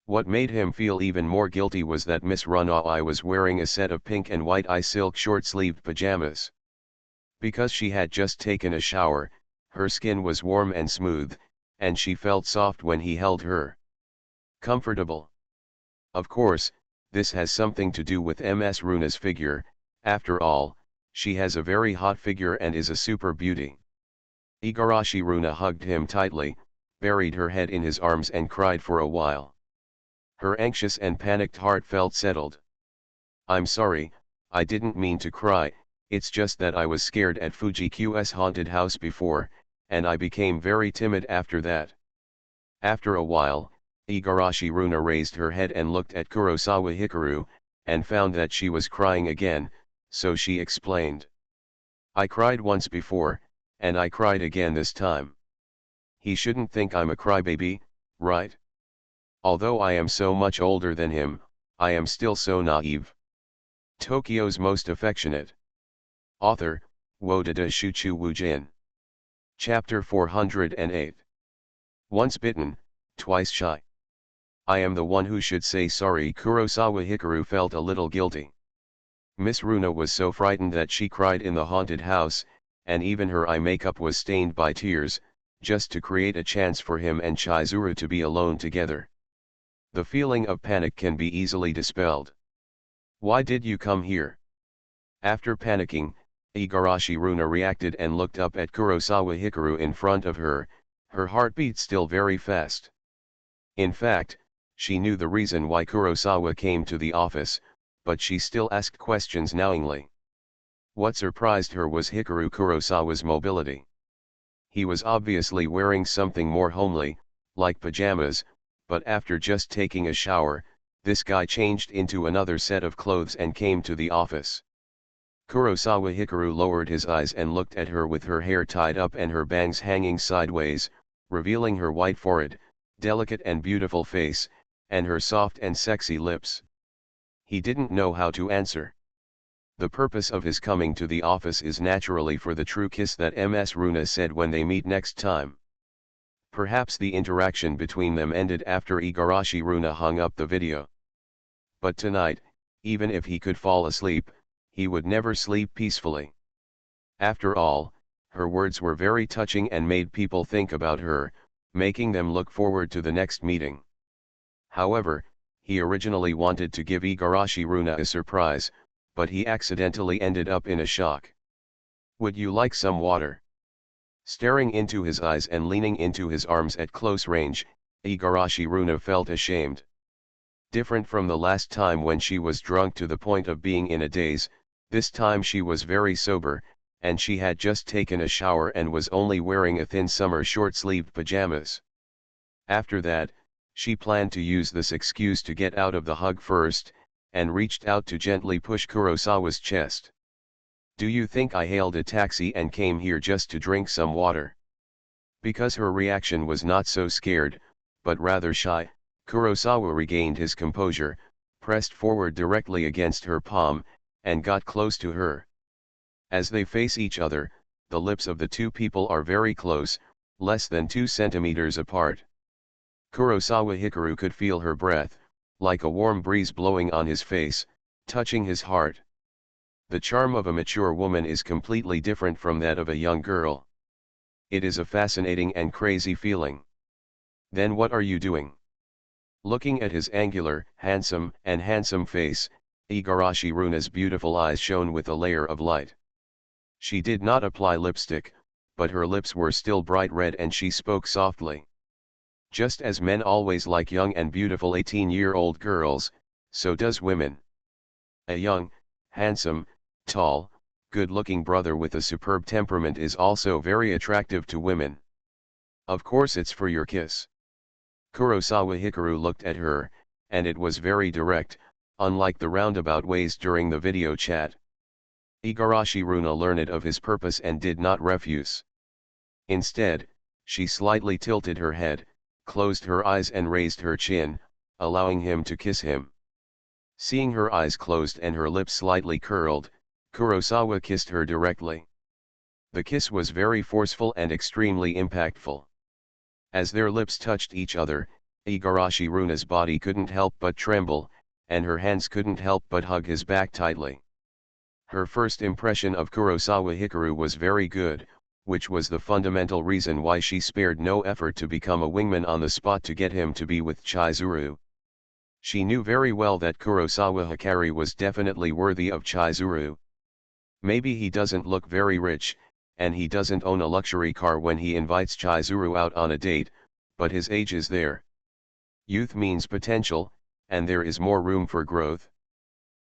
What made him feel even more guilty was that Miss Runai was wearing a set of pink and white silk short-sleeved pajamas. Because she had just taken a shower, her skin was warm and smooth, and she felt soft when he held her. Comfortable. Of course, this has something to do with Ms. Runa's figure. After all, she has a very hot figure and is a super beauty. Igarashi Runa hugged him tightly, buried her head in his arms and cried for a while. Her anxious and panicked heart felt settled. I'm sorry, I didn't mean to cry, it's just that I was scared at Fuji-Q's haunted house before, and I became very timid after that. After a while, Igarashi Runa raised her head and looked at Kurosawa Hikaru, and found that she was crying again, so she explained. I cried once before, and I cried again this time. He shouldn't think I'm a crybaby, right? Although I am so much older than him, I am still so naive. Tokyo's most affectionate. Author, Wodada Shuchu Wujin. Chapter 408. Once bitten, twice shy. I am the one who should say sorry. Kurosawa Hikaru felt a little guilty. Miss Runa was so frightened that she cried in the haunted house, and even her eye makeup was stained by tears, just to create a chance for him and Chizuru to be alone together. The feeling of panic can be easily dispelled. Why did you come here? After panicking, Igarashi Runa reacted and looked up at Kurosawa Hikaru in front of her, her heartbeat still very fast. In fact, she knew the reason why Kurosawa came to the office, but she still asked questions knowingly. What surprised her was Hikaru Kurosawa's mobility. He was obviously wearing something more homely, like pajamas, but after just taking a shower, this guy changed into another set of clothes and came to the office. Kurosawa Hikaru lowered his eyes and looked at her with her hair tied up and her bangs hanging sideways, revealing her white forehead, delicate and beautiful face, and her soft and sexy lips. He didn't know how to answer. The purpose of his coming to the office is naturally for the true kiss that Ms. Runa said when they meet next time. Perhaps the interaction between them ended after Igarashi Runa hung up the video. But tonight, even if he could fall asleep, he would never sleep peacefully. After all, her words were very touching and made people think about her, making them look forward to the next meeting. However, he originally wanted to give Igarashi Runa a surprise, but he accidentally ended up in a shock. Would you like some water? Staring into his eyes and leaning into his arms at close range, Igarashi Runa felt ashamed. Different from the last time when she was drunk to the point of being in a daze, this time she was very sober, and she had just taken a shower and was only wearing a thin summer short-sleeved pajamas. After that, she planned to use this excuse to get out of the hug first, and reached out to gently push Kurosawa's chest. Do you think I hailed a taxi and came here just to drink some water? Because her reaction was not so scared, but rather shy, Kurosawa regained his composure, pressed forward directly against her palm, and got close to her. As they face each other, the lips of the two people are very close, less than 2 centimeters apart. Kurosawa Hikaru could feel her breath, like a warm breeze blowing on his face, touching his heart. The charm of a mature woman is completely different from that of a young girl. It is a fascinating and crazy feeling. Then what are you doing? Looking at his angular, handsome face, Igarashi Runa's beautiful eyes shone with a layer of light. She did not apply lipstick, but her lips were still bright red and she spoke softly. Just as men always like young and beautiful 18-year-old girls, so does women. A young, handsome, tall, good-looking brother with a superb temperament is also very attractive to women. Of course it's for your kiss. Kurosawa Hikaru looked at her, and it was very direct, unlike the roundabout ways during the video chat. Igarashi Runa learned of his purpose and did not refuse. Instead, she slightly tilted her head, closed her eyes and raised her chin, allowing him to kiss him. Seeing her eyes closed and her lips slightly curled, Kurosawa kissed her directly. The kiss was very forceful and extremely impactful. As their lips touched each other, Igarashi Runa's body couldn't help but tremble, and her hands couldn't help but hug his back tightly. Her first impression of Kurosawa Hikaru was very good, which was the fundamental reason why she spared no effort to become a wingman on the spot to get him to be with Chizuru. She knew very well that Kurosawa Hikari was definitely worthy of Chizuru. Maybe he doesn't look very rich, and he doesn't own a luxury car when he invites Chizuru out on a date, but his age is there. Youth means potential, and there is more room for growth.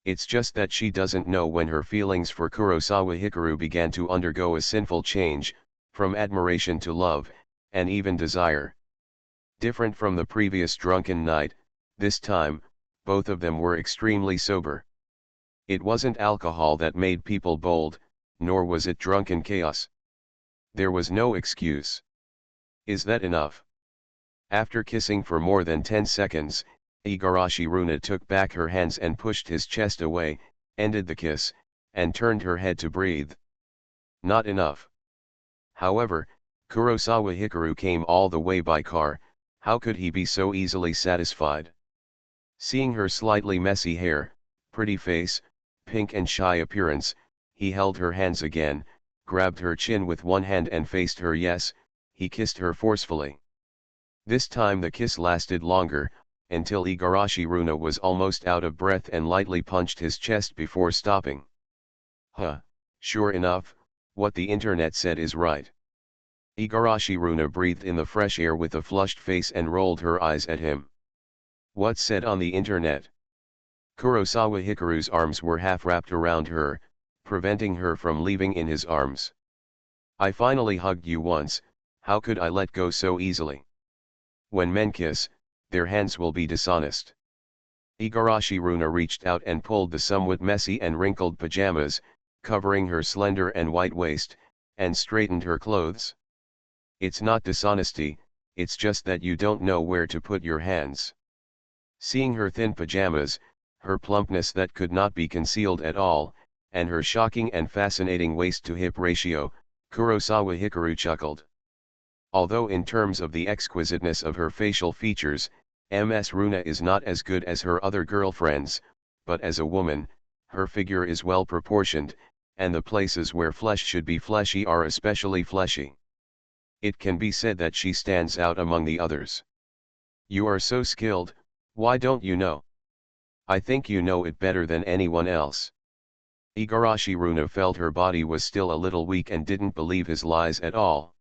It's just that she doesn't know when her feelings for Kurosawa Hikaru began to undergo a sinful change, from admiration to love, and even desire. Different from the previous drunken night, this time, both of them were extremely sober. It wasn't alcohol that made people bold, nor was it drunken chaos. There was no excuse. Is that enough? After kissing for more than 10 seconds, Igarashi Runa took back her hands and pushed his chest away, ended the kiss, and turned her head to breathe. Not enough. However, Kurosawa Hikaru came all the way by car. How could he be so easily satisfied? Seeing her slightly messy hair, pretty face, pink and shy appearance, he held her hands again, grabbed her chin with one hand and faced her. Yes, he kissed her forcefully. This time the kiss lasted longer, until Igarashi Runa was almost out of breath and lightly punched his chest before stopping. Huh, sure enough, what the internet said is right. Igarashi Runa breathed in the fresh air with a flushed face and rolled her eyes at him. What's said on the internet? Kurosawa Hikaru's arms were half wrapped around her, preventing her from leaving in his arms. I finally hugged you once, how could I let go so easily? When men kiss, their hands will be dishonest. Igarashi Runa reached out and pulled the somewhat messy and wrinkled pajamas, covering her slender and white waist, and straightened her clothes. It's not dishonesty, it's just that you don't know where to put your hands. Seeing her thin pajamas, her plumpness that could not be concealed at all, and her shocking and fascinating waist-to-hip ratio, Kurosawa Hikaru chuckled. Although in terms of the exquisiteness of her facial features, Ms. Runa is not as good as her other girlfriends, but as a woman, her figure is well proportioned, and the places where flesh should be fleshy are especially fleshy. It can be said that she stands out among the others. You are so skilled, why don't you know? I think you know it better than anyone else. Igarashi Runa felt her body was still a little weak and didn't believe his lies at all.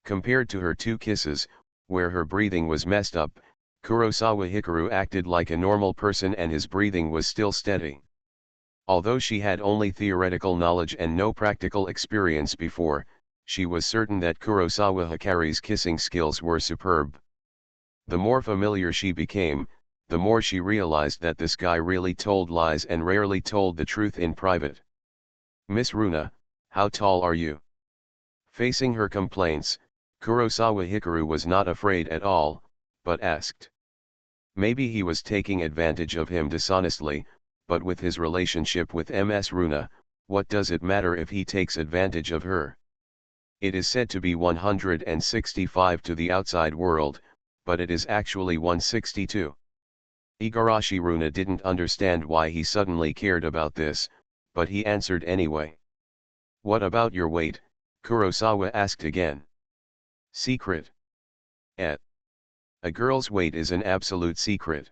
Compared to her two kisses, where her breathing was messed up, Kurosawa Hikaru acted like a normal person and his breathing was still steady. Although she had only theoretical knowledge and no practical experience before, she was certain that Kurosawa Hikaru's kissing skills were superb. The more familiar she became, the more she realized that this guy really told lies and rarely told the truth in private. Miss Runa, how tall are you? Facing her complaints, Kurosawa Hikaru was not afraid at all, but asked. Maybe he was taking advantage of him dishonestly, but with his relationship with Ms. Runa, what does it matter if he takes advantage of her? It is said to be 165 to the outside world, but it is actually 162. Igarashi Runa didn't understand why he suddenly cared about this, but he answered anyway. What about your weight? Kurosawa asked again. Secret. A girl's weight is an absolute secret.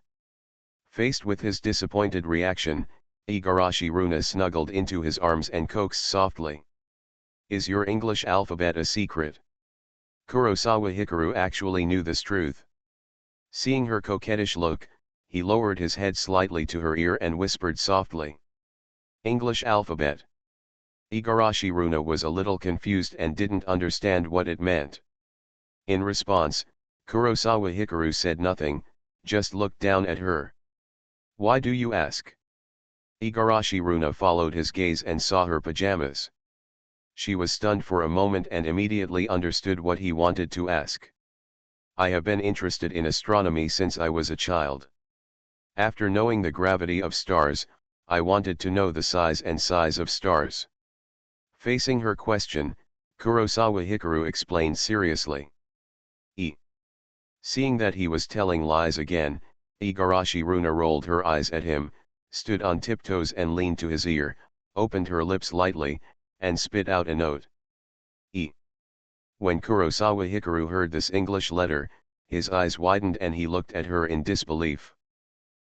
Faced with his disappointed reaction, Igarashi Runa snuggled into his arms and coaxed softly. Is your English alphabet a secret? Kurosawa Hikaru actually knew this truth. Seeing her coquettish look, he lowered his head slightly to her ear and whispered softly. English alphabet. Igarashi Runa was a little confused and didn't understand what it meant. In response, Kurosawa Hikaru said nothing, just looked down at her. Why do you ask? Igarashi Runa followed his gaze and saw her pajamas. She was stunned for a moment and immediately understood what he wanted to ask. I have been interested in astronomy since I was a child. After knowing the gravity of stars, I wanted to know the size of stars. Facing her question, Kurosawa Hikaru explained seriously. Seeing that he was telling lies again, Igarashi Runa rolled her eyes at him, stood on tiptoes and leaned to his ear, opened her lips lightly, and spit out a note. When Kurosawa Hikaru heard this English letter, his eyes widened and he looked at her in disbelief.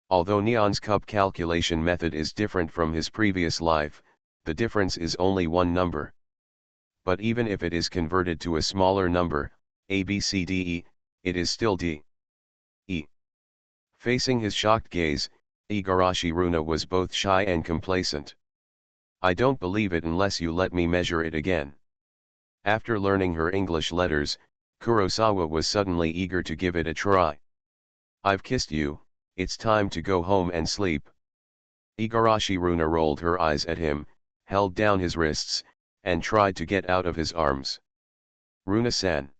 Although Neon's cup calculation method is different from his previous life, the difference is only one number. But even if it is converted to a smaller number, ABCDE, it is still D. Facing his shocked gaze, Igarashi Runa was both shy and complacent. I don't believe it unless you let me measure it again. After learning her English letters, Kurosawa was suddenly eager to give it a try. I've kissed you, it's time to go home and sleep. Igarashi Runa rolled her eyes at him, held down his wrists, and tried to get out of his arms. Runa-san.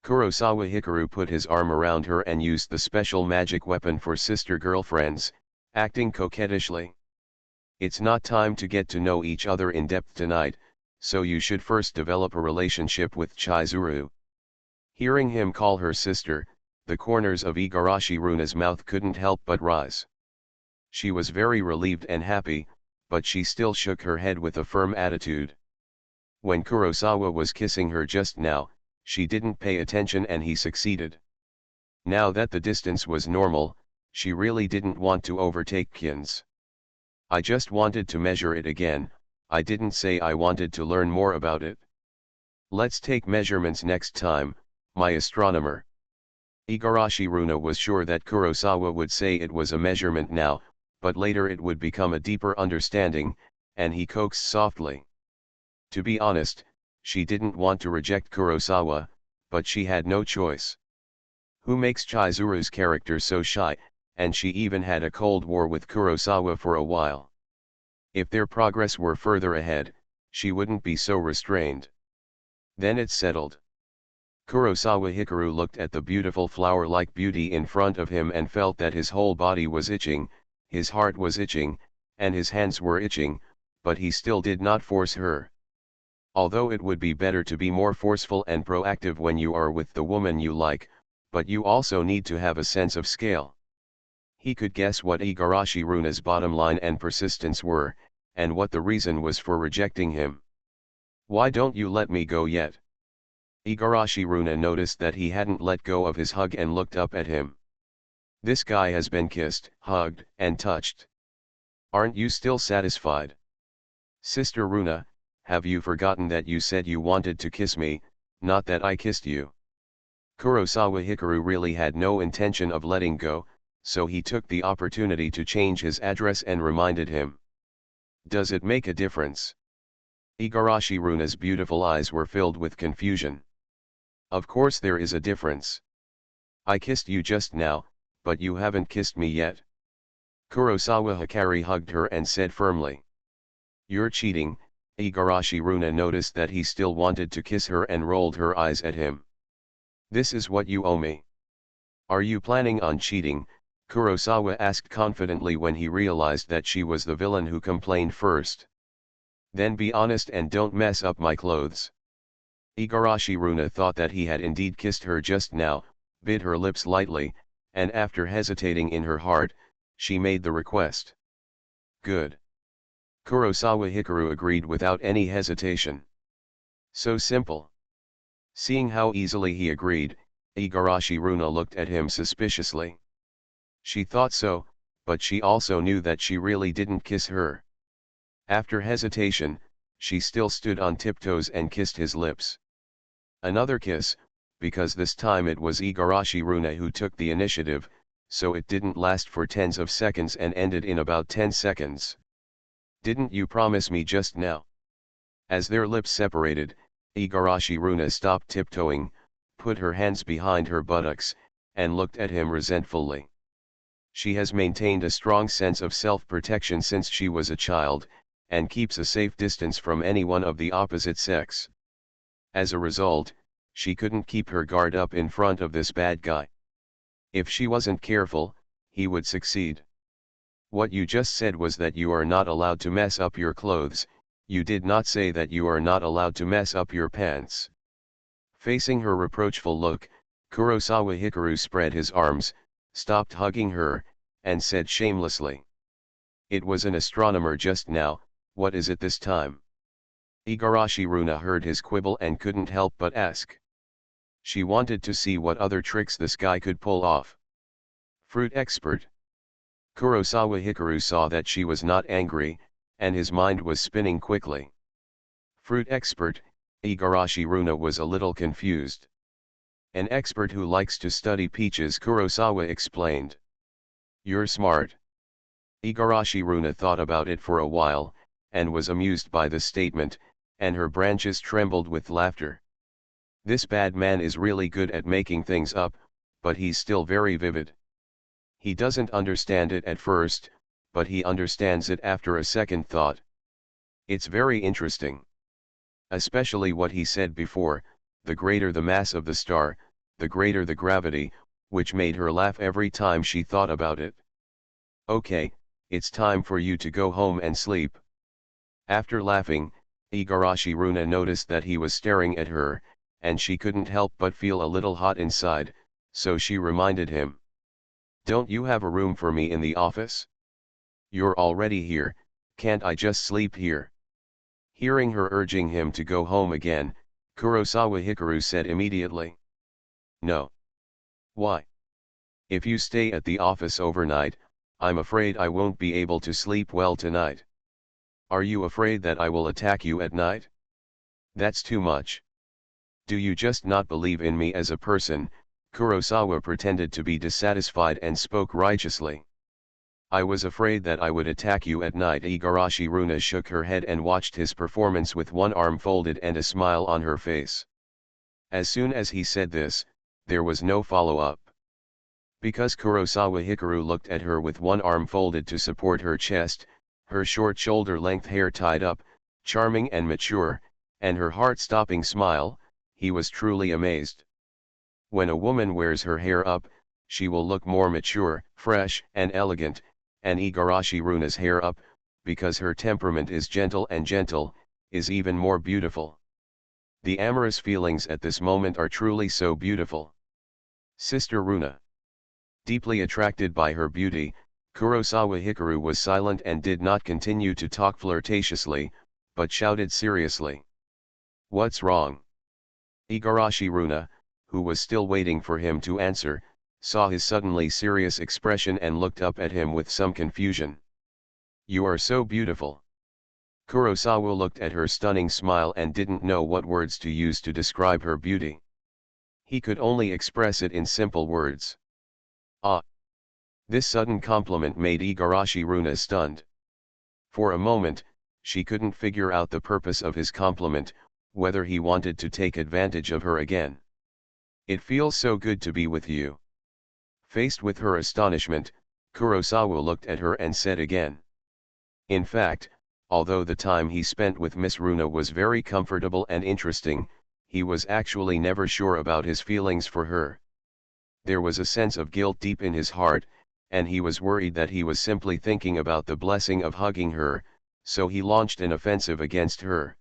Kurosawa Hikaru put his arm around her and used the special magic weapon for sister girlfriends, acting coquettishly. It's not time to get to know each other in depth tonight, so you should first develop a relationship with Chizuru. Hearing him call her sister, the corners of Igarashi Runa's mouth couldn't help but rise. She was very relieved and happy, but she still shook her head with a firm attitude. When Kurosawa was kissing her just now, she didn't pay attention and he succeeded. Now that the distance was normal, she really didn't want to overtake Kin's. I just wanted to measure it again, I didn't say I wanted to learn more about it. Let's take measurements next time, my astronomer. Igarashi Runa was sure that Kurosawa would say it was a measurement now, but later it would become a deeper understanding, and he coaxed softly. To be honest, she didn't want to reject Kurosawa, but she had no choice. Who makes Chizuru's character so shy, and she even had a cold war with Kurosawa for a while. If their progress were further ahead, she wouldn't be so restrained. Then it's settled. Kurosawa Hikaru looked at the beautiful flower-like beauty in front of him and felt that his whole body was itching, his heart was itching, and his hands were itching, but he still did not force her. Although it would be better to be more forceful and proactive when you are with the woman you like, but you also need to have a sense of scale. He could guess what Igarashi Runa's bottom line and persistence were, and what the reason was for rejecting him. Why don't you let me go yet? Igarashi Runa noticed that he hadn't let go of his hug and looked up at him. This guy has been kissed, hugged, and touched. Aren't you still satisfied? Sister Runa, have you forgotten that you said you wanted to kiss me, not that I kissed you? Kurosawa Hikaru really had no intention of letting go, so he took the opportunity to change his address and reminded him. Does it make a difference? Igarashi Runa's beautiful eyes were filled with confusion. Of course there is a difference. I kissed you just now, but you haven't kissed me yet. Kurosawa Hikari hugged her and said firmly. You're cheating. Igarashi Runa noticed that he still wanted to kiss her and rolled her eyes at him. This is what you owe me. Are you planning on cheating? Kurosawa asked confidently when he realized that she was the villain who complained first. Then be honest and don't mess up my clothes. Igarashi Runa thought that he had indeed kissed her just now, bit her lips lightly, and after hesitating in her heart, she made the request. Good. Kurosawa Hikaru agreed without any hesitation. So simple. Seeing how easily he agreed, Igarashi Runa looked at him suspiciously. She thought so, but she also knew that she really didn't kiss her. After hesitation, she still stood on tiptoes and kissed his lips. Another kiss, because this time it was Igarashi Runa who took the initiative, so it didn't last for tens of seconds and ended in about 10 seconds. Didn't you promise me just now? As their lips separated, Igarashi Runa stopped tiptoeing, put her hands behind her buttocks, and looked at him resentfully. She has maintained a strong sense of self-protection since she was a child, and keeps a safe distance from anyone of the opposite sex. As a result, she couldn't keep her guard up in front of this bad guy. If she wasn't careful, he would succeed. What you just said was that you are not allowed to mess up your clothes, you did not say that you are not allowed to mess up your pants. Facing her reproachful look, Kurosawa Hikaru spread his arms, stopped hugging her, and said shamelessly. It was an astronomer just now, what is it this time? Igarashi Runa heard his quibble and couldn't help but ask. She wanted to see what other tricks this guy could pull off. Fruit expert. Kurosawa Hikaru saw that she was not angry, and his mind was spinning quickly. Fruit expert, Igarashi Runa was a little confused. An expert who likes to study peaches, Kurosawa explained. You're smart. Igarashi Runa thought about it for a while, and was amused by the statement, and her branches trembled with laughter. This bad man is really good at making things up, but he's still very vivid. He doesn't understand it at first, but he understands it after a second thought. It's very interesting. Especially what he said before, the greater the mass of the star, the greater the gravity, which made her laugh every time she thought about it. Okay, it's time for you to go home and sleep. After laughing, Igarashi Runa noticed that he was staring at her, and she couldn't help but feel a little hot inside, so she reminded him. Don't you have a room for me in the office? You're already here, can't I just sleep here? Hearing her urging him to go home again, Kurosawa Hikaru said immediately. No. Why? If you stay at the office overnight, I'm afraid I won't be able to sleep well tonight. Are you afraid that I will attack you at night? That's too much. Do you just not believe in me as a person? Kurosawa pretended to be dissatisfied and spoke righteously. I was afraid that I would attack you at night. Igarashi Runa shook her head and watched his performance with one arm folded and a smile on her face. As soon as he said this, there was no follow-up. Because Kurosawa Hikaru looked at her with one arm folded to support her chest, her short shoulder-length hair tied up, charming and mature, and her heart-stopping smile, he was truly amazed. When a woman wears her hair up, she will look more mature, fresh, and elegant, and Igarashi Runa's hair up, because her temperament is gentle, is even more beautiful. The amorous feelings at this moment are truly so beautiful. Sister Runa. Deeply attracted by her beauty, Kurosawa Hikaru was silent and did not continue to talk flirtatiously, but shouted seriously. What's wrong? Igarashi Runa, who was still waiting for him to answer, saw his suddenly serious expression and looked up at him with some confusion. You are so beautiful. Kurosawa looked at her stunning smile and didn't know what words to use to describe her beauty. He could only express it in simple words. Ah! This sudden compliment made Igarashi Runa stunned. For a moment, she couldn't figure out the purpose of his compliment, whether he wanted to take advantage of her again. It feels so good to be with you. Faced with her astonishment, Kurosawa looked at her and said again. In fact, although the time he spent with Miss Runa was very comfortable and interesting, he was actually never sure about his feelings for her. There was a sense of guilt deep in his heart, and he was worried that he was simply thinking about the blessing of hugging her, so he launched an offensive against her.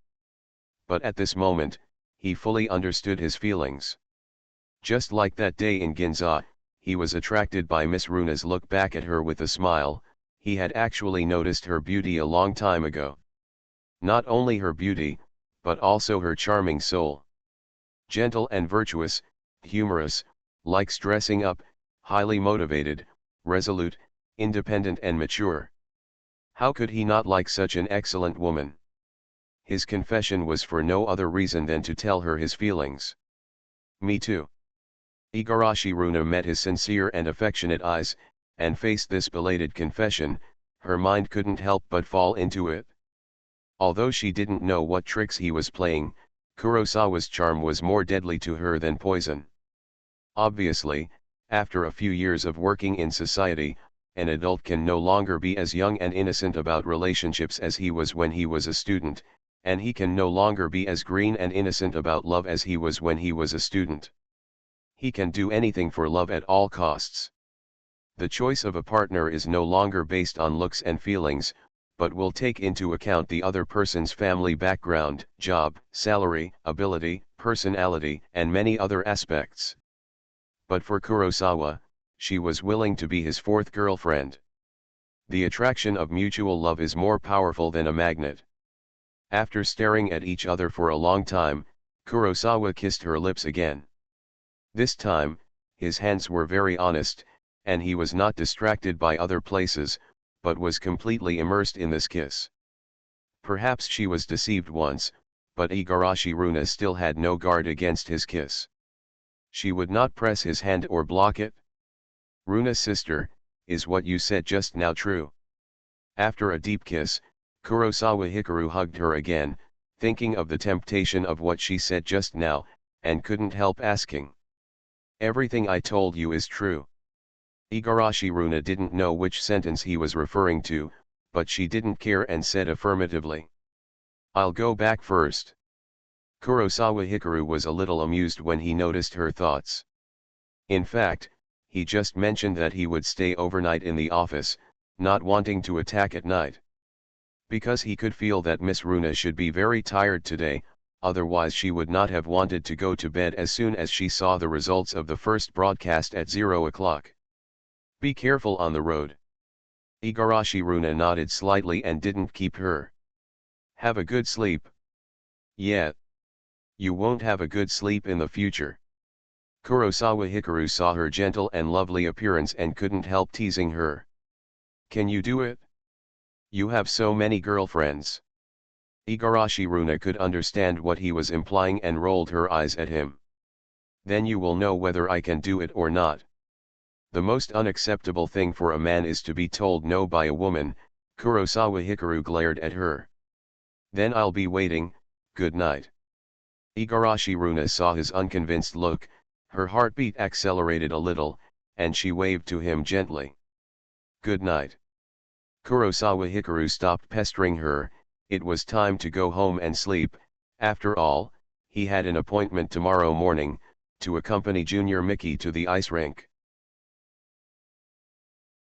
But at this moment, he fully understood his feelings. Just like that day in Ginza, he was attracted by Miss Runa's look back at her with a smile. He had actually noticed her beauty a long time ago. Not only her beauty, but also her charming soul. Gentle and virtuous, humorous, likes dressing up, highly motivated, resolute, independent and mature. How could he not like such an excellent woman? His confession was for no other reason than to tell her his feelings. Me too. Igarashi Runa met his sincere and affectionate eyes, and faced this belated confession. Her mind couldn't help but fall into it. Although she didn't know what tricks he was playing, Kurosawa's charm was more deadly to her than poison. Obviously, after a few years of working in society, an adult can no longer be as young and innocent about relationships as he was when he was a student, and he can no longer be as green and innocent about love as he was when he was a student. He can do anything for love at all costs. The choice of a partner is no longer based on looks and feelings, but will take into account the other person's family background, job, salary, ability, personality, and many other aspects. But for Kurosawa, she was willing to be his fourth girlfriend. The attraction of mutual love is more powerful than a magnet. After staring at each other for a long time, Kurosawa kissed her lips again. This time, his hands were very honest, and he was not distracted by other places, but was completely immersed in this kiss. Perhaps she was deceived once, but Igarashi Runa still had no guard against his kiss. She would not press his hand or block it. Runa sister, is what you said just now true? After a deep kiss, Kurosawa Hikaru hugged her again, thinking of the temptation of what she said just now, and couldn't help asking. Everything I told you is true. Igarashi Runa didn't know which sentence he was referring to, but she didn't care and said affirmatively. I'll go back first. Kurosawa Hikaru was a little amused when he noticed her thoughts. In fact, he just mentioned that he would stay overnight in the office, not wanting to attack at night. Because he could feel that Miss Runa should be very tired today, otherwise she would not have wanted to go to bed as soon as she saw the results of the first broadcast at 0 o'clock. Be careful on the road. Igarashi Runa nodded slightly and didn't keep her. Have a good sleep. Yeah. You won't have a good sleep in the future. Kurosawa Hikaru saw her gentle and lovely appearance and couldn't help teasing her. Can you do it? You have so many girlfriends. Igarashi Runa could understand what he was implying and rolled her eyes at him. Then you will know whether I can do it or not. The most unacceptable thing for a man is to be told no by a woman, Kurosawa Hikaru glared at her. Then I'll be waiting, good night. Igarashi Runa saw his unconvinced look, her heartbeat accelerated a little, and she waved to him gently. Good night. Kurosawa Hikaru stopped pestering her, it was time to go home and sleep. After all, he had an appointment tomorrow morning, to accompany Junior Mickey to the ice rink.